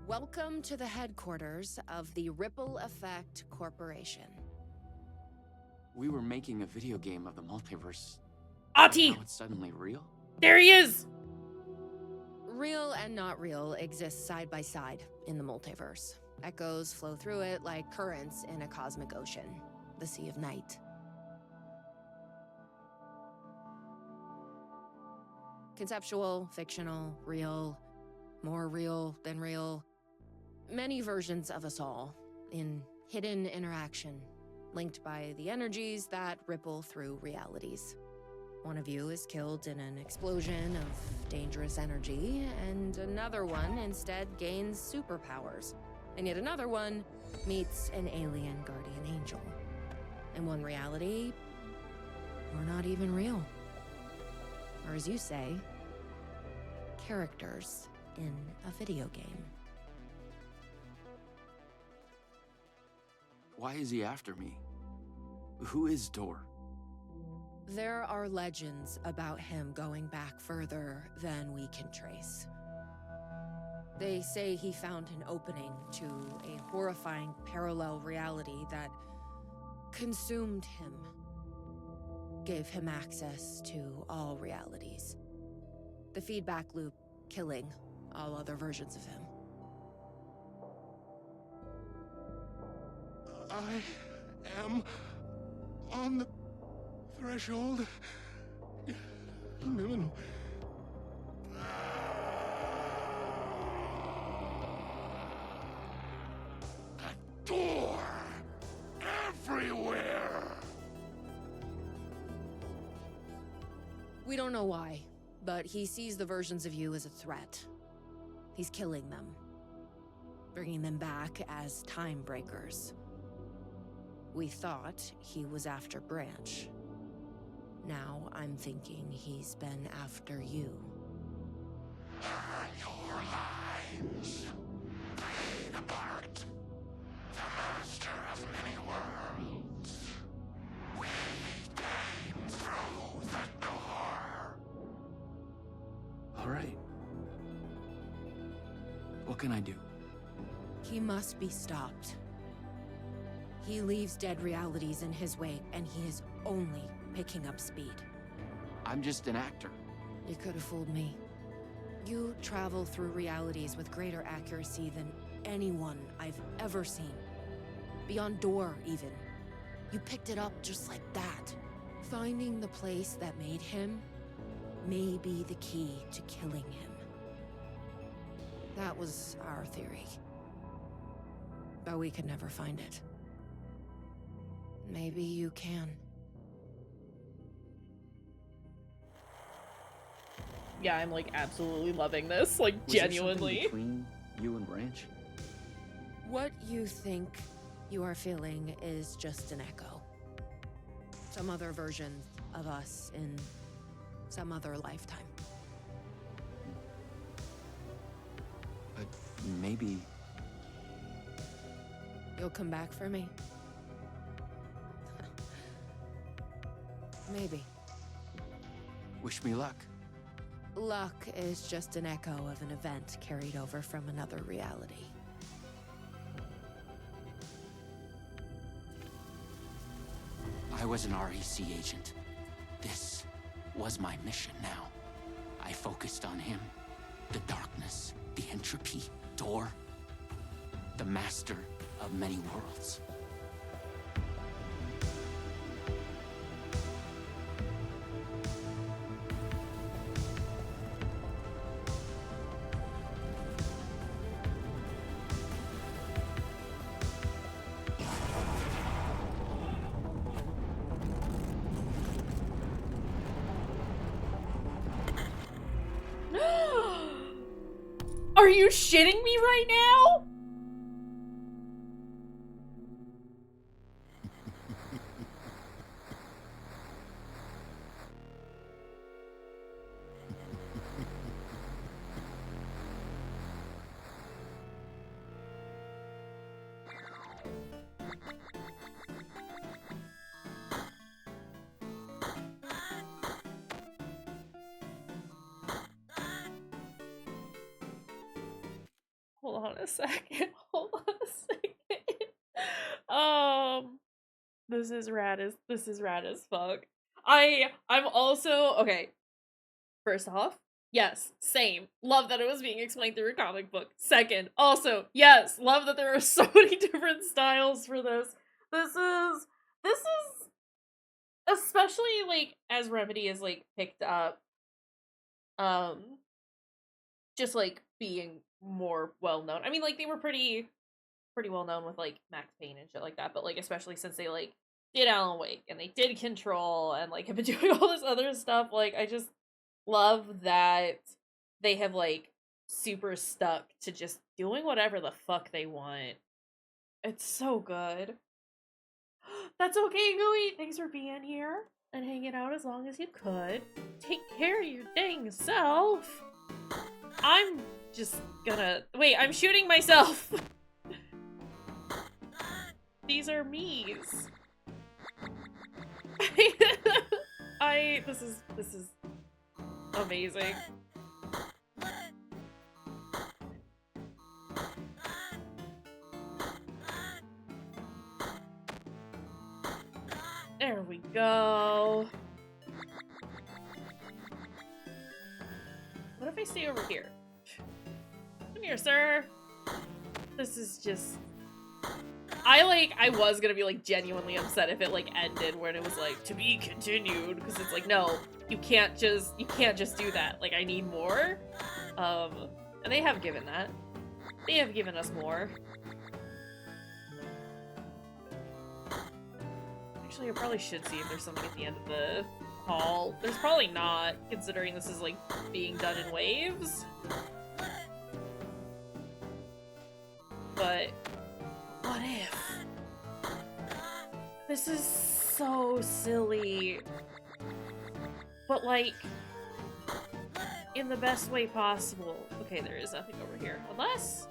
Welcome to the headquarters of the Ripple Effect Corporation. We were making a video game of the multiverse. Ati! Now it's suddenly real? There he is! Real and not real exist side by side in the multiverse. Echoes flow through it like currents in a cosmic ocean, the Sea of Night. Conceptual, fictional, real, more real than real. Many versions of us all, in hidden interaction, linked by the energies that ripple through realities. One of you is killed in an explosion of dangerous energy, and another one instead gains superpowers. And yet another one meets an alien guardian angel. In one reality, we're not even real. Or as you say, characters in a video game. Why is he after me? Who is Door? There are legends about him going back further than we can trace. They say he found an opening to a horrifying parallel reality that consumed him, gave him access to all realities. The feedback loop killing all other versions of him. I am on the threshold. We don't know why, but he sees the versions of you as a threat. He's killing them, bringing them back as time breakers. We thought he was after Branch. Now I'm thinking he's been after you. Your lines. Break apart. The master of many worlds. We came through the door. All right. What can I do? He must be stopped. He leaves dead realities in his wake, and he is only picking up speed. I'm just an actor. You could have fooled me. You travel through realities with greater accuracy than anyone I've ever seen. Beyond Door, even. You picked it up just like that. Finding the place that made him may be the key to killing him. That was our theory. But we could never find it. Maybe you can. Yeah, I'm like absolutely loving this, like Was there something genuinely. between you and Branch? What you think you are feeling is just an echo. Some other version of us in some other lifetime. But maybe... You'll come back for me? Maybe. Wish me luck. Luck is just an echo of an event carried over from another reality. I was an REC agent. This was my mission now. I focused on him. The darkness, the entropy, Door. The master of many worlds. Are you shitting me right now? Hold on a second. Hold on a second. This is rad as fuck. I'm also okay. First off, yes, same. Love that it was being explained through a comic book. Second, also, yes, love that there are so many different styles for this. This is especially like as Remedy is like picked up just like being more well known. I mean, like they were pretty well known with like Max Payne and shit like that, but like especially since they like did Alan Wake and they did Control and like have been doing all this other stuff, like I just love that they have like super stuck to just doing whatever the fuck they want. It's so good. That's okay, Gooey. Thanks for being here and hanging out as long as you could. Take care of your dang self. I'm just gonna... Wait, I'm shooting myself! These are me's. This is amazing. There we go. What if I stay over here? Come here, sir. This is just... I was gonna be like genuinely upset if it like ended when it was like to be continued, because it's like, no, you can't just do that. Like I need more. And they have given that. They have given us more. Actually, I probably should see if there's something at the end of the recall. There's probably not, considering this is, like, being done in waves. But, what if? This is so silly. But, like, in the best way possible. Okay, there is nothing over here. Unless...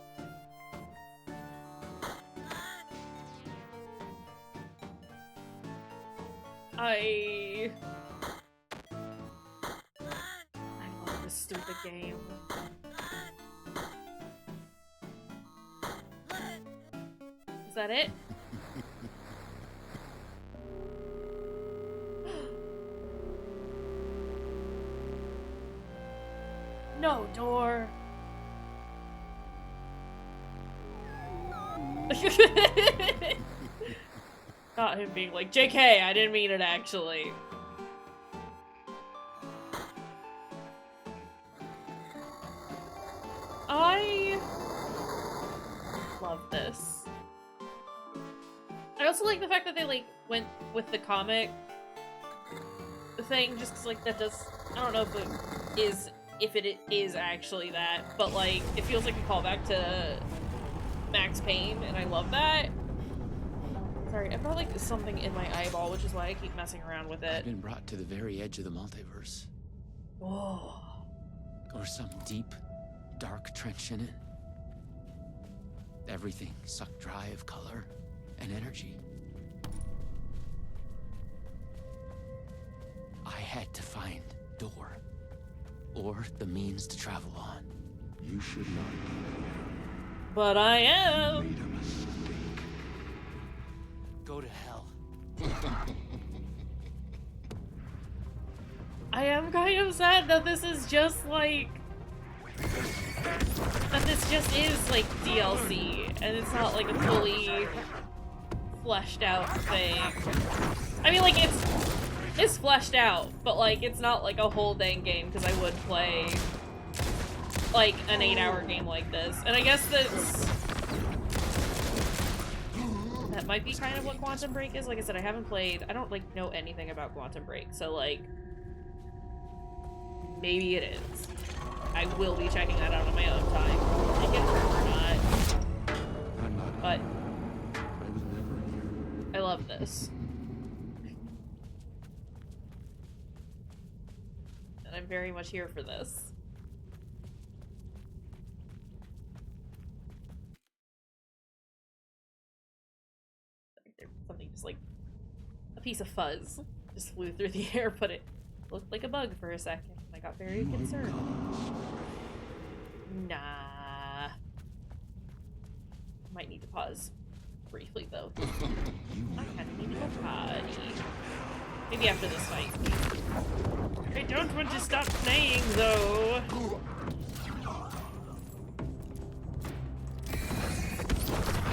I love this stupid game. Is that it? No door. Not him being like, JK, I didn't mean it actually. I love this. I also like the fact that they, like, went with the comic thing, just 'cause, like, that does, I don't know if it is actually that, but, like, it feels like a callback to Max Payne, and I love that. Sorry, I've got, like, something in my eyeball, which is why I keep messing around with it. I've been brought to the very edge of the multiverse. Whoa. Or some deep, dark trench in it. Everything sucked dry of color and energy. I had to find door, or the means to travel on. You should not be here. But I am. You made a mistake. Go to hell. I am kind of sad that this is just like... that this just is like DLC, and it's not like a fully fleshed out thing. I mean, like, it's fleshed out, but like it's not like a whole dang game, because I would play like an 8-hour game like this. And I guess that might be kind of what Quantum Break is. Like I said, I don't like know anything about Quantum Break, so like maybe it is. I will be checking that out on my own time. I can or not. But I love this. And I'm very much here for this. Something just like a piece of fuzz just flew through the air, but it looked like a bug for a second. I got very concerned. Nah. Might need to pause briefly though. I kind of need to go potty. Maybe after this fight. I don't want to stop playing though.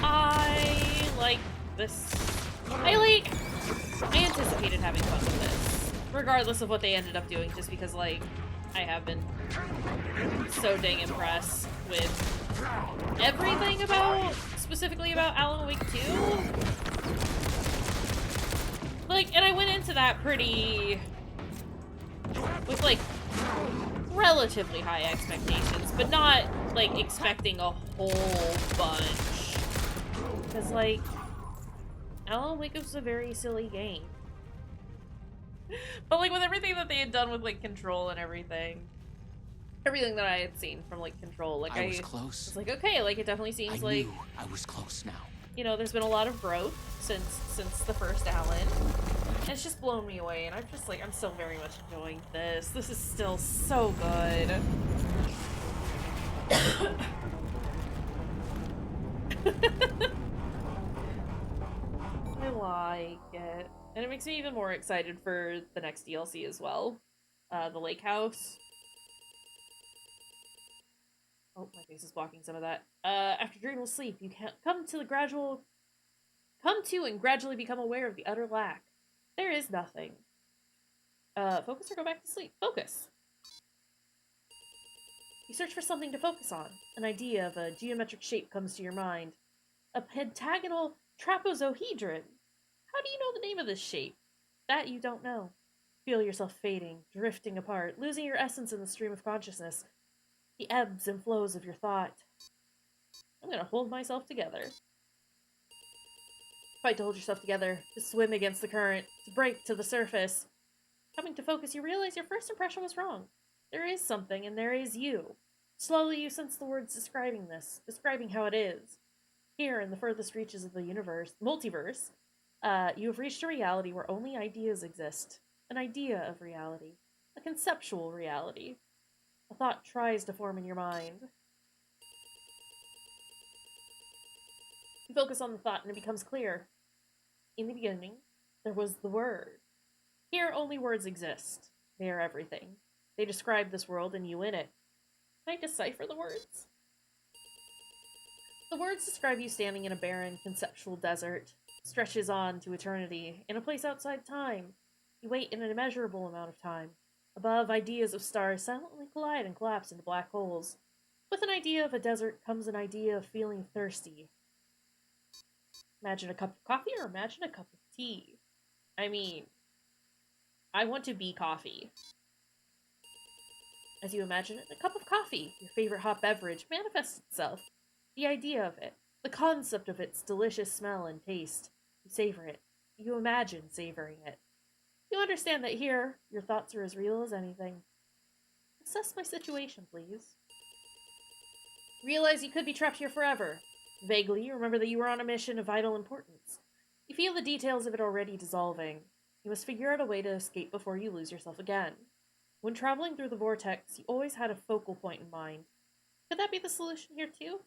I like this. I anticipated having fun with this, regardless of what they ended up doing, just because, like, I have been so dang impressed with everything specifically about Alan Wake 2. Like, and I went into that with, like, relatively high expectations, but not, like, expecting a whole bunch. Because, like, Alan Wake was a very silly game. But, like, with everything that they had done with, like, Control and everything that I had seen from, like, Control, like, I was close. It's like, okay, like, it definitely seems like I was close now. You know, there's been a lot of growth since the first Alan. And it's just blown me away, and I'm just, like, I'm still very much enjoying this. This is still so good. I like it. And it makes me even more excited for the next DLC as well. The Lake House. Oh, my face is blocking some of that. After dreamless sleep, you can come to and gradually become aware of the utter lack. There is nothing. Focus or go back to sleep? Focus. You search for something to focus on. An idea of a geometric shape comes to your mind. A pentagonal trapezohedron. How do you know the name of this shape? That you don't know. Feel yourself fading, drifting apart, losing your essence in the stream of consciousness, the ebbs and flows of your thought. I'm gonna hold myself together. Fight to hold yourself together, to swim against the current, to break to the surface. Coming to focus, you realize your first impression was wrong. There is something, and there is you. Slowly, you sense the words describing this, describing how it is. Here, in the furthest reaches of the multiverse, you have reached a reality where only ideas exist. An idea of reality. A conceptual reality. A thought tries to form in your mind. You focus on the thought and it becomes clear. In the beginning, there was the Word. Here, only words exist. They are everything. They describe this world and you in it. Can I decipher the words? The words describe you standing in a barren, conceptual desert. It stretches on to eternity, in a place outside time. You wait in an immeasurable amount of time. Above, ideas of stars silently collide and collapse into black holes. With an idea of a desert comes an idea of feeling thirsty. Imagine a cup of coffee or imagine a cup of tea? I mean, I want to be coffee. As you imagine it, a cup of coffee, your favorite hot beverage, manifests itself. The idea of it, the concept of its delicious smell and taste. You savor it. You imagine savoring it. You understand that here, your thoughts are as real as anything. Assess my situation, please. Realize you could be trapped here forever. Vaguely, you remember that you were on a mission of vital importance. You feel the details of it already dissolving. You must figure out a way to escape before you lose yourself again. When traveling through the vortex, you always had a focal point in mind. Could that be the solution here too?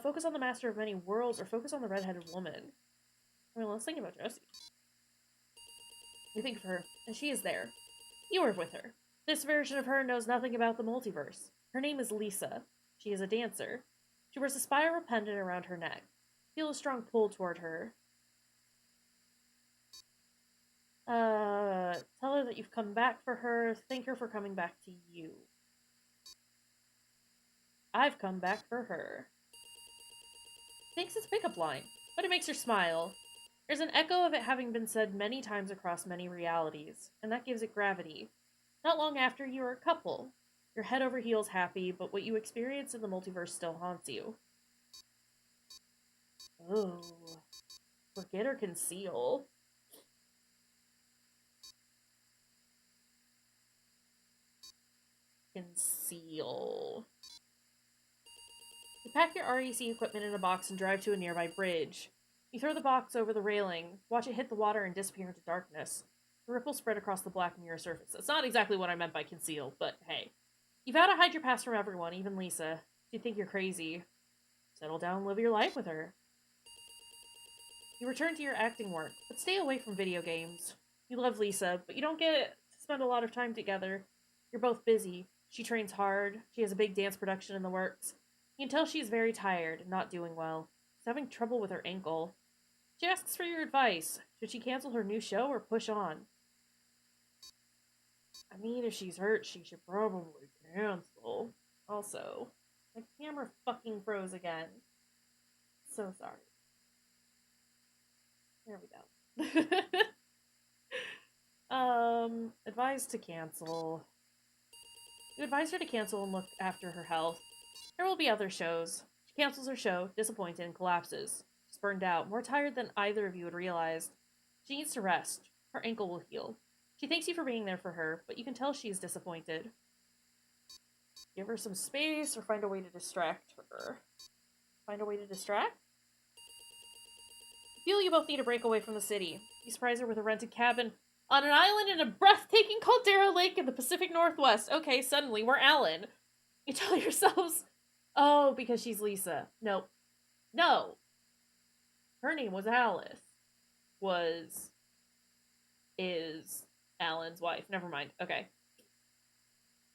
Focus on the master of many worlds, or focus on the red-headed woman. I mean, let's think about Josie. You think of her, and she is there. You are with her. This version of her knows nothing about the multiverse. Her name is Lisa. She is a dancer. She wears a spiral pendant around her neck. Feel a strong pull toward her. Tell her that you've come back for her. Thank her for coming back to you. I've come back for her. Thanks his pickup line, but it makes her smile. There's an echo of it having been said many times across many realities, and that gives it gravity. Not long after, you are a couple. You're head over heels happy, but what you experience in the multiverse still haunts you. Oh. Forget or conceal? Conceal. You pack your REC equipment in a box and drive to a nearby bridge. You throw the box over the railing, watch it hit the water and disappear into darkness. The ripples spread across the black mirror surface. That's not exactly what I meant by conceal, but hey. You vow to hide your past from everyone, even Lisa. She'd think you're crazy. Settle down and live your life with her. You return to your acting work, but stay away from video games. You love Lisa, but you don't get to spend a lot of time together. You're both busy. She trains hard. She has a big dance production in the works. You can tell she's very tired and not doing well. She's having trouble with her ankle. She asks for your advice. Should she cancel her new show or push on? I mean, if she's hurt, she should probably cancel. Also, my camera fucking froze again. So sorry. There we go. Advised to cancel. You advise her to cancel and look after her health. There will be other shows. She cancels her show, disappointed, and collapses. She's burned out, more tired than either of you had realized. She needs to rest. Her ankle will heal. She thanks you for being there for her, but you can tell she is disappointed. Give her some space or find a way to distract her. Find a way to distract? You feel you both need a break away from the city. You surprise her with a rented cabin on an island in a breathtaking caldera lake in the Pacific Northwest. Okay, suddenly we're Alan. You tell yourselves, oh, because she's Lisa. Nope. No. Her name was Alice. Is Alan's wife. Never mind. Okay.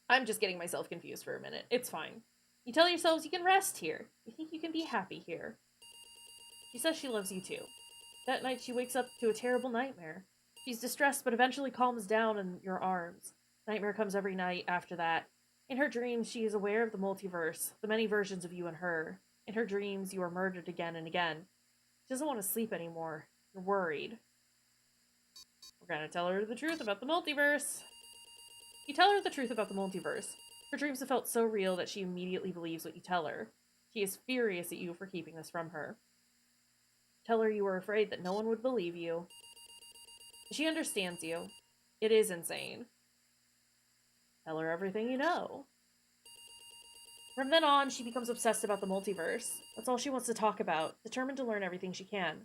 I'm just getting myself confused for a minute. It's fine. You tell yourselves you can rest here. You think you can be happy here. She says she loves you too. That night she wakes up to a terrible nightmare. She's distressed but eventually calms down in your arms. Nightmare comes every night after that. In her dreams, she is aware of the multiverse, the many versions of you and her. In her dreams, you are murdered again and again. She doesn't want to sleep anymore. You're worried. We're gonna tell her the truth about the multiverse. You tell her the truth about the multiverse. Her dreams have felt so real that she immediately believes what you tell her. She is furious at you for keeping this from her. Tell her you were afraid that no one would believe you. She understands you. It is insane. Tell her everything you know. From then on, she becomes obsessed about the multiverse. That's all she wants to talk about, determined to learn everything she can.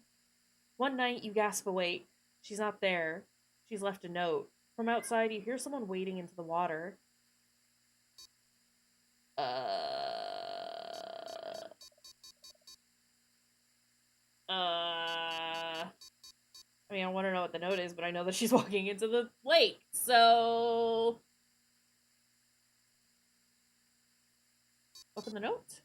One night, you gasp awake. She's not there. She's left a note. From outside, you hear someone wading into the water. I mean, I want to know what the note is, but I know that she's walking into the lake, so... Open the note?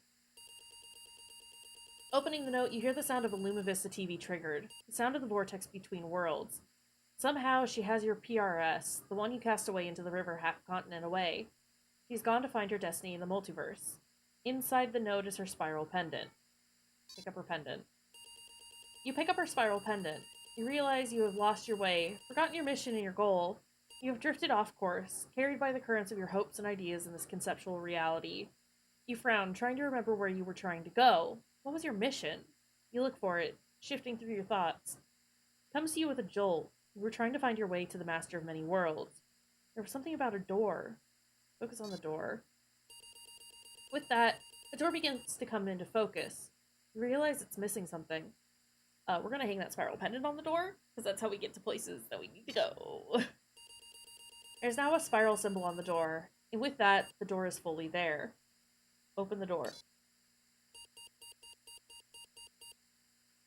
Opening the note, you hear the sound of a Lumavista TV triggered. The sound of the vortex between worlds. Somehow, she has your PRS, the one you cast away into the river half a continent away. She's gone to find her destiny in the multiverse. Inside the note is her spiral pendant. Pick up her pendant. You pick up her spiral pendant. You realize you have lost your way, forgotten your mission and your goal. You have drifted off course, carried by the currents of your hopes and ideas in this conceptual reality. You frown, trying to remember where you were trying to go. What was your mission? You look for it, shifting through your thoughts. It comes to you with a jolt. You were trying to find your way to the Master of Many Worlds. There was something about a door. Focus on the door. With that, the door begins to come into focus. You realize it's missing something. We're gonna hang that spiral pendant on the door, because that's how we get to places that we need to go. There's now a spiral symbol on the door, and with that, the door is fully there. Open the door.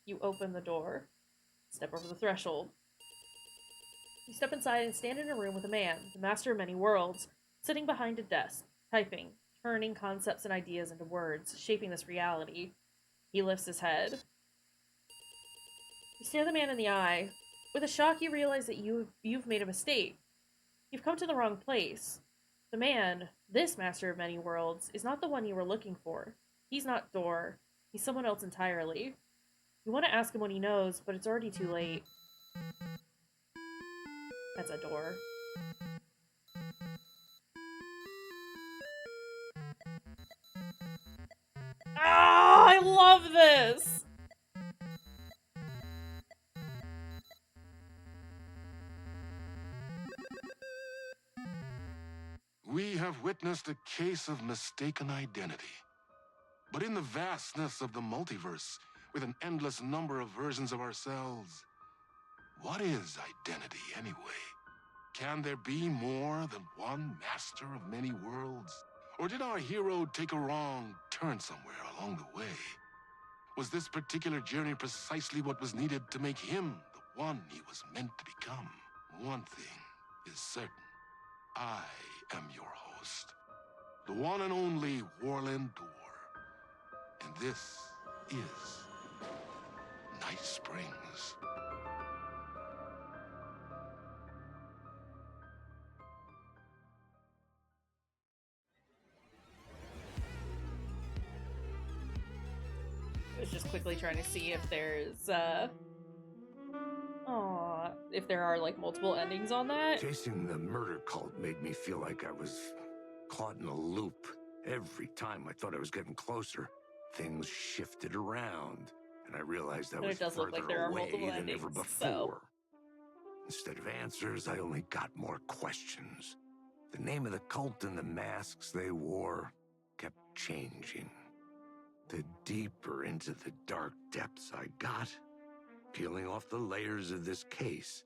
You open the door. Step over the threshold. You step inside and stand in a room with a man, the Master of Many Worlds, sitting behind a desk, typing, turning concepts and ideas into words, shaping this reality. He lifts his head. You stare the man in the eye. With a shock, you realize that you've made a mistake. You've come to the wrong place. The man, this Master of Many Worlds, is not the one you were looking for. He's not Door. He's someone else entirely. You want to ask him what he knows, but it's already too late. That's a door. Ah, I love this! We have witnessed a case of mistaken identity. But in the vastness of the multiverse, with an endless number of versions of ourselves, what is identity anyway? Can there be more than one master of many worlds? Or did our hero take a wrong turn somewhere along the way? Was this particular journey precisely what was needed to make him the one he was meant to become? One thing is certain. I am your host, the one and only Warland Door. And this is Night Springs. I was just quickly trying to see if there's, if there are, like, multiple endings on that. Chasing the murder cult made me feel like I was caught in a loop. Every time I thought I was getting closer, things shifted around, and I realized I But was it does look like there further are away multiple than endings, ever so... before. Instead of answers, I only got more questions. The name of the cult and the masks they wore kept changing. The deeper into the dark depths I got, peeling off the layers of this case,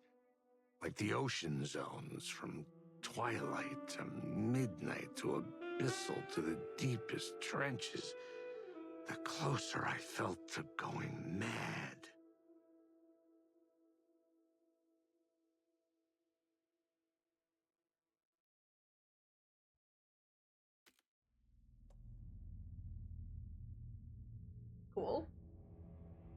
like the ocean zones, from twilight to midnight to abyssal to the deepest trenches, the closer I felt to going mad. Cool.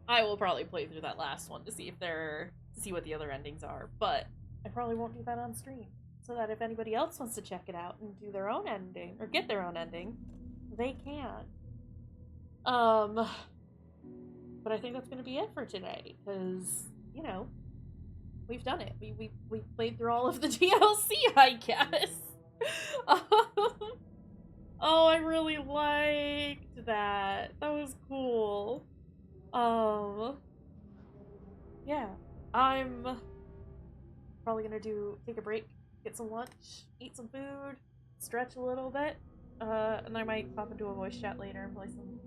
I will probably play through that last one to see if to see what the other endings are, but I probably won't do that on stream, so that if anybody else wants to check it out and do their own ending, or get their own ending, they can. But I think that's gonna be it for today, because, you know, we've done it. We played through all of the DLC, I guess. Oh, I really liked that. That was cool. Yeah, I'm probably gonna take a break, get some lunch, eat some food, stretch a little bit, and I might pop into a voice chat later and play some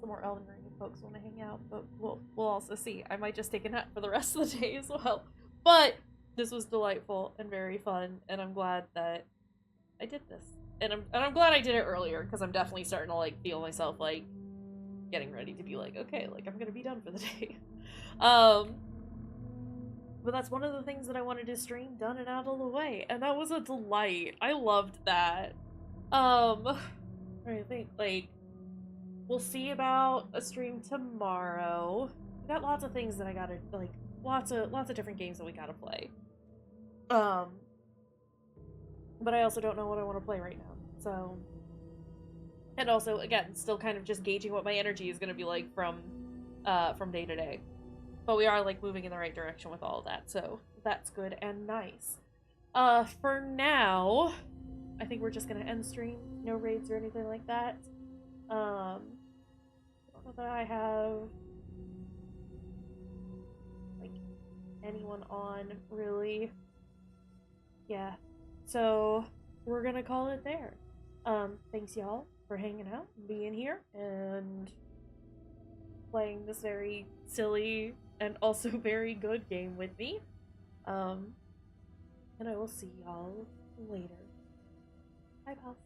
more Elden Ring if folks want to hang out. But we'll also see. I might just take a nap for the rest of the day as well. But this was delightful and very fun, and I'm glad that I did this. And I'm glad I did it earlier, because I'm definitely starting to like feel myself like getting ready to be like, okay, like I'm gonna be done for the day. But that's one of the things that I wanted to stream done and out of the way, and that was a delight. I loved that. I think like we'll see about a stream tomorrow. We got lots of things that I gotta like, lots of different games that we gotta play. But I also don't know what I want to play right now. So, and also again, still kind of just gauging what my energy is gonna be like from day to day. But we are like moving in the right direction with all of that, so that's good and nice. For now, I think we're just gonna end stream. No raids or anything like that. I don't know that I have like anyone on really. Yeah. So we're gonna call it there. Thanks y'all for hanging out and being here and playing this very silly and also very good game with me. And I will see y'all later. Bye, pals.